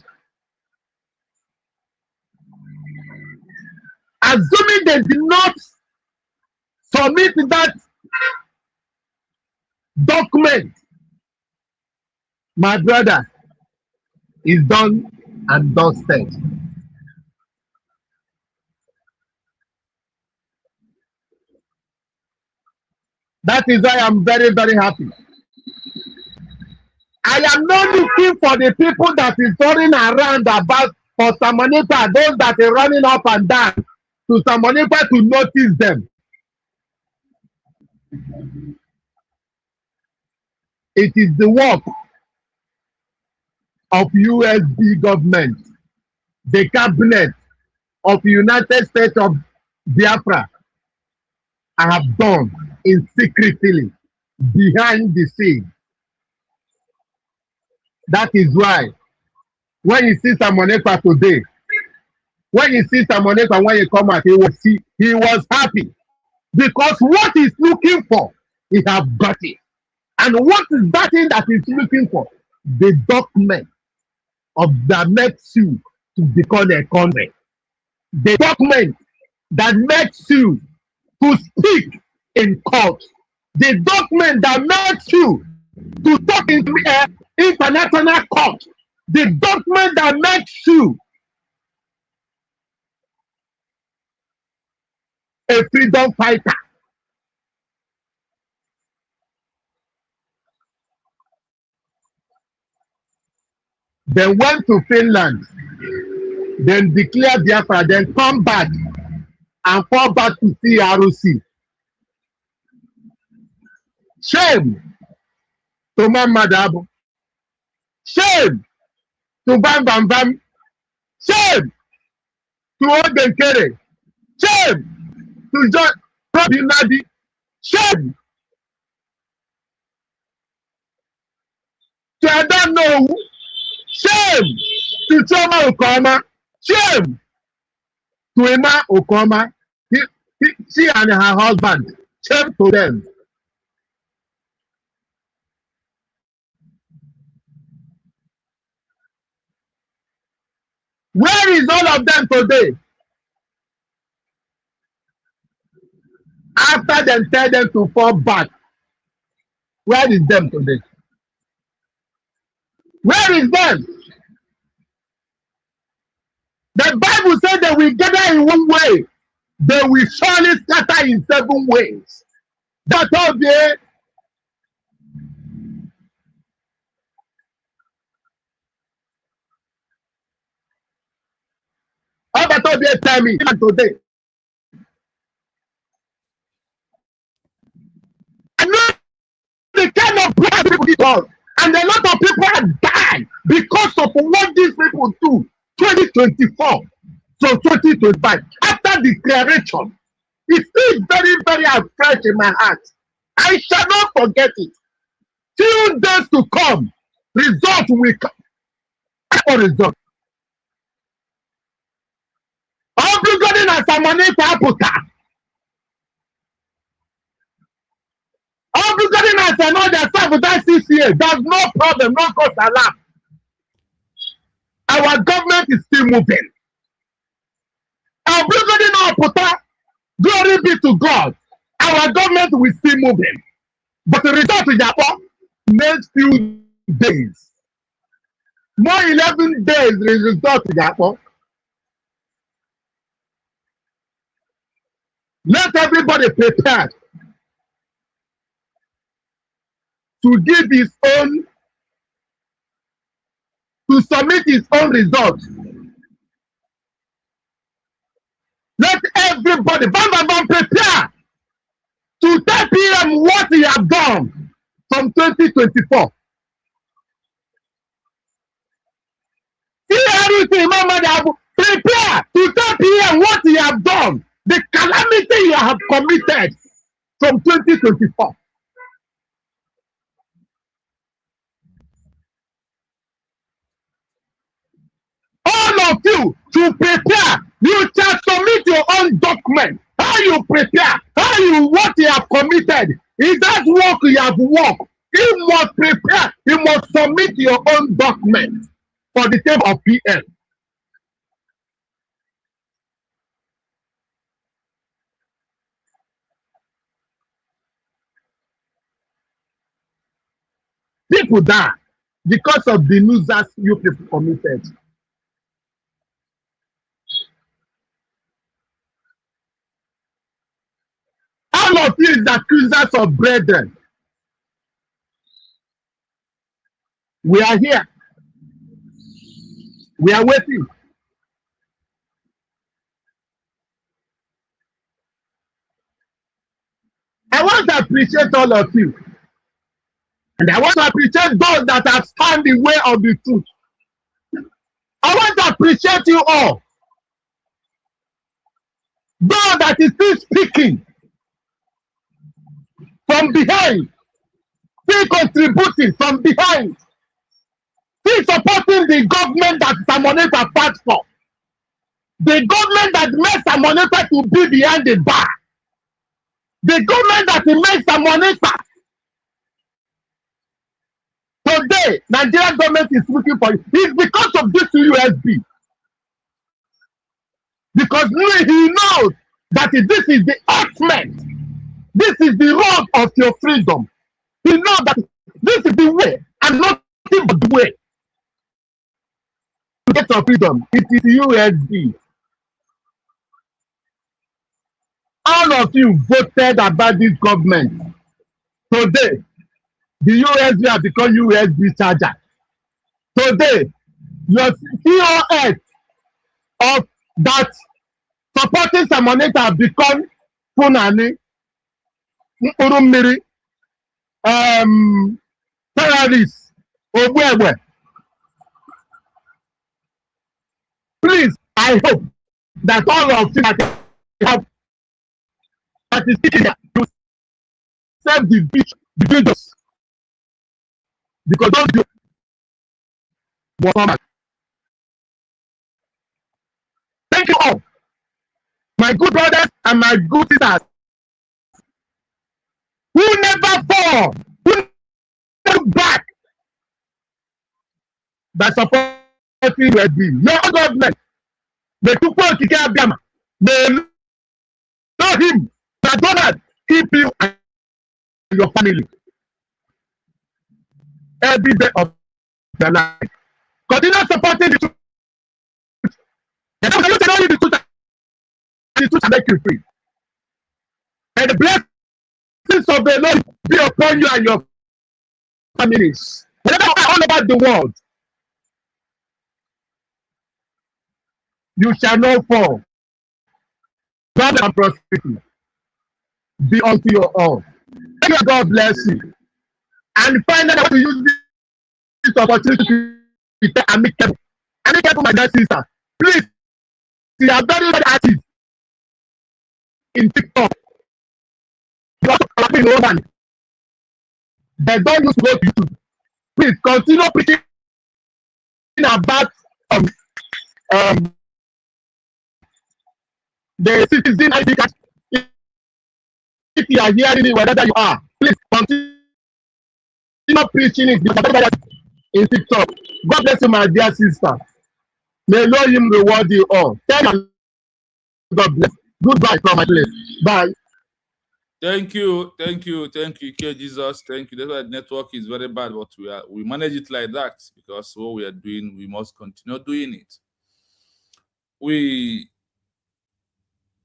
Assuming they did not submit that document, my brother, is done and dusted. That is why I'm very, very happy. I am not looking for the people that is running around about for Samoneta, those that are running up and down to Samoneta to notice them. It is the work of USB government, the cabinet of United States of Biafra. I have done in secretly behind the scene. That is why when you see Samoneta today, when you see Samoneta when you come out, he was happy because what he's looking for, he have got it. And what is that thing that he's looking for? The document of that makes you to become a country. The document that makes you to speak in court. The document that makes you to talk in international court. The document that makes you a freedom fighter. They went to Finland, then declared Biafra, then come back and fall back to CRC. Shame to Mama Dabo. Shame to Bam Bam Bam. Shame to Ogenkere. Shame to John Robin Nadi. Shame to I don't know. Shame to Choma Okoma. Shame to Emma Okoma. She and her husband. Shame to them. Where is all of them today? After them tell them to fall back, where is them today? Where is them? The Bible said that we gather in one way, they will surely scatter in 7 ways. That's all there. How about all they tell me today? I know the kind of blood people did all, and a lot of people have died because of what these people do. 2024 to 2025, after declaration, it's still very, very fresh in my heart. I shall not forget it. Few days to come, result will come. Result. Everybody na samani taputa. Everybody na another serve that CCA. There's no problem, no cause alarm. Our government is still moving. Everybody now puta. Glory be to God. Our government will still moving. But the result is that next few days. More 11 days, the result is that let everybody prepare to give his own, to submit his own results. Let everybody, prepare to tell PM what he has done from 2024. See everything, Mama, prepare to tell PM what he has done, the calamity you have committed from 2024. All of you to prepare. You shall submit your own document. How you prepare, what you have committed. Is that work you have worked? You must prepare. You must submit your own document for the term of PM. People die because of the losers you people committed. All of you is accusers of brethren. We are here. We are waiting. I want to appreciate all of you. And I want to appreciate those that have stand the way of the truth. I want to appreciate you all. God that is still speaking from behind, still contributing from behind, still supporting the government that Samoneta fought for. The government that made Samoneta to be behind the bar. The government that made Samoneta. Today, Nigerian government is looking for it. It's because of this USB. Because he knows that this is the ultimate. This is the road of your freedom. He knows that this is the way and nothing but the way to get your freedom. It is USB. All of you voted about this government. Today, the USB has become USB charger. Today, your COS of that supporting Samoneta have become Funani, Urumiri, terrorists, Ogwewe. Please, I hope that all of you that have that is sitting here to serve the videos because those you will come back. Thank you all, my good brothers and my good sisters, who never fall, who never back, that supporting USB. Your government, the people of Kikabiyama, they know him, that God keep you and your family every day of their life. Continue supporting the truth. The truth only the truth, and the truth will make you free. And the blessings of the Lord be upon you and your families. Whenever all over the world, you shall not fall. God and prosperity be unto your own. May God bless you. And finally, I want to use this opportunity to be amicable very careful, my dear sister. Please, you are very, very active in TikTok. You are clapping over. They don't use to go to YouTube. Please continue preaching about um, the citizen ID card. If you are hearing it, wherever you are, please continue preaching it in TikTok. God bless you, my dear sister. May Lord him reward you all. Thank you. God bless. Goodbye from my place. Bye. Thank you, K Jesus. Thank you. That's why the network is very bad, but we manage it like that because what we are doing, we must continue doing it.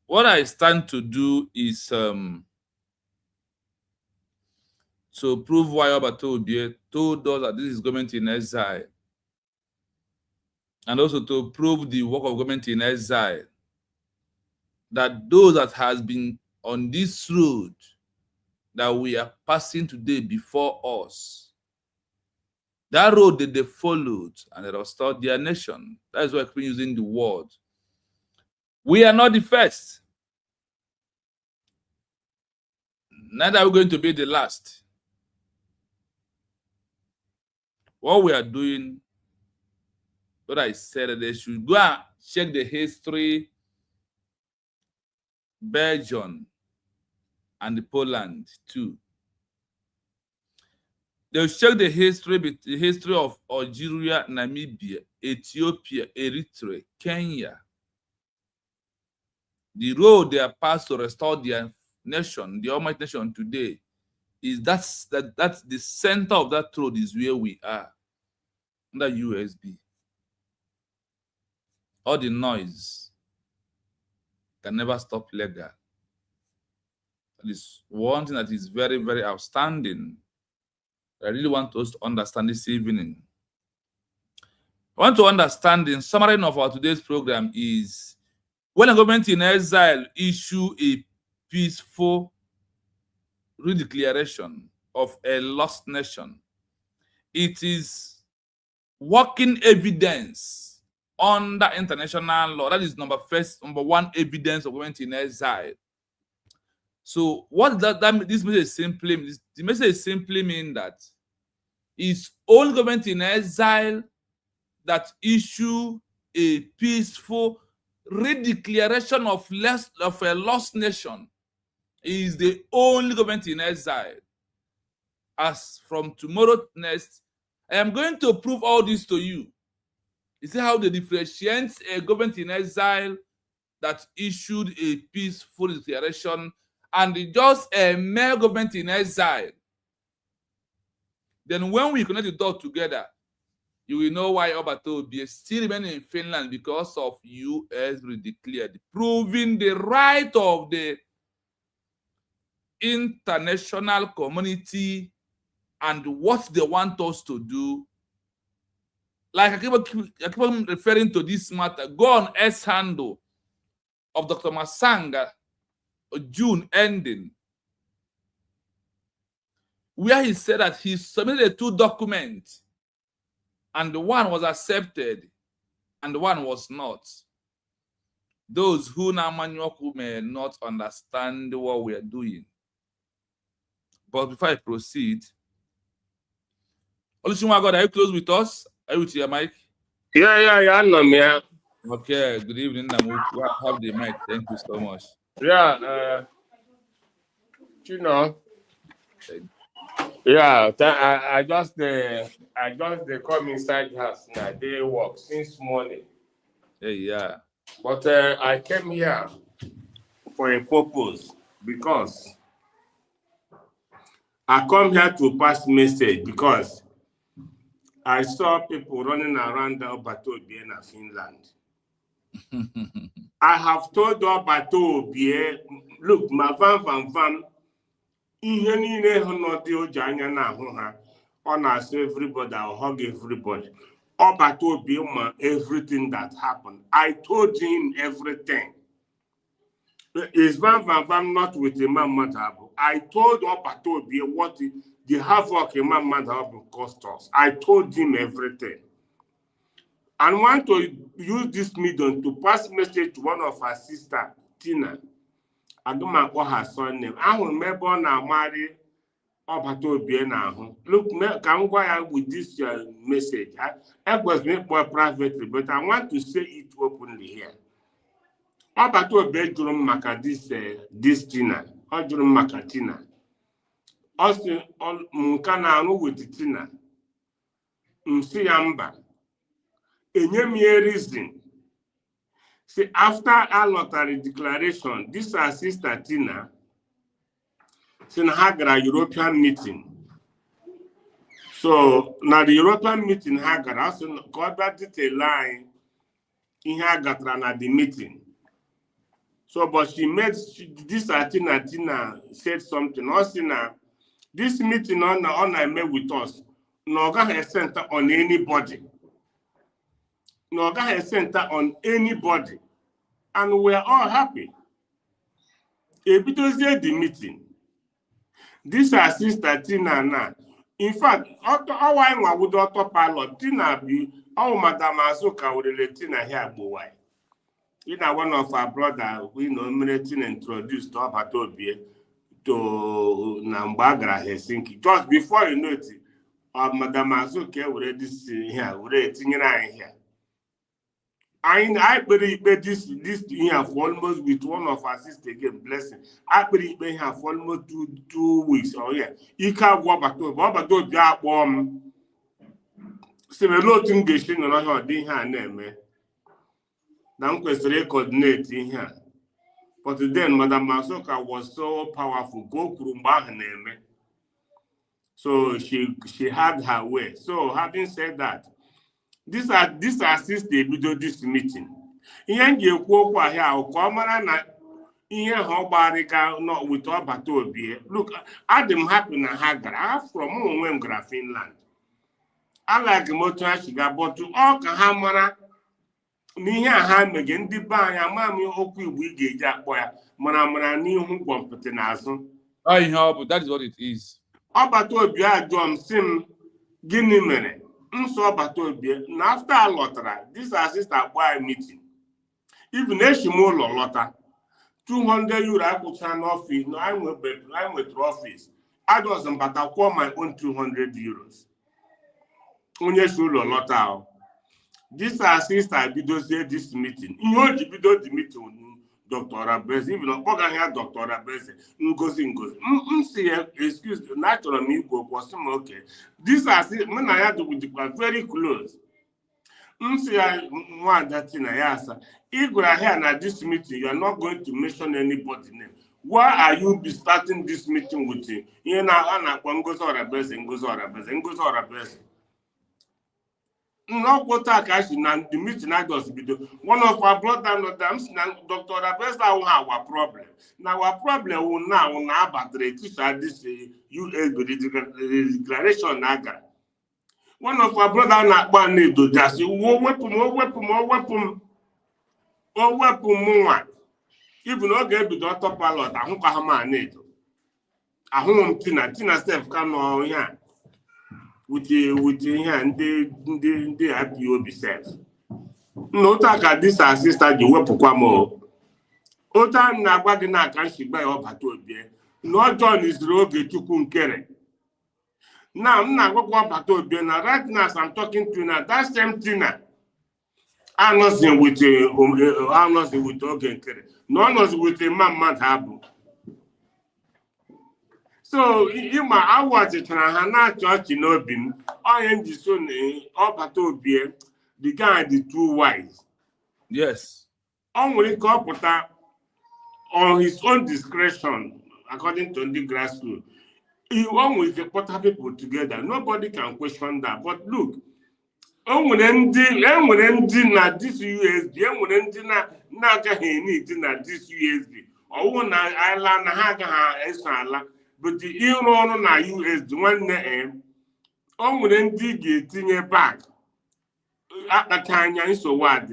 What I stand to do is to prove why Obatobie told us that this is government in exile, and also to prove the work of government in exile, that those that has been on this road that we are passing today before us, that road that they followed and they restored their nation. That is why we're using the word. We are not the first. Neither are we going to be the last. What we are doing, what I said, they should go and check the history, Belgium and Poland too. They'll check the history of Algeria, Namibia, Ethiopia, Eritrea, Kenya. The road they are passed to restore their nation, the almighty nation today, is that's the center of that road is where we are, under USB. All the noise can never stop legal. That is one thing that is very, very outstanding. I really want us to understand this evening. I want to understand in summary of our today's program is when a government in exile issue a peaceful redeclaration of a lost nation, it is working evidence under international law. That is number one evidence of government in exile. So what does that this message simply mean? The message simply means that it's all government in exile that issue a peaceful redeclaration of a lost nation is the only government in exile. As from tomorrow next, I am going to prove all this to you. You see how they differentiate a government in exile that issued a peaceful declaration and just a mere government in exile. Then when we connect the dots together, you will know why Obatobie still remains in Finland because of US redeclared, proving the right of the international community and what they want us to do. Like I keep on referring to this matter. Go on S handle of Dr. Masanga, June ending, where he said that he submitted 2 documents and one was accepted and one was not. Those who now may not understand what we are doing. But before I proceed, Olushima God, are you close with us? Are you with your mic? Yeah, no, man. Okay, good evening. Have the mic. Thank you so much. Yeah, yeah, I just come inside house now. They work since morning. Yeah. But I came here for a purpose because I come here to pass message because I saw people running around Obatobie in Finland. I have told Obatobie, look, my van. Ihe niile nọdị oji anya na-ahụ ha, ọ na-asị everybody, I'll hug everybody. Obatobie ma everything that happened. I told him everything. Is Van not with Imam Madhabu? I told Obatobie what the havoc Imam Madhabu cost us. I told him everything. and want to use this medium to pass message to one of her sister, Tina. I don't know her son name. I will remember now marry look, can go with this message. I was made more privately, but I want to say it openly here. Obato bedroom maka this Tina, bedroom maka Tina. Also, Mukana with Tina. Msiyamba. Enye reason. See, after our notary declaration, this our sister Tina, since Hagra European meeting. So now the European meeting Hagra also got that detail line in Hagra at the meeting. So, but she made this Tina said something. Also now, this meeting on I met with us, no has center on anybody. No has center on anybody. And we're all happy. If it was the meeting, this our sister Tina now. In fact, our would autopilot Tina be Madam Azuka would let Tina here boy. One of our brother we nominating introduced to Apatobie to Nambagra Helsinki. Just before you know it, Madam Azuka already see here, already here. I believe this here for almost with one of our sisters again, blessing. I believe they have for almost two weeks. Oh yeah, you can't go back to that warm. Similar to English, no, no, they have name. Now, question coordinate in here. But then, Madam Masoka was so powerful. Go Kurumba name. So she had her way. So having said that, this assist the video this meeting. Ihe ji ekwu okwu ahịa ahụ ka ọ mara na ihe ha ọgbarịga not with ọbata obi. Look, I'm happy na ha gara. From onwe m gara Finland. I like moto ha shiga, but ọ ka ha mara n'ihe a ha mege ndị be anyị ama m okwu Igbo ị ga-eji akpọ ya mara n'ihu gwọmpụta n'azụ. That is what it is. Ọbata obi ajụọ m sị m gịnị mere? So na after I lottery, this assistant boy meeting. Even if she more lotta, 200 euro I put an office. No, I'm with office. I doesn't, but I call my own 200 euros. Only she lotta. This assistant did this meeting. You know, the meeting. Dr. Abese, even a program Dr. Abese, Ngozi. Excuse me, natural me go was okay. This as when I had to be very close. One that in Ayasa. If we are here at this meeting, you are not going to mention anybody's name. Why are you be starting this meeting with him? You know, Ngozi Abese. No, what actually the meeting I just video. One of our brothers, Dr. Abesa, our problem. Now, our problem will now about the teacher this US declaration. One of our brothers, not one need to just weapon. Even though get the doctor pilot, I don't have my need. I home Tina self come on here. With the hand they have you be said. No taka this assistant you work more. Ota na gwagina can she buy up at all be. No John is rogue to kunkere. Now I'm not going to all be now right now I'm talking to now that same Tina. I'm not saying with I'm not saying with okay. No one was with a man habu. So, I was a Hana church in Obin, I am the son of Atobie, the guy, the two wives. Yes. Only Corpota on his own discretion, according to the grass school. He always put people together. Nobody can question that. But look, when ending na this USD, when ending na this USD, or when I Haga. But the Iran na US one name on when they back at the time so what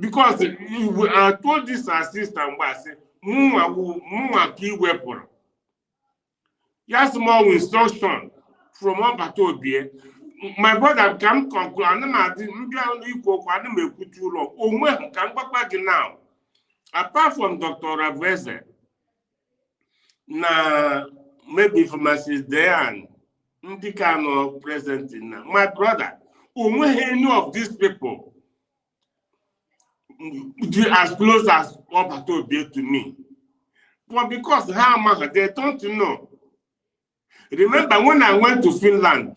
because I told this assistant was Muma key weapon. Yes, more instruction from one battle beer. my brother can conclude, and I'm equal, and I'm now. Apart from Dr. Ravese, na maybe pharmacist Diane, Ndikano present in now. My brother, any of these people as close as Obato be to me. But because how much they don't know. Remember when I went to Finland,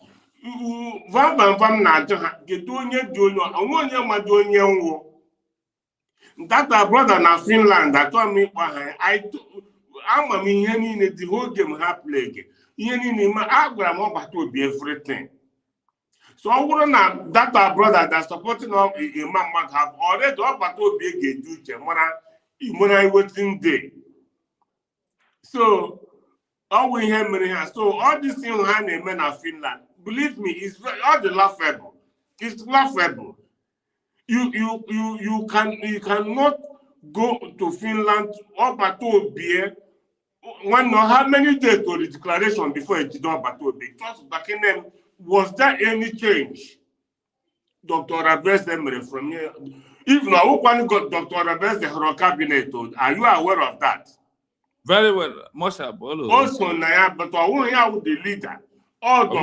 that brother na Finland that told me I'm the whole game have played. Everything. So I wouldn't have that our brother that's supporting all a man might have already all but to be a do when I waiting day. So all we hear many hands. So all these things hand men of Finland, believe me, it's all the laughable. It's laughable. You cannot go to Finland or to beer. One know how many days to the declaration before it did not battle because back in them was there any change? Dr. Rabes from here. If now one got Dr. Rabes her cabinet, are you aware of that? Very well, Mosha Bolo. Also, Naya, but I won't hear with the leader. All the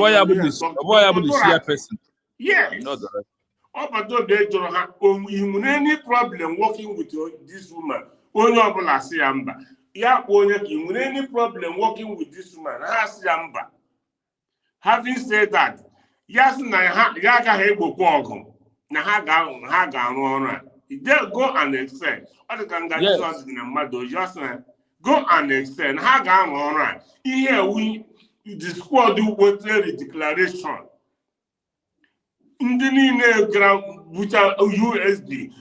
person. Yes. Oh, but don't they any problem working with this woman? Only Obola Siamba. Yeah, any problem working with this woman? Siamba. Having said that, yes, Yaga Hebo Pogum. Nahaga, they go and excel. Other than that, in a mother, just go and excel. Haga on right. Here we the squad do what the declaration. Indini ground USD.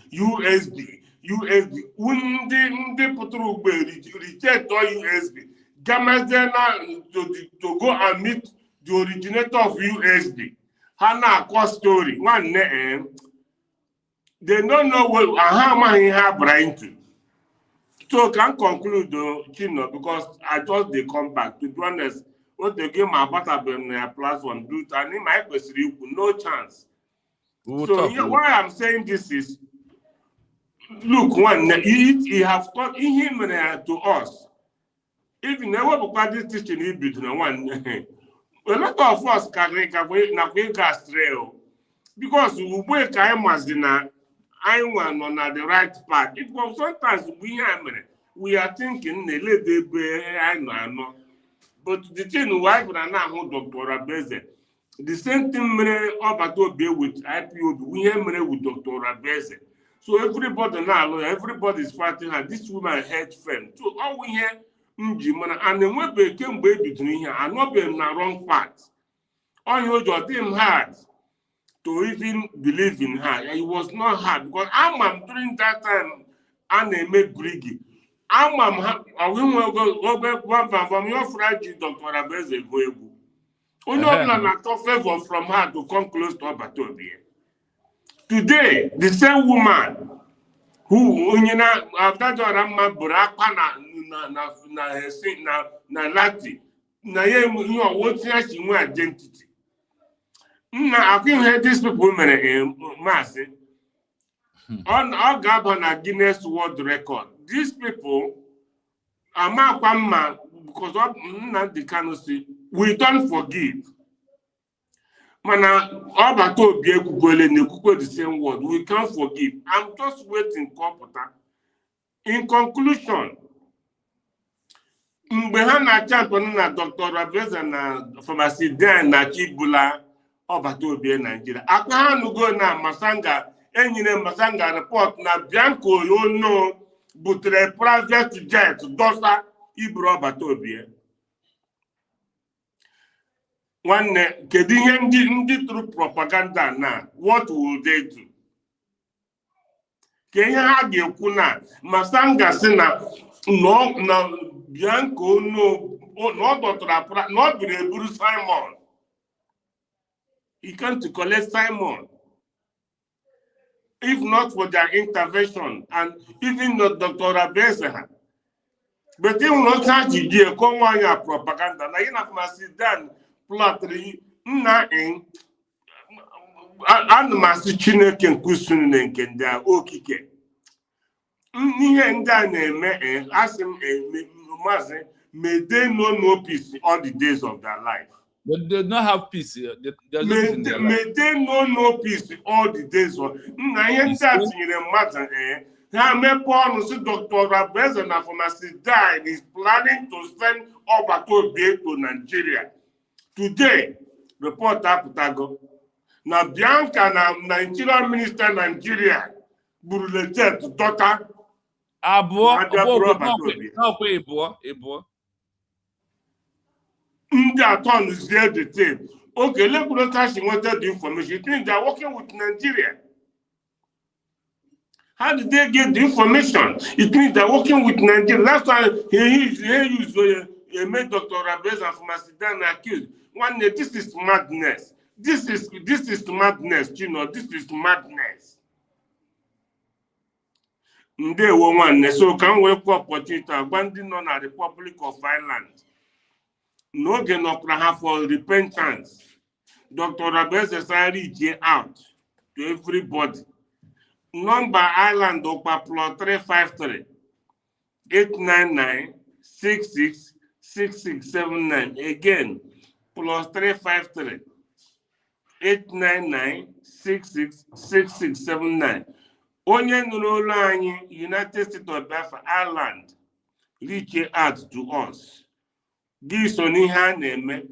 Undi putru reject all USD. Gamazena to go and meet the originator of USD. Hana cost story. One name. They don't know what how many have brain to. So can conclude though, Chino, because I just they come back. To be honest, what they give my butterbean their platform do and in my question, no chance. So why I'm saying this is look, one he have taught him to us. If you never this teaching he between one a lot of us can astray because we wake I want on the right path. It was sometimes we are thinking I know. But the thing why now Dr. Rabeze, the same thing about to be with IPOB, we have with Dr. Rabeze. So everybody now, everybody is fighting her. This woman head friend. So all we hear and then when we came between here and not being the wrong path. All you just him hard to even believe in her. It was not hard because I'm during that time and they made Briggy. I will go from your friend, Dr. Rabeze Goebu. Only not favor from her to come close to Obatobie. Today, the same woman who, after Rama Buraka na Lati, what's your identity? I think heard these people mass on our governor Guinness World Record. These people are because of the canopy, we don't forgive. Mana about to be the same word. We can't forgive. I'm just waiting, computer. In conclusion, Mbehana champion na Dr. Rabeza na pharmacy dan na Chibula Obato be Nigeria. Akahanu go na Masanga, enyine Masanga report na Bianco you know, but private jet dosa Ibro Obato be. One kedinye through propaganda now, what will they do? Kenya ha ga-ekwu na Masanga si na Bianco no dọtara not be eburu Simon. He came to collect Simon. If not for their intervention and even not Dr. Abesa. But they will not have to do a propaganda. Now you have Sudan plot ana m asị Chineke nke usu na nke ndị a okike ihe ndị a na-eme asị m maazị may they know no peace all the days of their life. But they do not have peace. There's no peace in their life. May they know no peace all the days of na ihe ndị a tinyere mmadụ ha mepe ọnụ si Dr. Rabeze na pharmacy died is planning to send Obatobie to Nigeria. Today, report apụtago na Bianca na Nigerian minister Nigeria buru lejet dọta abụọ ndị atọ nụzie the tape. Okay, let me she wanted the information. It means they are working with Nigeria. How did they get the information? It means they are working with Nigeria. That's why he made Dr. Rabez and Pharmacidan accused. One, this is madness. This is madness, you know, this is madness. They were one, so can we opportunity abandoning on the Republic of Ireland. No get no have for repentance. Dr. Rabez is reaching out to everybody. Number Island Opa plus 353 899 666679. Again, plus 353 899 666679. Onye nụrụ anyị United States of Ireland reach out to us. This on ihe a na-eme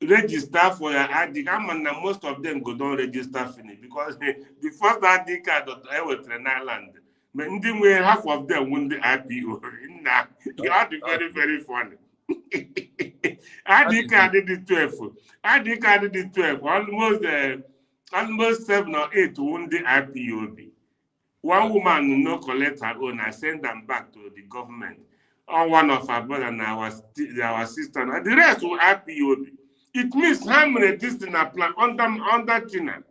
register for your ID card, and most of them go don't register finish because the first ID card that I was in Ireland, but half of them won the IPO. Nah, you are very, very funny. ID card did the 12. ID card did the 12. Almost 7 or 8 won the IPO. One woman no collect her own. I send them back to the government. Or one of our brother and our sister. And the rest will IPO. It means how many distant apply under China.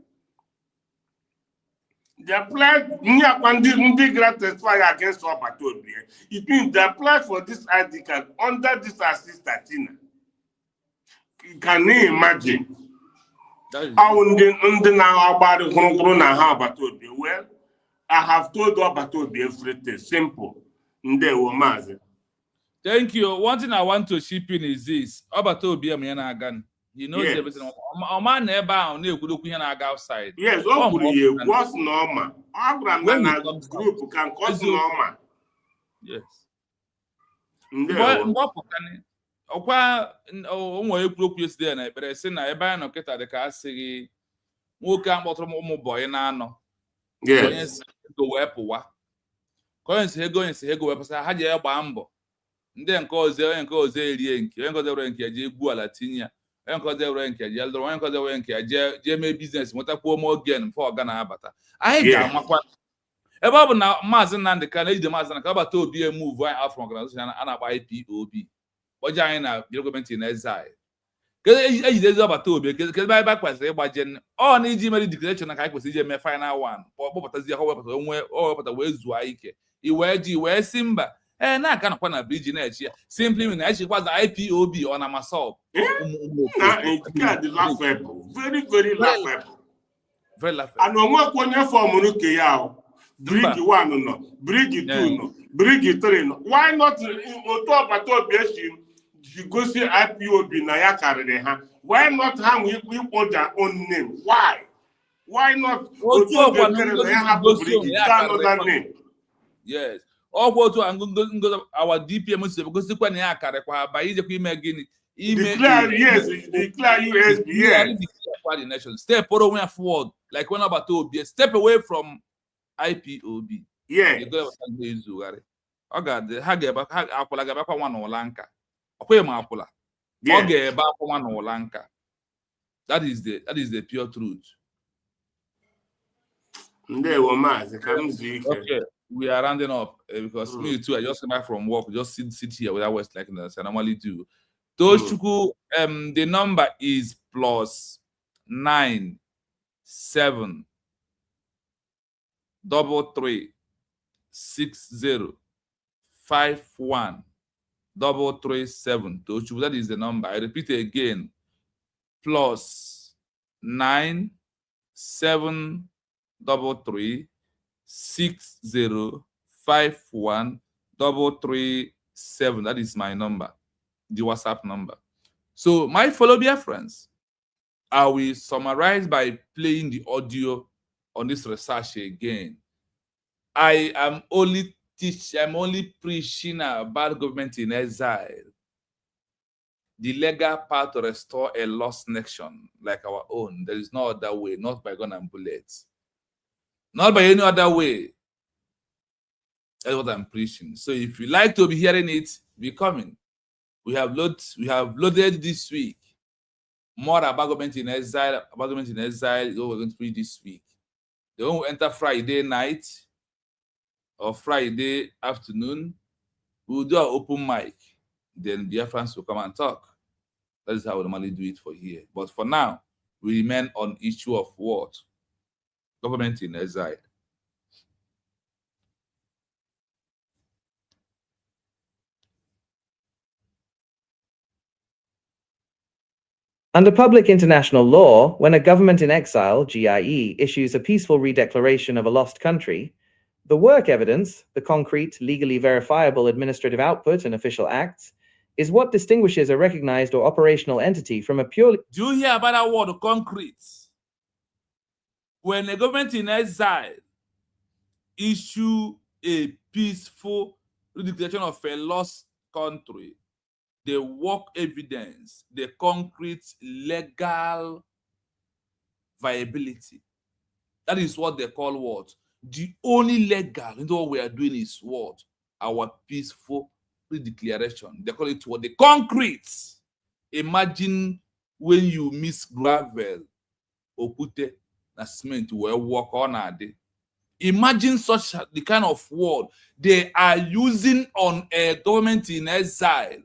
They applied testify against Obatobie. It means they applied for this ID card under this assistant China. Can you imagine? Well, I have told Obatobie everything. Simple. Thank you. One thing I want to chip in is this. Obatobie again. He knows everything. Oman never on outside. Yes, what's normal? Group can cause normal. Yes. Ọkwa onwe ekwuru yesterday na ekpere sị na ebe anyị nọ kịta dị ka asịghị nwoke akpọtụrụ ụmụ bọyị na-anọ onye si ego wee pụwa ka onye si ego wee pụsa ha ji gbaa mbọ ndị nke ọzọ erie nke onye nke ọzọ were nke je egbu ala tinye ya onye nke ọzọ were nke je lụrụ onye nke ọzọ were nke je mee biznes nwetakwuo m ogen mfe ọga na-abata anyị ga-amakwa ebe ọ bụ na maazị Nnamdị Kanu ejide maazị Nnamdị Kanu Obatobie move anyị out from organization a na-akpa IPOB ọjọọ anyị na gọọmenti na exile ejidezi Obatobie kedu ebe anyị kwesịrị ịgbaje ọ na iji mere declaration na ka anyị kwesịrị iji eme final one kpọpụtazi ahụ wepụta wee zuo ike wee si mba na-aka nọkwa na briji na-echi ya simply na echikwaza IPOB ọ na masọb very laughable. And onwekwa onye fọmụrụ ke ya brigi 1 nọ brigi 2 nọ brigi 3 nọ. Why not otu Obatobie si gosi IPOB na ya karịrị ha? Why not ha nwee ikpo their own name? Why not otu Obatobie na ya hapụ brigi another name? Yes. Ọgwụ otu our DPM si gosikwa na ya karịkwa aba ijekwa ime gịnị declare USB, yes. The nation step forward like when Obatobie step away from IPOB. Yeah. Ọ ga-adị ha akwụla ga-abakwa nwa n'ụla nka ọkwa ma akwụla ọ ga-ebe akwa nwa n'ụla nka. That is the pure truth. Okay, we are rounding up because me too, I just came back from work, just sit here without West like that I normally do. Toshchukwu, the number is +9 7 3 60 51 337. Toshchukwu, that is the number. I repeat again, +9 733 6051 337. That is my number, the WhatsApp number. So my fellow dear friends, I will summarize by playing the audio on this research again. I am only preaching about government in exile, the legal path to restore a lost nation like our own. There is no other way, not by gun and bullets, not by any other way. That's what I'm preaching. So if you like to be hearing it, be coming. We have loaded this week more about government in exile. About government in exile is what we're going to preach this week. They won't enter Friday night or Friday afternoon. We'll do an open mic. Then the Biafrans will come and talk. That is how we normally do it for here. But for now, we remain on issue of what? Government in exile. Under public international law, when a government in exile, GIE, issues a peaceful redeclaration of a lost country, the work evidence, the concrete, legally verifiable administrative output and official acts, is what distinguishes a recognized or operational entity from a purely... Do you hear about that word, concrete? When a government in exile issue a peaceful redeclaration of a lost country, the work evidence, the concrete legal viability. That is what they call what? The only legal into what we are doing is what? Our peaceful redeclaration. They call it what? The concrete. Imagine when you mix gravel or put a cement to work on a day. Imagine such the kind of word they are using on a government in exile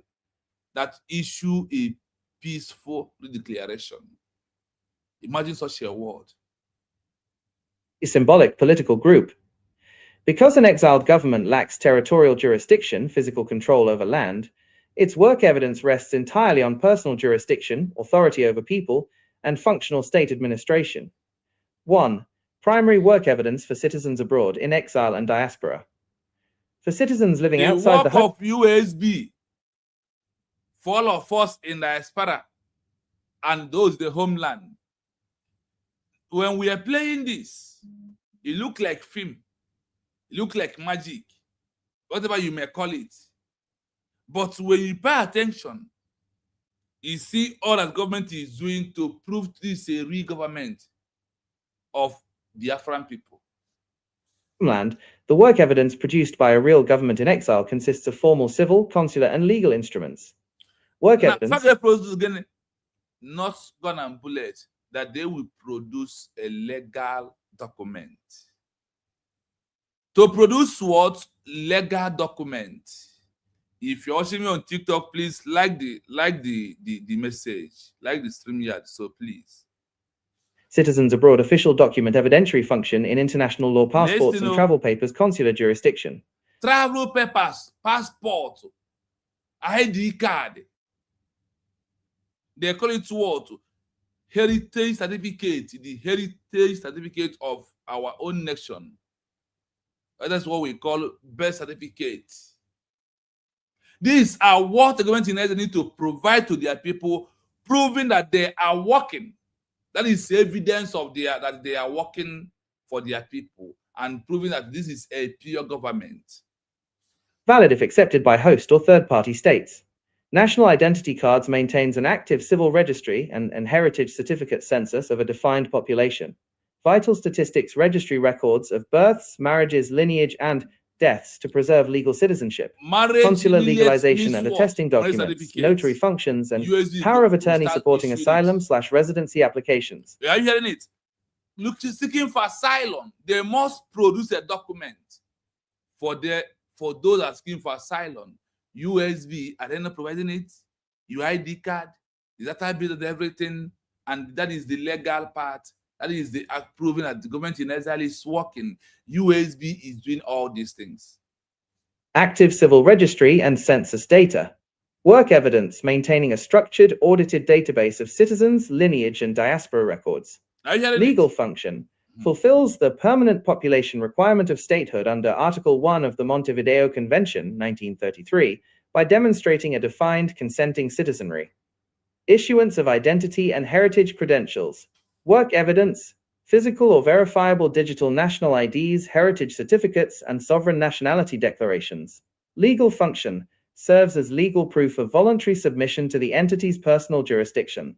that issue a peaceful redeclaration. Imagine such a word. A symbolic political group. Because an exiled government lacks territorial jurisdiction, physical control over land, its work evidence rests entirely on personal jurisdiction, authority over people, and functional state administration. 1. Primary work evidence for citizens abroad in exile and diaspora. For citizens living outside the work of USB for all of us in diaspora and those the homeland. When we are playing this, it looks like film, it looks like magic, whatever you may call it. But when you pay attention, you see all that government is doing to prove this is a real government of the Afghan people. Homeland, the work evidence produced by a real government in exile consists of formal civil, consular, and legal instruments. Work evidence. Not gun and bullet, that they will produce a legal document. To produce what? Legal document. If you're watching me on TikTok, please like the message, like the StreamYard, so please. Citizens abroad official document evidentiary function in international law passports and travel papers consular jurisdiction. Travel papers, passport, ID card. They call it what? Heritage certificate, the heritage certificate of our own nation. That's what we call birth certificate. These are what the government in Nigeria need to provide to their people, proving that they are working. That is evidence of that they are working for their people and proving that this is a pure government. Valid if accepted by host or third-party states. National identity cards maintains an active civil registry and heritage certificate census of a defined population. Vital statistics registry records of births, marriages, lineage, and deaths to preserve legal citizenship. Consular legalization and attesting documents, notary functions, and power of attorney supporting asylum/residency applications. Are you hearing it? Look, seeking for asylum, they must produce a document for those that are seeking for asylum. USB, are they not providing it? Your ID card, the database of everything, and that is the legal part. That is the act proving that the government in exile is working. USB is doing all these things. Active civil registry and census data. Work evidence maintaining a structured, audited database of citizens, lineage, and diaspora records. Legal function fulfills the permanent population requirement of statehood under Article 1 of the Montevideo Convention, 1933, by demonstrating a defined consenting citizenry. Issuance of identity and heritage credentials. Work evidence. Physical or verifiable digital national IDs, heritage certificates, and sovereign nationality declarations. Legal function serves as legal proof of voluntary submission to the entity's personal jurisdiction.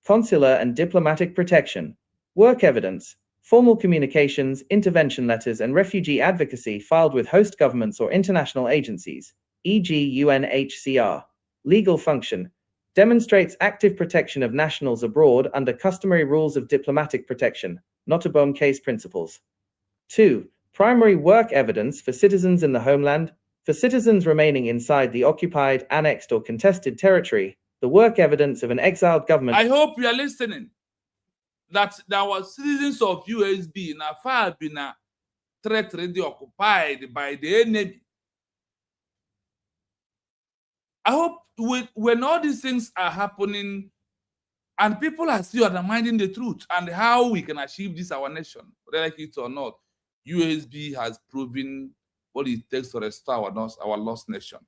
Consular and diplomatic protection. Work evidence. Formal communications, intervention letters, and refugee advocacy filed with host governments or international agencies, e.g. UNHCR. Legal function demonstrates active protection of nationals abroad under customary rules of diplomatic protection, Notabome case principles. 2. Primary work evidence for citizens in the homeland. For citizens remaining inside the occupied, annexed, or contested territory, the work evidence of an exiled government. I hope you are listening. That there were citizens of USB in a far been a territory occupied by the enemy. I hope when all these things are happening and people are still undermining the truth and how we can achieve this our nation, whether like it or not, USB has proven what it takes to restore our lost nation.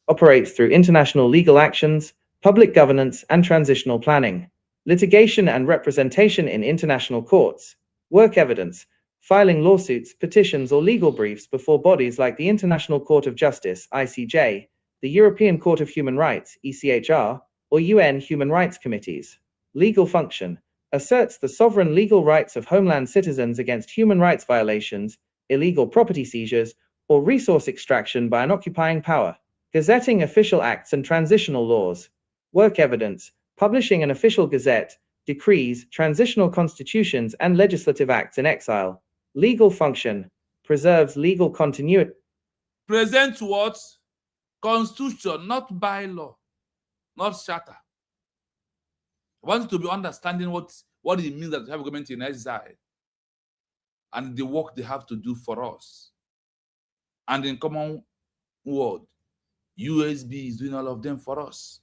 Operates through international legal actions, public governance, and transitional planning. Litigation and representation in international courts. Work evidence. Filing lawsuits, petitions, or legal briefs before bodies like the International Court of Justice, ICJ, the European Court of Human Rights, ECHR, or UN Human Rights Committees. Legal function. Asserts the sovereign legal rights of homeland citizens against human rights violations, illegal property seizures, or resource extraction by an occupying power. Gazetting official acts and transitional laws. Work evidence. Publishing an official gazette, decrees, transitional constitutions, and legislative acts in exile. Legal function. Preserves legal continuity. Present what? Constitution, not bylaw, not charter. I want you to be understanding what it means that we have a government in exile and the work they have to do for us. And in common word, USB is doing all of them for us.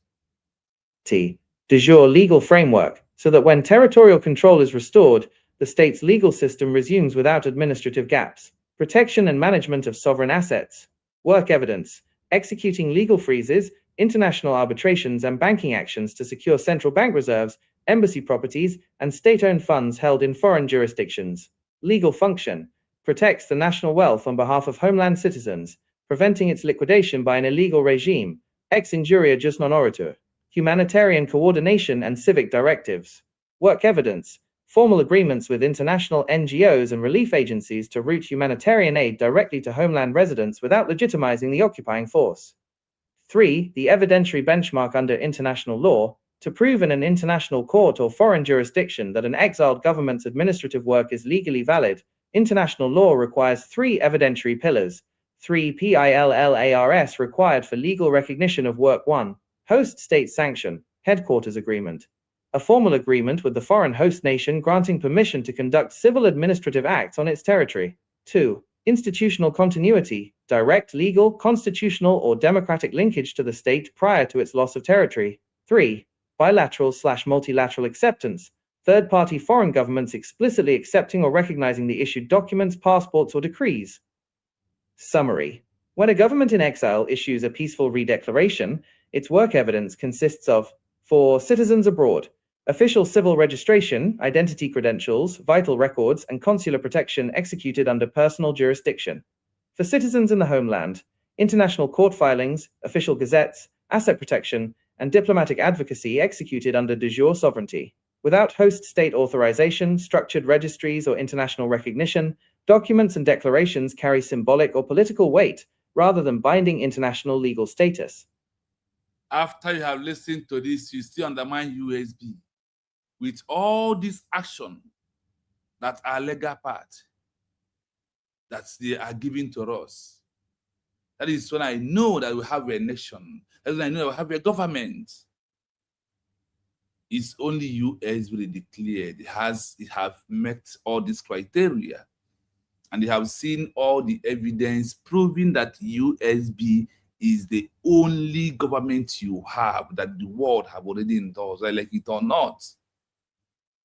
De jure legal framework, so that when territorial control is restored, the state's legal system resumes without administrative gaps. Protection and management of sovereign assets. Work evidence. Executing legal freezes, international arbitrations, and banking actions to secure central bank reserves, embassy properties, and state-owned funds held in foreign jurisdictions. Legal function. Protects the national wealth on behalf of homeland citizens, preventing its liquidation by an illegal regime, ex injuria jus non oritur. Humanitarian coordination and civic directives. Work evidence. Formal agreements with international NGOs and relief agencies to route humanitarian aid directly to homeland residents without legitimizing the occupying force. 3. The evidentiary benchmark under international law. To prove in an international court or foreign jurisdiction that an exiled government's administrative work is legally valid, international law requires 3 evidentiary pillars. 3 PILLARS required for legal recognition of work. 1. Host state sanction, headquarters agreement. A formal agreement with the foreign host nation granting permission to conduct civil administrative acts on its territory. 2. Institutional continuity, direct legal, constitutional, or democratic linkage to the state prior to its loss of territory. 3. Bilateral/multilateral acceptance, third-party foreign governments explicitly accepting or recognizing the issued documents, passports, or decrees. Summary. When a government in exile issues a peaceful redeclaration, its work evidence consists of: for citizens abroad, official civil registration, identity credentials, vital records, and consular protection executed under personal jurisdiction. For citizens in the homeland, international court filings, official gazettes, asset protection, and diplomatic advocacy executed under de jure sovereignty. Without host state authorization, structured registries, or international recognition, documents and declarations carry symbolic or political weight rather than binding international legal status. After you have listened to this, you still undermine USB with all this action that are legal part that they are giving to us. That is when I know that we have a nation. That's when I know that we have a government. It's only USB declared. It have met all these criteria. And they have seen all the evidence proving that USB is the only government you have that the world have already endorsed, like it or not.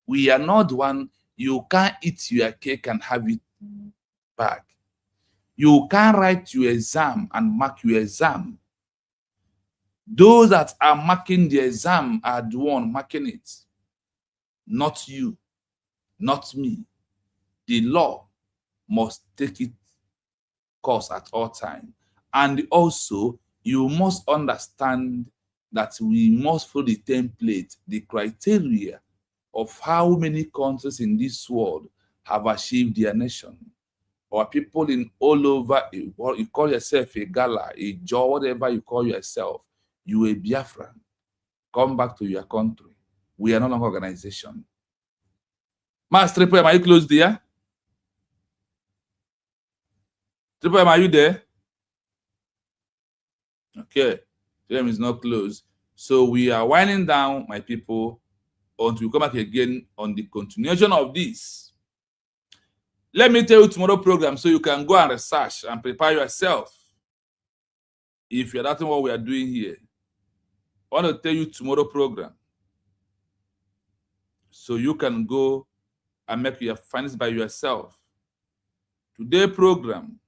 We are not one. You can't eat your cake and have it back. You can't write your exam and mark your exam. Those that are marking the exam are the one marking it. Not you, not me. The law must take its course at all times. And also, you must understand that we must follow the template, the criteria of how many countries in this world have achieved their nation. Or people in all over, you call yourself a Gala, a Jaw, whatever you call yourself, you a Biafran. Come back to your country. We are no longer organization. Mas Triple M, are you close there? Triple M, are you there? Okay, Triple M is not close. So we are winding down, my people, until we come back again on the continuation of this. Let me tell you tomorrow program so you can go and research and prepare yourself. If you're doubting what we are doing here, I want to tell you tomorrow program so you can go and make your findings by yourself. Today program,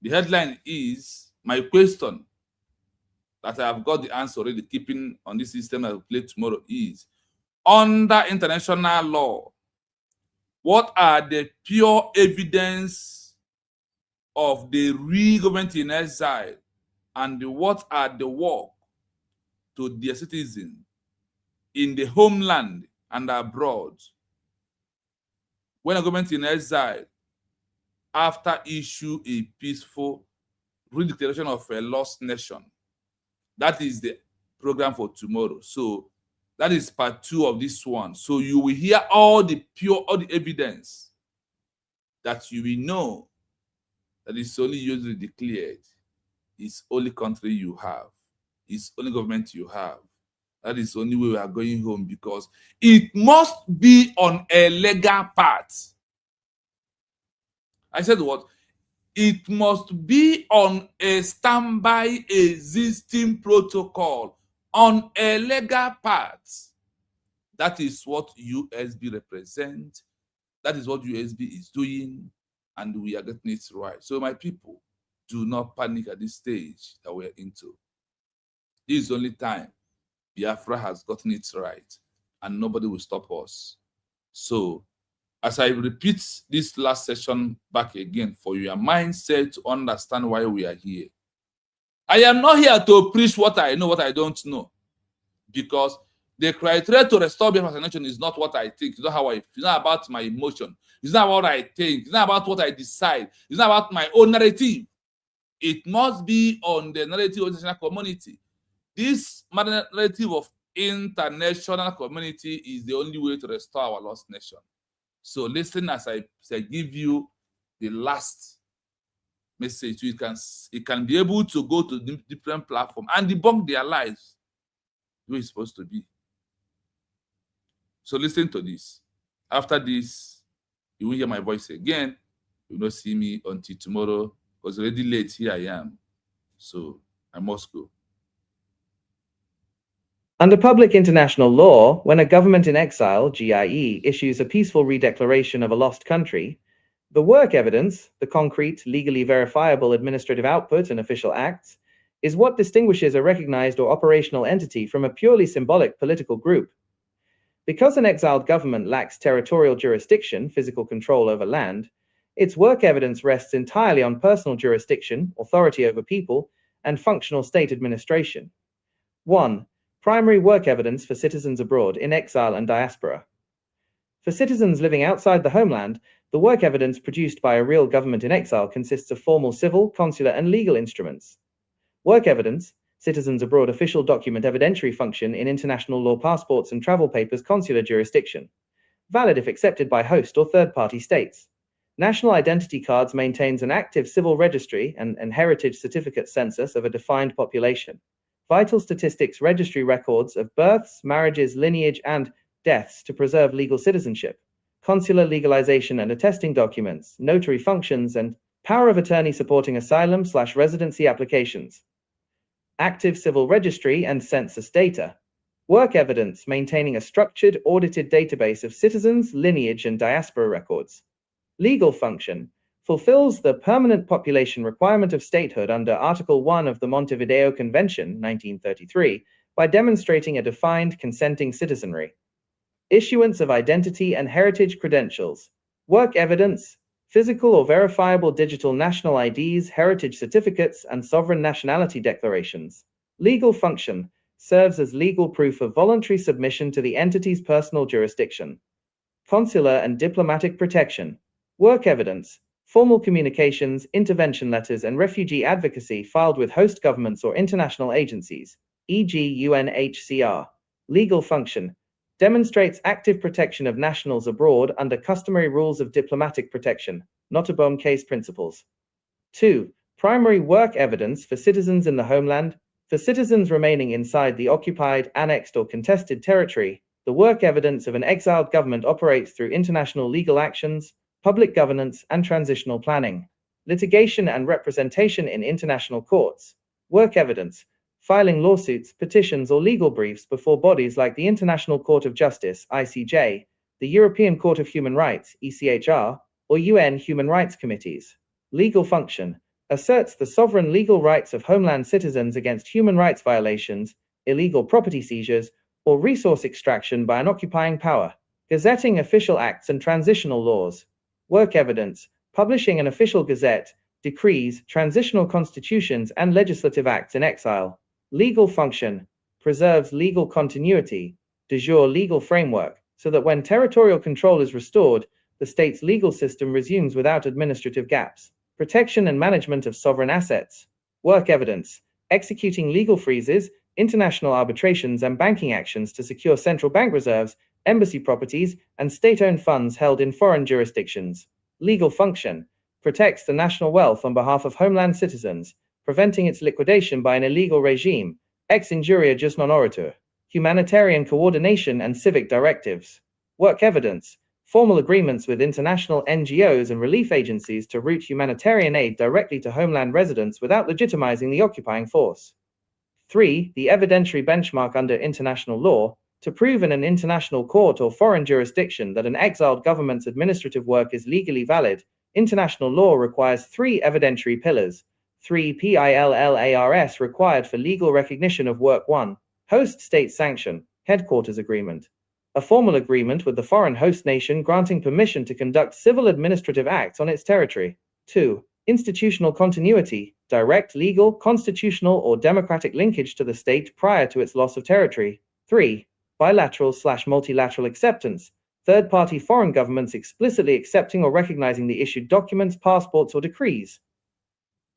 the headline is my question that I have got the answer already keeping on this system I will play tomorrow is, under international law, what are the pure evidence of the real government in exile, and what are the work to their citizens in the homeland and abroad when a government in exile, after issue a peaceful redeclaration of a lost nation? That is the program for tomorrow. So that is part 2 of this one. So you will hear all the evidence that you will know that it's only usually declared. It's only country you have. It's only government you have. That is the only way we are going home, because it must be on a legal path. I said what? It must be on a standby existing protocol on a legal path. That is what USB represents. That is what USB is doing, and we are getting it right. So my people, do not panic at this stage that we're into. This is the only time Biafra has gotten it right, and nobody will stop us. So as I repeat this last session back again for your mindset to understand why we are here. I am not here to preach what I know, what I don't know, because the criteria to restore Biafra as a nation is not what I think. It's not how I feel. It's not about my emotion. It's not what I think. It's not about what I decide. It's not about my own narrative. It must be on the narrative of the international community. This narrative of international community is the only way to restore our lost nation. So listen as I give you the last message. You can be able to go to different platforms and debunk their lies the way it's supposed to be. So listen to this. After this, you will hear my voice again. You will not see me until tomorrow, because it's already late. Here I am. So I must go. Under public international law, when a government in exile, GIE, issues a peaceful redeclaration of a lost country, the work evidence, the concrete, legally verifiable administrative output and official acts, is what distinguishes a recognized or operational entity from a purely symbolic political group. Because an exiled government lacks territorial jurisdiction, physical control over land, its work evidence rests entirely on personal jurisdiction, authority over people, and functional state administration. 1. Primary work evidence for citizens abroad in exile and diaspora. For citizens living outside the homeland, the work evidence produced by a real government in exile consists of formal civil, consular, and legal instruments. Work evidence, citizens abroad official document evidentiary function in international law passports and travel papers consular jurisdiction. Valid if accepted by host or third-party states. National identity cards maintains an active civil registry and heritage certificate census of a defined population. Vital Statistics Registry Records of births, marriages, lineage, and deaths to preserve legal citizenship. Consular Legalization and Attesting documents, notary functions, and power of attorney supporting asylum/residency applications. Active Civil Registry and Census Data. Work evidence maintaining a structured, audited database of citizens, lineage, and diaspora records. Legal function fulfills the permanent population requirement of statehood under Article 1 of the Montevideo Convention, 1933, by demonstrating a defined consenting citizenry. Issuance of identity and heritage credentials. Work evidence, physical or verifiable digital national IDs, heritage certificates, and sovereign nationality declarations. Legal function serves as legal proof of voluntary submission to the entity's personal jurisdiction. Consular and diplomatic protection. Work evidence, formal communications, intervention letters, and refugee advocacy filed with host governments or international agencies, e.g. UNHCR. Legal function demonstrates active protection of nationals abroad under customary rules of diplomatic protection, Notabone case principles. 2. Primary work evidence for citizens in the homeland. For citizens remaining inside the occupied, annexed, or contested territory, the work evidence of an exiled government operates through international legal actions, public governance, and transitional planning. Litigation and representation in international courts. Work evidence, filing lawsuits, petitions, or legal briefs before bodies like the International Court of Justice, ICJ, the European Court of Human Rights, ECHR, or UN Human Rights Committees. Legal function asserts the sovereign legal rights of homeland citizens against human rights violations, illegal property seizures, or resource extraction by an occupying power. Gazetting official acts and transitional laws. Work evidence, publishing an official gazette, decrees, transitional constitutions, and legislative acts in exile. Legal function preserves legal continuity, de jure legal framework, so that when territorial control is restored, the state's legal system resumes without administrative gaps. Protection and management of sovereign assets. Work evidence, executing legal freezes, international arbitrations, and banking actions to secure central bank reserves, embassy properties, and state-owned funds held in foreign jurisdictions. Legal function protects the national wealth on behalf of homeland citizens, preventing its liquidation by an illegal regime, ex injuria jus non oritur. Humanitarian coordination and civic directives. Work evidence, formal agreements with international NGOs and relief agencies to route humanitarian aid directly to homeland residents without legitimizing the occupying force. 3. The evidentiary benchmark under international law. To prove in an international court or foreign jurisdiction that an exiled government's administrative work is legally valid, international law requires 3 evidentiary pillars. 3 PILLARS required for legal recognition of work. 1. Host state sanction, headquarters agreement. A formal agreement with the foreign host nation granting permission to conduct civil administrative acts on its territory. 2. Institutional continuity, direct legal, constitutional, or democratic linkage to the state prior to its loss of territory. 3. Bilateral/multilateral acceptance, third-party foreign governments explicitly accepting or recognizing the issued documents, passports, or decrees.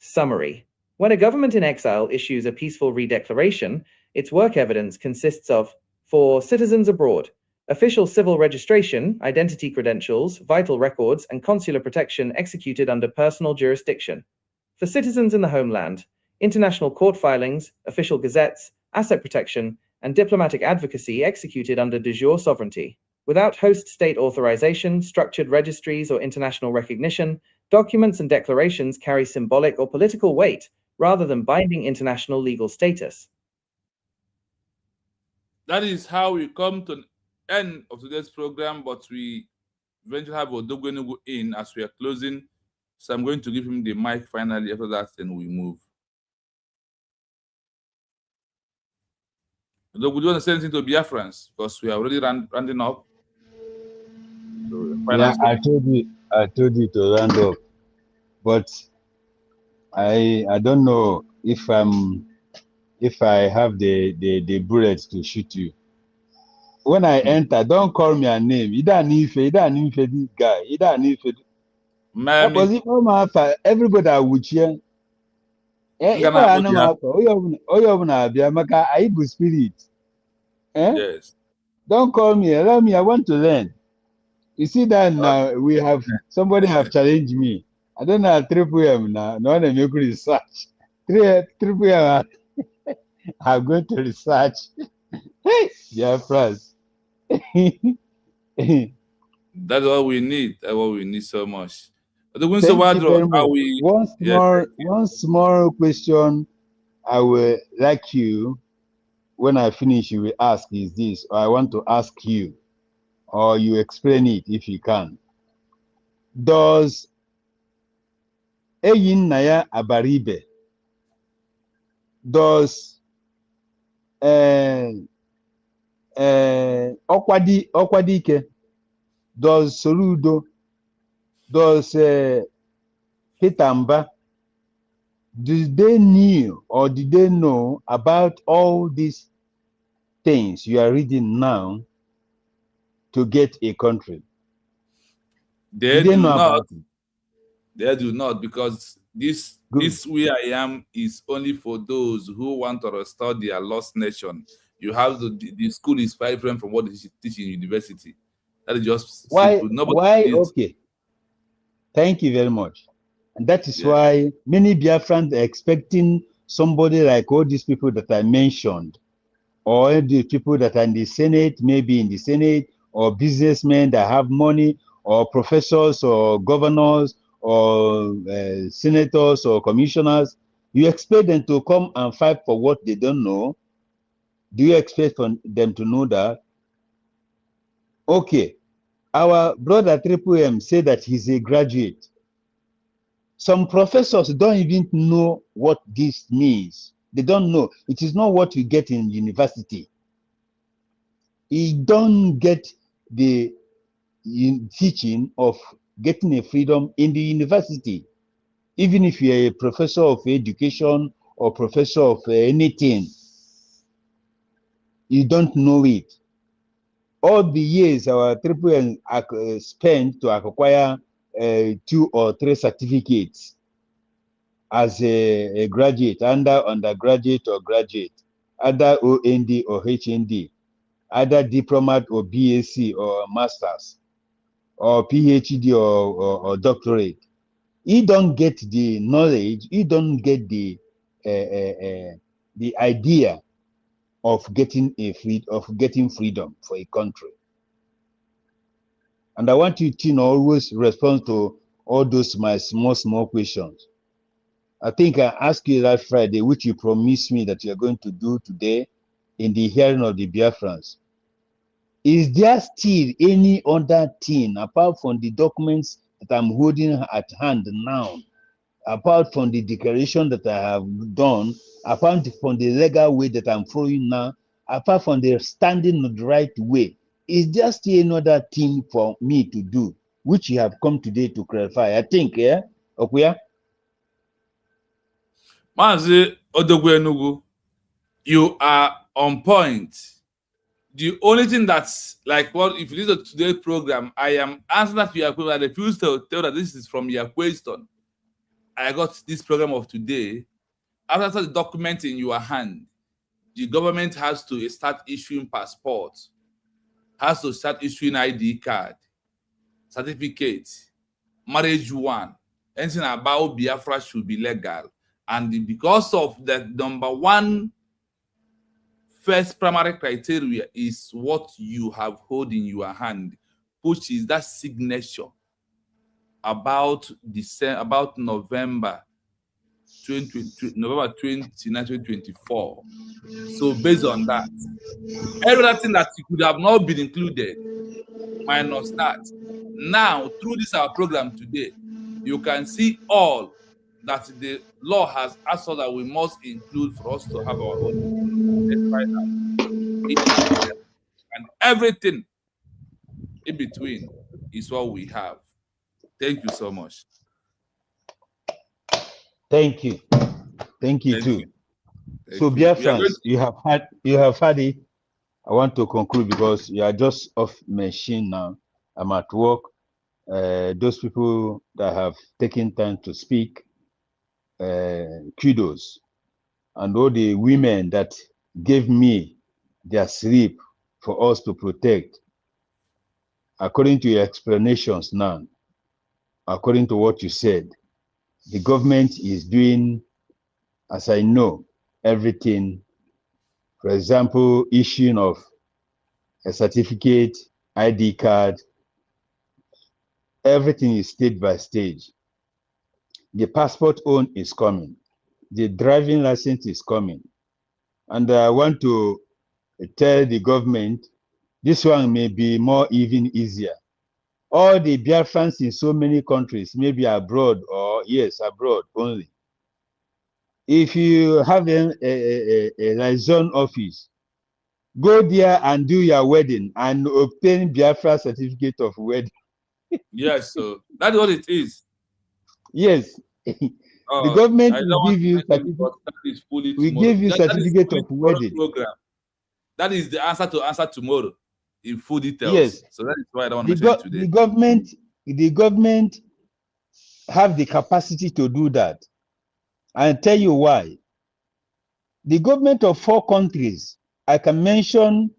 Summary. When a government in exile issues a peaceful redeclaration, its work evidence consists of: for citizens abroad, official civil registration, identity credentials, vital records, and consular protection executed under personal jurisdiction. For citizens in the homeland, international court filings, official gazettes, asset protection, and diplomatic advocacy executed under de jure sovereignty. Without host state authorization, structured registries, or international recognition, documents and declarations carry symbolic or political weight rather than binding international legal status. That is how we come to the end of today's program, but we eventually have Odogwenugu in as we are closing. So I'm going to give him the mic finally. After that, then we move. Odogwu, do you want to say anything to Biafrans? Because we are already rounding up. So Yeah, I told you to round up, but I don't know if I have the bullets to shoot you. When I enter, don't call me a name. You don't need this guy. You don't need everybody I would cheer. Spirit. Yes. Don't call me. Allow me. I want to learn. You see that now we have somebody have challenged me. I don't know 3 p.m. now. No one make research. 3 p.m. I'm going to research. Yeah, friends. That's all we need. That's what we need so much. One small question I would like you. when I finish, you will ask is this, or I want to ask you, or you explain it if you can. Does Eyin Naya Abaribe, does Okwadike, does Soludo, does Hitamba, did they knew or did they know about all these things you are reading now to get a country? They Did they do know not. about it? They do not, because this Good. this where I am is only for those who want to restore their lost nation. You have the school is very different from what they teach in university. That is just simple. Nobody Why? needs, Okay. Thank you very much. And that is yeah. why many Biafrans are expecting somebody like all these people that I mentioned, or the people that are in the Senate, maybe in the Senate, or businessmen that have money, or professors, or governors, or senators, or commissioners. You expect them to come and fight for what they don't know? Do you expect them to know that? Okay, our brother Triple M said that he's a graduate. Some professors don't even know what this means. They don't know. It is not what you get in university. You don't get the teaching of getting a freedom in the university. Even if you're a professor of education or professor of anything, you don't know it. All the years our Triple M spent to acquire 2 or 3 certificates as a graduate, undergraduate or graduate, either OND or HND, either diploma or BSc or masters, or PhD or doctorate. You don't get the knowledge, you don't get the idea of getting freedom for a country. And I want you to always respond to all those my small questions. I think I asked you that Friday, which you promised me that you're going to do today in the hearing of the Biafrans. Is there still any other thing apart from the documents that I'm holding at hand now, apart from the declaration that I have done, apart from the legal way that I'm following now, apart from the standing the right way? Is there still another thing for me to do, which you have come today to clarify? I think, yeah, Okuya? Mazi Odogwu Enugu, you are on point. The only thing that's like, well, if you listen to today's program, I am answering that to your question. I refuse to tell that this is from your question. I got this program of today. After the document in your hand, the government has to start issuing passports, has to start issuing ID card, certificate, marriage one, anything about Biafra should be legal. And because of the number one first primary criteria is what you have hold in your hand, which is that signature about November 2024. So based on that, everything that you could have not been included, minus that. Now, through this our program today, you can see all that the law has asked us that we must include for us to have our own independence, and everything in between is what we have. Thank you so much. Thank you. Thank you too. So, Biafrans, you have had it. I want to conclude because you are just off machine now. I'm at work. Those people that have taken time to speak, kudos. And all the women that gave me their sleep for us to protect. According to your explanations now, according to what you said, the government is doing, as I know, everything. For example, issuing of a certificate, ID card, everything is stage by stage. The passport is coming. The driving license is coming. And I want to tell the government this one may be more even easier. All the Biafrans in so many countries, maybe abroad or yes, abroad only. If you have a liaison office, go there and do your wedding and obtain Biafra certificate of wedding. Yes, so that's what it is. Yes. The government I don't will want give to you mention it, but that is fully we tomorrow. give you That is certificate fully of tomorrow wedding. program. That is the answer to answer tomorrow in full details. Yes. So that is why I don't want to mention it today. The government have the capacity to do that. I'll tell you why. The government of 4 countries, I can mention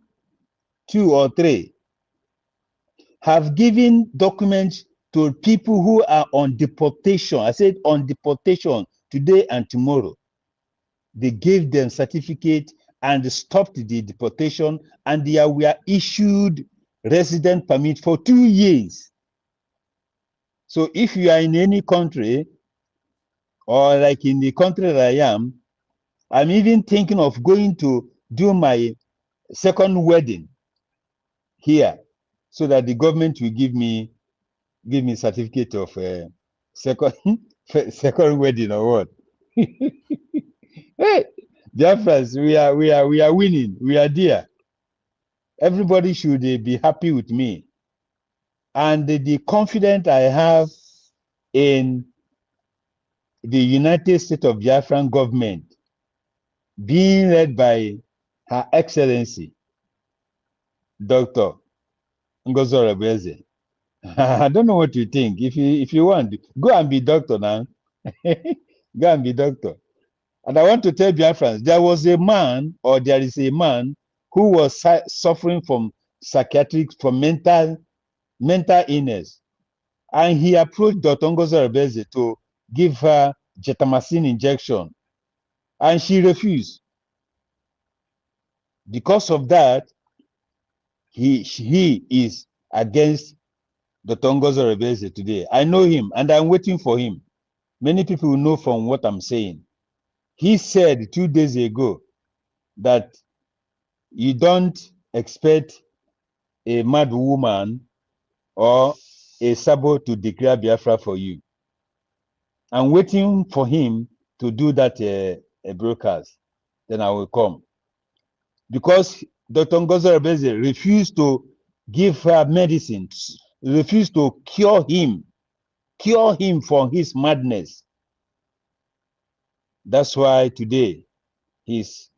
2 or 3, have given documents to people who are on deportation. I said on deportation today and tomorrow. They gave them certificate and stopped the deportation, and they were issued resident permit for 2 years. So if you are in any country, or like in the country that I am, I'm even thinking of going to do my second wedding here, so that the government will give me certificate of second second wedding or what. Hey, Biafrans, we are winning. We are there. Everybody should be happy with me, and the confidence I have in the United States of Biafran government, being led by Her Excellency Dr. Ngozi Orebeze. I don't know what you think. If you want, go and be doctor now. Go and be doctor. And I want to tell Biafrans, there was a man, or there is a man, who was suffering from mental illness, and he approached Dr. Ngozi Orebeze to give her gentamicin injection, and she refused. Because of that, he is against Dr. Ngozi Orebeze today. I know him, and I'm waiting for him. Many people will know from what I'm saying. He said 2 days ago that you don't expect a mad woman or a sabo to declare Biafra for you. I'm waiting for him to do that broadcast. Then I will come. Because Dr. Ngozi Orebeze refused to give her medicine, refused to cure him from his madness. That's why today he's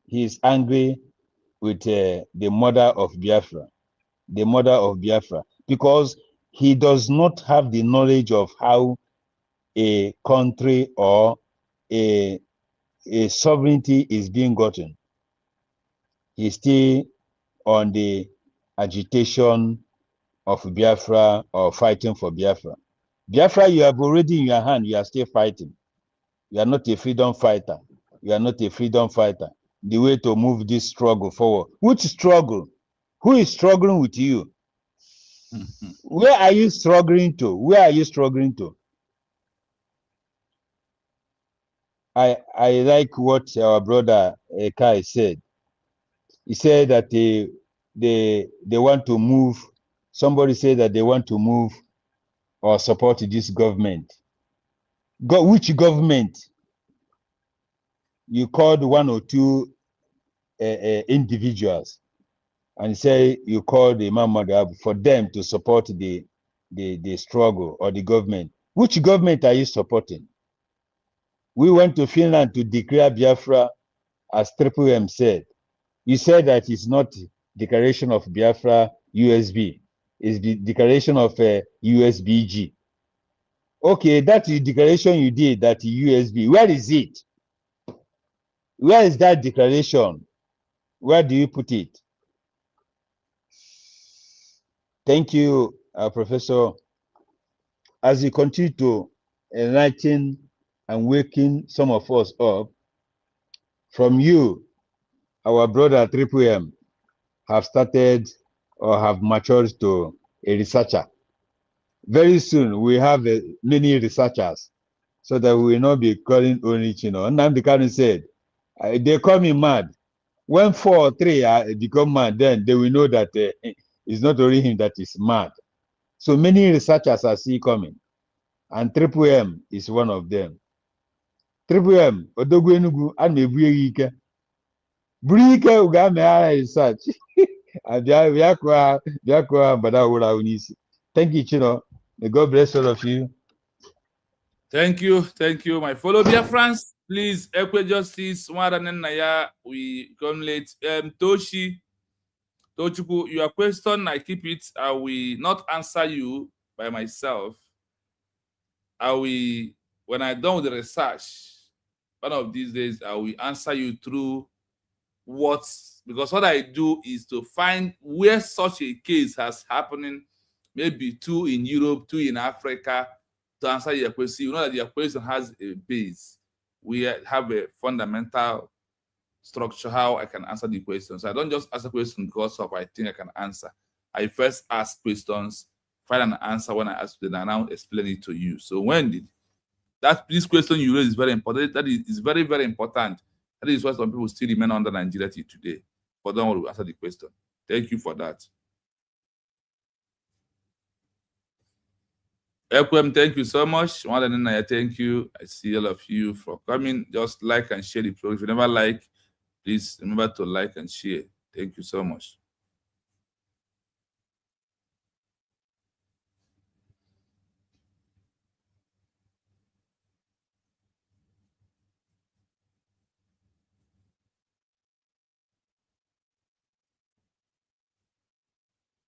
angry with the mother of Biafra, because he does not have the knowledge of how a country or a sovereignty is being gotten. He's still on the agitation of Biafra or fighting for Biafra. Biafra, you have already in your hand, you are still fighting. You are not a freedom fighter. You are not a freedom fighter. The way to move this struggle forward. Which struggle? Who is struggling with you? Where are you struggling to? Where are you struggling to? I like what our brother Kai said. He said that they want to move. Somebody said that they want to move or support this government. Which government? You called 1 or 2 individuals, and say you called the Imam Madhab for them to support the struggle or the government. Which government are you supporting? We went to Finland to declare Biafra, as Triple M said. You said that it's not declaration of Biafra USB. It's the declaration of USBG. Okay, that's the declaration you did, that USB. Where is it? Where is that declaration? Where do you put it? Thank you, Professor. As you continue to enlighten and waking some of us up, from you, our brother Triple M have started or have matured to a researcher. Very soon, we have many researchers, so that we will not be calling only Chino. Nnamdi Kanu said, they call me mad. when 4 or 3 become mad, then they will know that it's not only him that is mad. So many researchers are see coming, and Triple M is one of them. Triple M, Odogwu Enugu, and Ebuike. Buike Ugame research. And thank you, Chino. May God bless all of you. Thank you, my fellow dear friends. Please, Equal Justice, we come late. Tochukwu, your question, I keep it. I will not answer you by myself. I will, when I'm done with the research, one of these days, I will answer you through because what I do is to find where such a case has happening, maybe 2 in Europe, 2 in Africa, to answer your question. You know that your question has a base. We have a fundamental structure how I can answer the questions. So I don't just ask a question because of I think I can answer. I first ask questions, find an answer when I ask them, and I now explain it to you. So this question you raise is very important. That is very, very important. That is why some people still remain under Nigeria today. But don't worry, we'll answer the question. Thank you for that. Ekwem, thank you so much. Thank you. I see all of you for coming. Just like and share the program. If you never like, please remember to like and share. Thank you so much.